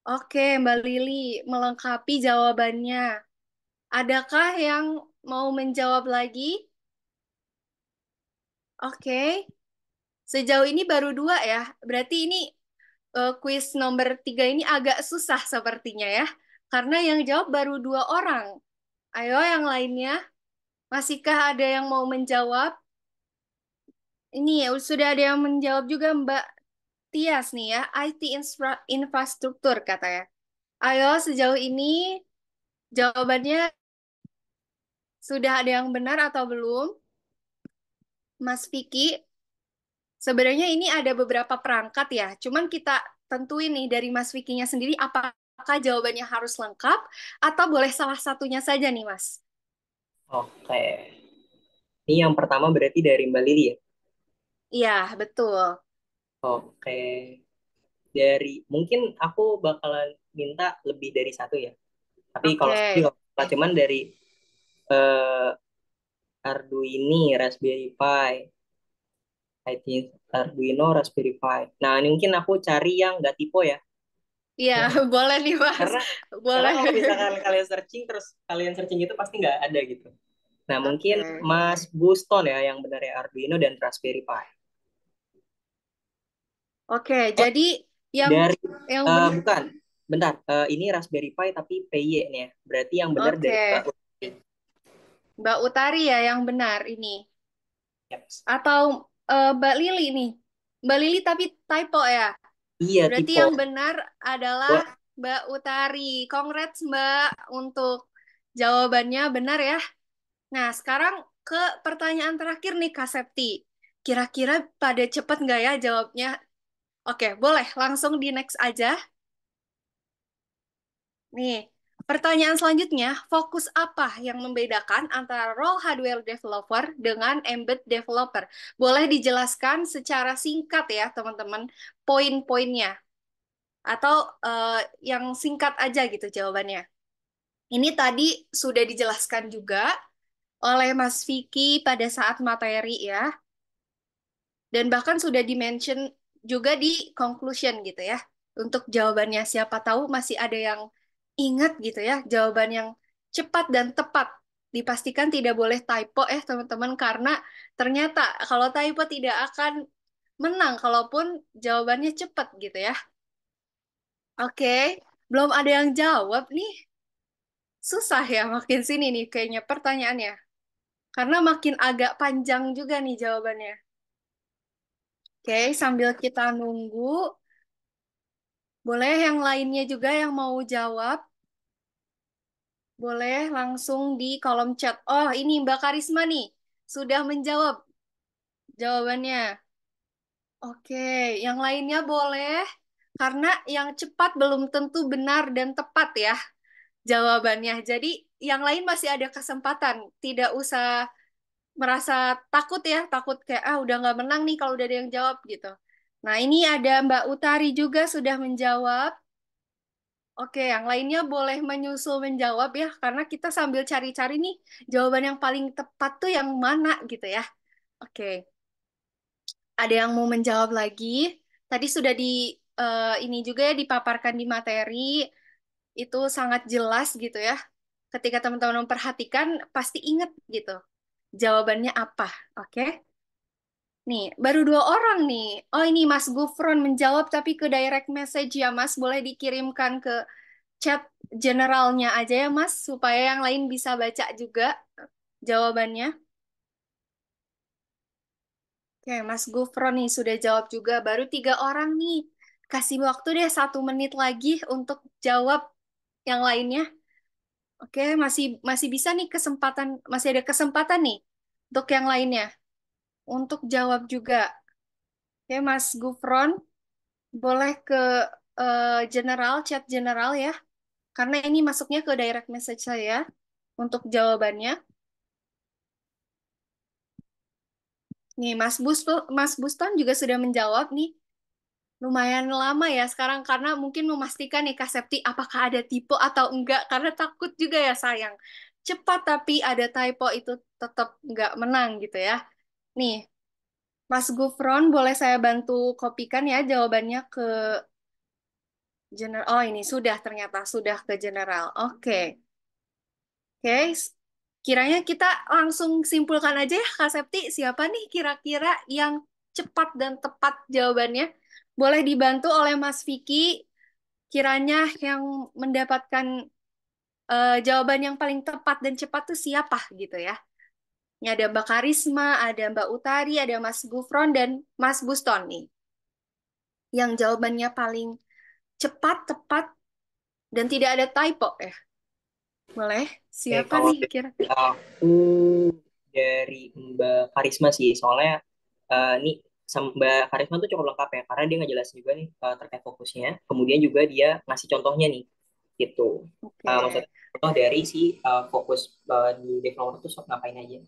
Oke, Mbak Lili, melengkapi jawabannya. Adakah yang mau menjawab lagi? Oke, sejauh ini baru 2 ya. Berarti ini kuis nomor 3 ini agak susah sepertinya ya. Karena yang jawab baru 2 orang. Ayo yang lainnya, masihkah ada yang mau menjawab? Ini ya, sudah ada yang menjawab juga Mbak Tias nih ya, IT infrastruktur katanya. Ayo sejauh ini jawabannya sudah ada yang benar atau belum? Mas Vicky, sebenarnya ini ada beberapa perangkat ya, cuman kita tentuin nih dari Mas Vicky-nya sendiri apakah jawabannya harus lengkap atau boleh salah satunya saja nih Mas? Oke. Ini yang pertama berarti dari Mbak Lili ya? Iya, betul. Oke. Mungkin aku bakalan minta lebih dari satu ya. Tapi kalau Oke. satu cuman dari eh, Arduino, Raspberry Pi, I think Arduino, Raspberry Pi. Nah, ini mungkin aku cari yang nggak tipe ya. Iya, boleh nih Mas. Karena Boleh. kalau misalkan kalian searching terus kalian searching itu pasti nggak ada gitu. Nah, mungkin Oke. Mas Buston ya yang benar ya Arduino dan Raspberry Pi. Oke, jadi yang Dari benar. bukan, bentar. Ini Raspberry Pi tapi PY nih ya. Berarti yang benar dari Mbak Oke. Utari. Mbak Utari ya yang benar ini. Yes. Atau Mbak Lili nih. Mbak Lili tapi typo ya. Iya, Berarti tipe. yang benar adalah Wah, Mbak Utari. Congrats Mbak untuk jawabannya benar ya. Nah, sekarang ke pertanyaan terakhir nih Kak Septi. Kira-kira pada cepet nggak ya jawabnya? Oke, boleh langsung di next aja. Nih, Pertanyaan selanjutnya, fokus apa yang membedakan antara role hardware developer dengan embed developer? Boleh dijelaskan secara singkat ya, teman-teman, poin-poinnya. Atau yang singkat aja gitu jawabannya. Ini tadi sudah dijelaskan juga oleh Mas Vicky pada saat materi ya. Dan bahkan sudah di-mention juga di conclusion gitu ya. Untuk jawabannya siapa tahu masih ada yang ingat gitu ya, jawaban yang cepat dan tepat. Dipastikan tidak boleh typo teman-teman karena ternyata kalau typo tidak akan menang kalaupun jawabannya cepat gitu ya. Oke, belum ada yang jawab nih. Susah ya makin sini nih kayaknya pertanyaannya. Karena makin agak panjang juga nih jawabannya. Oke, sambil kita nunggu, boleh yang lainnya juga yang mau jawab, boleh langsung di kolom chat. Oh, ini Mbak Karisma nih, sudah menjawab jawabannya. Oke, yang lainnya boleh, karena yang cepat belum tentu benar dan tepat ya jawabannya. Jadi, yang lain masih ada kesempatan. Tidak usah merasa takut ya, takut kayak, udah nggak menang nih kalau udah ada yang jawab gitu. Nah, ini ada Mbak Utari juga sudah menjawab. Oke, yang lainnya boleh menyusul menjawab ya, karena kita sambil cari-cari nih jawaban yang paling tepat tuh yang mana gitu ya. Oke, ada yang mau menjawab lagi? Tadi sudah ini juga ya dipaparkan di materi, itu sangat jelas gitu ya. Ketika teman-teman memperhatikan, pasti ingat gitu jawabannya apa. Oke, nih baru 2 orang nih. Oh ini Mas Gufron menjawab tapi ke direct message ya Mas, boleh dikirimkan ke chat generalnya aja ya Mas, supaya yang lain bisa baca juga jawabannya. Oke, Mas Gufron nih sudah jawab juga. Baru 3 orang nih. Kasih waktu deh 1 menit lagi untuk jawab yang lainnya. Oke, masih masih bisa nih kesempatan, masih ada kesempatan nih untuk yang lainnya untuk jawab juga. Oke, Mas Gufron boleh ke general, chat general ya, karena ini masuknya ke direct message saya untuk jawabannya. Nih, Mas Buston juga sudah menjawab nih. Lumayan lama ya sekarang karena mungkin memastikan nih Kak Septi apakah ada typo atau enggak karena takut juga ya sayang. Cepat tapi ada typo itu tetap enggak menang gitu ya. Nih, Mas Gufron boleh saya bantu kopikan ya jawabannya ke general. Oh, ini sudah ternyata sudah ke general. Oke. Oke. Kiranya kita langsung simpulkan aja ya Kak Septi siapa nih kira-kira yang cepat dan tepat jawabannya. Boleh dibantu oleh Mas Vicky kiranya yang mendapatkan jawaban yang paling tepat dan cepat tuh siapa gitu ya. Ini ada Mbak Karisma, ada Mbak Utari, ada Mas Gufron, dan Mas Buston nih. Yang jawabannya paling cepat, tepat, dan tidak ada typo ya. Boleh? Siapa kalau nih kira? aku dari Mbak Karisma sih, soalnya nih sama Mbak Karisma tuh cukup lengkap ya, karena dia ngejelasin juga nih terkait fokusnya, kemudian juga dia ngasih contohnya nih, gitu. Oke. Maksudnya contoh dari si fokus di developer tuh ngapain aja.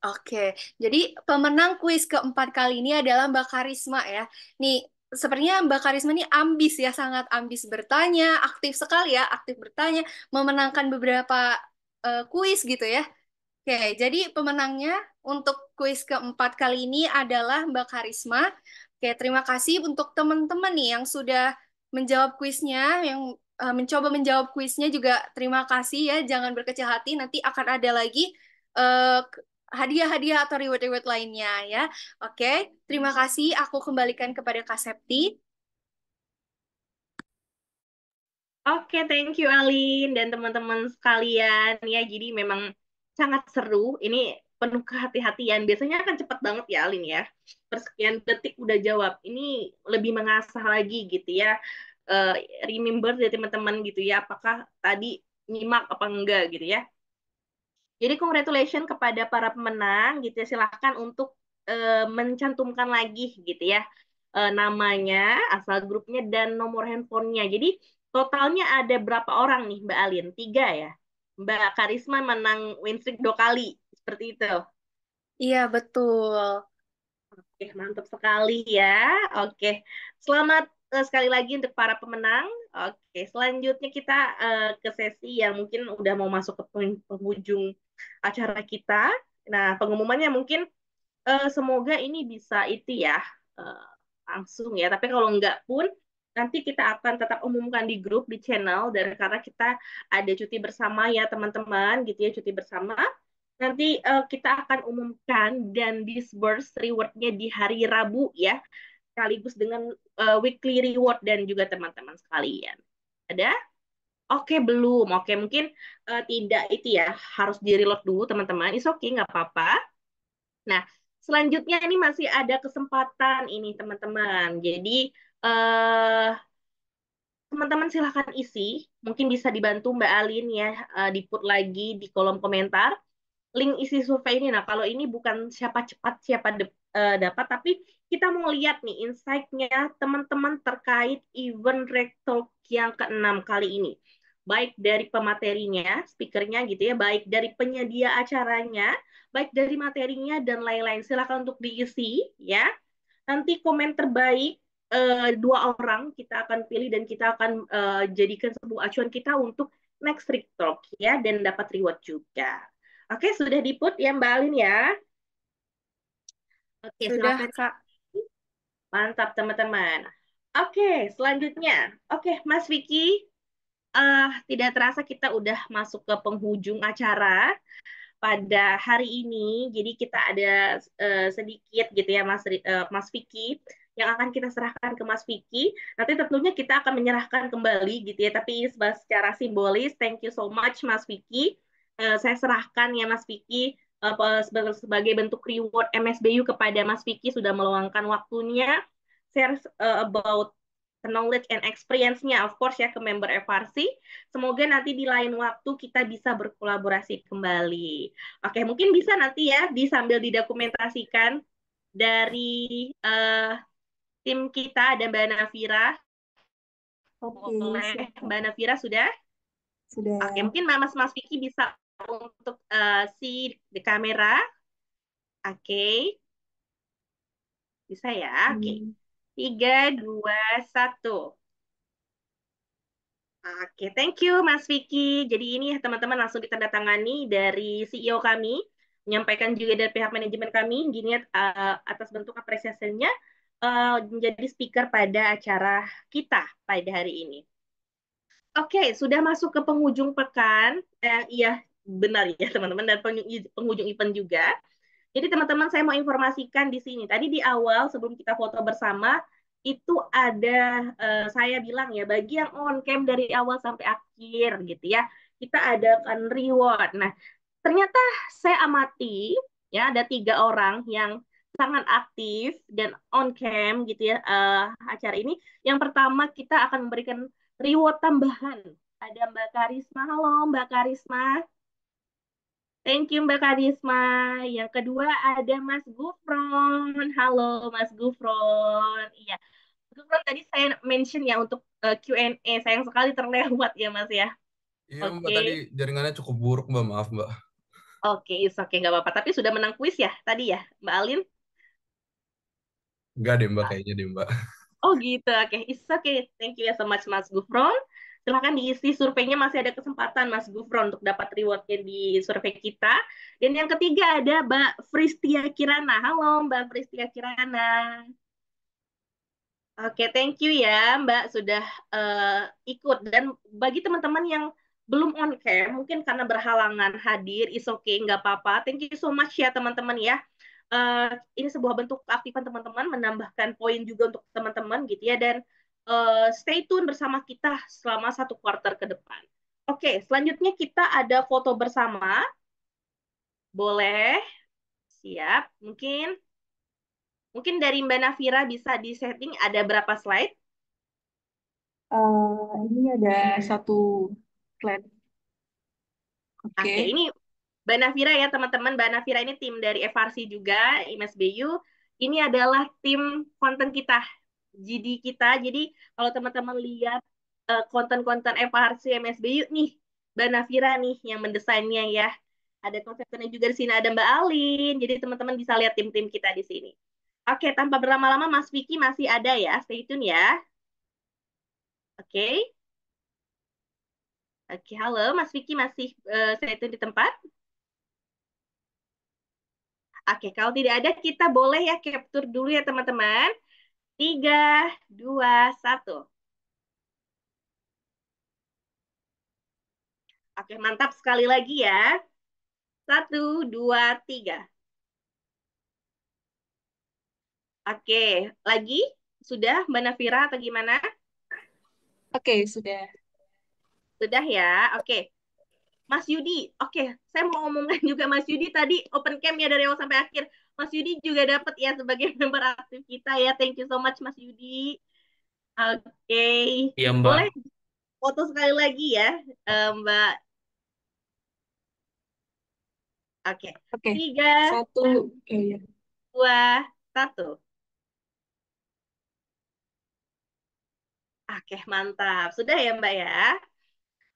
Oke, jadi pemenang kuis keempat kali ini adalah Mbak Karisma ya. Nih, sepertinya Mbak Karisma ini ambis ya, sangat ambis bertanya, aktif sekali ya, aktif bertanya, memenangkan beberapa kuis gitu ya. Oke, jadi pemenangnya untuk kuis keempat kali ini adalah Mbak Karisma. Oke, terima kasih untuk teman-teman nih yang sudah menjawab kuisnya, yang mencoba menjawab kuisnya juga terima kasih ya. Jangan berkecil hati, nanti akan ada lagi eh, hadiah-hadiah atau reward-reward lainnya ya. Oke, terima kasih. Aku kembalikan kepada Kak Septi. Oke, thank you Alin dan teman-teman sekalian ya. Jadi memang sangat seru. Ini penuh kehati-hatian. Biasanya kan cepet banget ya Alin ya. Persekian detik udah jawab. Ini lebih mengasah lagi gitu ya. Eh, Remember dari teman-teman gitu ya. Apakah tadi nyimak apa enggak gitu ya. Jadi congratulations kepada para pemenang gitu ya. Silahkan untuk mencantumkan lagi gitu ya namanya, asal grupnya dan nomor handphonenya. Jadi Totalnya ada berapa orang nih Mbak Alin? 3 ya? Mbak Karisma menang win streak 2 kali. Seperti itu. Iya, betul. Oke, mantap sekali ya. Oke, selamat sekali lagi untuk para pemenang. Oke, selanjutnya kita ke sesi yang mungkin udah mau masuk ke penghujung acara kita. Nah, pengumumannya mungkin semoga ini bisa itu ya eh, langsung ya. Tapi kalau enggak pun nanti kita akan tetap umumkan di grup di channel dan karena kita ada cuti bersama ya teman-teman gitu ya cuti bersama. Nanti kita akan umumkan dan disburse rewardnya di hari Rabu ya sekaligus dengan weekly reward dan juga teman-teman sekalian. Ada? Oke, belum. Oke, mungkin tidak itu ya harus di reload dulu teman-teman. Is oke, nggak apa-apa. Nah, selanjutnya ini masih ada kesempatan ini teman-teman. Jadi eh, teman-teman silahkan isi. Mungkin bisa dibantu Mbak Alin ya, di-put lagi di kolom komentar. Link isi survei ini. Nah, kalau ini bukan siapa cepat, siapa dapat, tapi kita mau lihat nih insight-nya teman-teman terkait event Rek Talk yang keenam kali ini. Baik dari pematerinya, speakernya gitu ya, baik dari penyedia acaranya, baik dari materinya dan lain-lain. Silakan untuk diisi ya. Nanti komen terbaik 2 orang kita akan pilih dan kita akan jadikan sebuah acuan kita untuk next Rek Talk ya dan dapat reward juga. Oke, sudah diput ya Mbak Alin ya. Oke, Sudah, silakan. Kak. Mantap teman-teman. Oke, selanjutnya. Oke, Mas Vicky, tidak terasa kita udah masuk ke penghujung acara pada hari ini. Jadi kita ada sedikit gitu ya Mas Vicky yang akan kita serahkan ke Mas Vicky. Nanti tentunya kita akan menyerahkan kembali gitu ya, tapi secara simbolis. Thank you so much Mas Vicky. Saya serahkan ya Mas Vicky sebagai bentuk reward MSBU kepada Mas Vicky sudah meluangkan waktunya share about knowledge and experience-nya of course ya ke member FRC. Semoga nanti di lain waktu kita bisa berkolaborasi kembali. Oke, mungkin bisa nanti ya sambil didokumentasikan dari tim kita ada Mbak Nafira. Oke, Boleh siap. Mbak Nafira sudah? Sudah. Oke, mungkin Mas Vicky bisa untuk si di kamera. Oke, bisa ya? Oke. 3, 2, 1. Oke, thank you Mas Vicky. Jadi ini teman-teman langsung ditandatangani dari CEO kami, menyampaikan juga dari pihak manajemen kami, gini atas bentuk apresiasinya menjadi speaker pada acara kita pada hari ini. Oke, sudah masuk ke penghujung pekan. Iya, benar ya teman-teman, dan penghujung event juga. Jadi teman-teman saya mau informasikan di sini. Tadi di awal sebelum kita foto bersama itu ada saya bilang ya bagi yang on cam dari awal sampai akhir gitu ya kita adakan reward. Nah ternyata saya amati ya ada 3 orang yang sangat aktif dan on cam gitu ya acara ini. Yang pertama kita akan memberikan reward tambahan. Ada Mbak Karisma. Halo Mbak Karisma. Thank you Mbak Karisma. Yang kedua ada Mas Gufron. Halo Mas Gufron. Iya, Mas Gufron tadi saya mention ya untuk Q&A. Sayang sekali terlewat ya Mas ya. Iya Mbak, Oke, tadi jaringannya cukup buruk Mbak, maaf Mbak. oke, oke nggak apa-apa. Tapi sudah menang kuis ya tadi ya Mbak Alin. Enggak deh Mbak, kayaknya deh Mbak. Oh gitu, oke. It's okay. Thank you ya so much Mas Gufron. Silahkan diisi surveinya, masih ada kesempatan Mas Gufron untuk dapat rewardnya di survei kita. Dan yang ketiga ada Mbak Fristia Kirana. Halo Mbak Fristia Kirana. Oke, thank you ya Mbak sudah ikut. Dan bagi teman-teman yang belum on cam, mungkin karena berhalangan hadir, is okay, nggak apa-apa. Thank you so much ya teman-teman ya. Eh, ini sebuah bentuk keaktifan teman-teman, menambahkan poin juga untuk teman-teman gitu ya. Dan stay tune bersama kita selama 1 kuartal ke depan. Oke, selanjutnya kita ada foto bersama. Boleh? Siap. Mungkin dari Mbak Nafira bisa di-setting ada berapa slide? Ini ada satu slide. Oke. Oke, ini Mbak Nafira ya teman-teman. Mbak Nafira ini tim dari FRC juga, MSBU. Ini adalah tim konten kita, GD kita. Jadi kalau teman-teman lihat konten-konten FHRC MSBU nih, Mbak Nafira nih yang mendesainnya ya. Ada konsepnya juga di sini, ada Mbak Alin. Jadi teman-teman bisa lihat tim-tim kita di sini. Oke, tanpa berlama-lama Mas Vicky masih ada ya. Stay tune ya. Oke. Oke, halo Mas Vicky masih stay tune di tempat? Oke, kalau tidak ada kita boleh ya capture dulu ya teman-teman. 3, 2, 1. Oke, mantap sekali lagi ya. 1, 2, 3. Oke, lagi? Sudah Mbak Nafira atau gimana? Oke, sudah. Sudah ya? Oke. Mas Yudi, oke, saya mau ngomongin juga Mas Yudi tadi open cam ya dari awal sampai akhir. Mas Yudi juga dapat ya sebagai member aktif kita ya. Thank you so much Mas Yudi. Oke, Iya, Mbak. boleh foto sekali lagi ya, Mbak. Oke, Oke, 3, 1, ya. 2, 1. Oke, mantap. Sudah ya Mbak ya?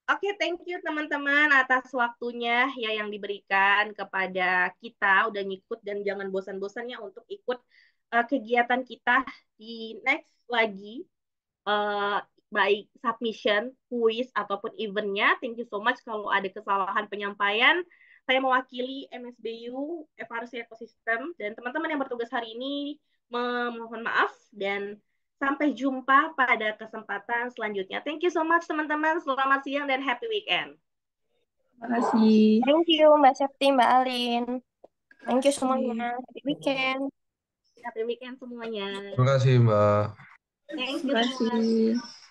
Oke, thank you teman-teman atas waktunya ya yang diberikan kepada kita udah ngikut dan jangan bosan-bosannya untuk ikut kegiatan kita di next lagi eh, baik submission, quiz ataupun eventnya. Thank you so much kalau ada kesalahan penyampaian. Saya mewakili MSBU FRC Ecosystem dan teman-teman yang bertugas hari ini memohon maaf dan sampai jumpa pada kesempatan selanjutnya. Thank you so much teman-teman. Selamat siang dan happy weekend. Terima kasih. Thank you Mbak Septi, Mbak Alin. Thank you semuanya. Happy weekend. Happy weekend semuanya. Terima kasih, Mbak. Thank Terima you so much. kasih.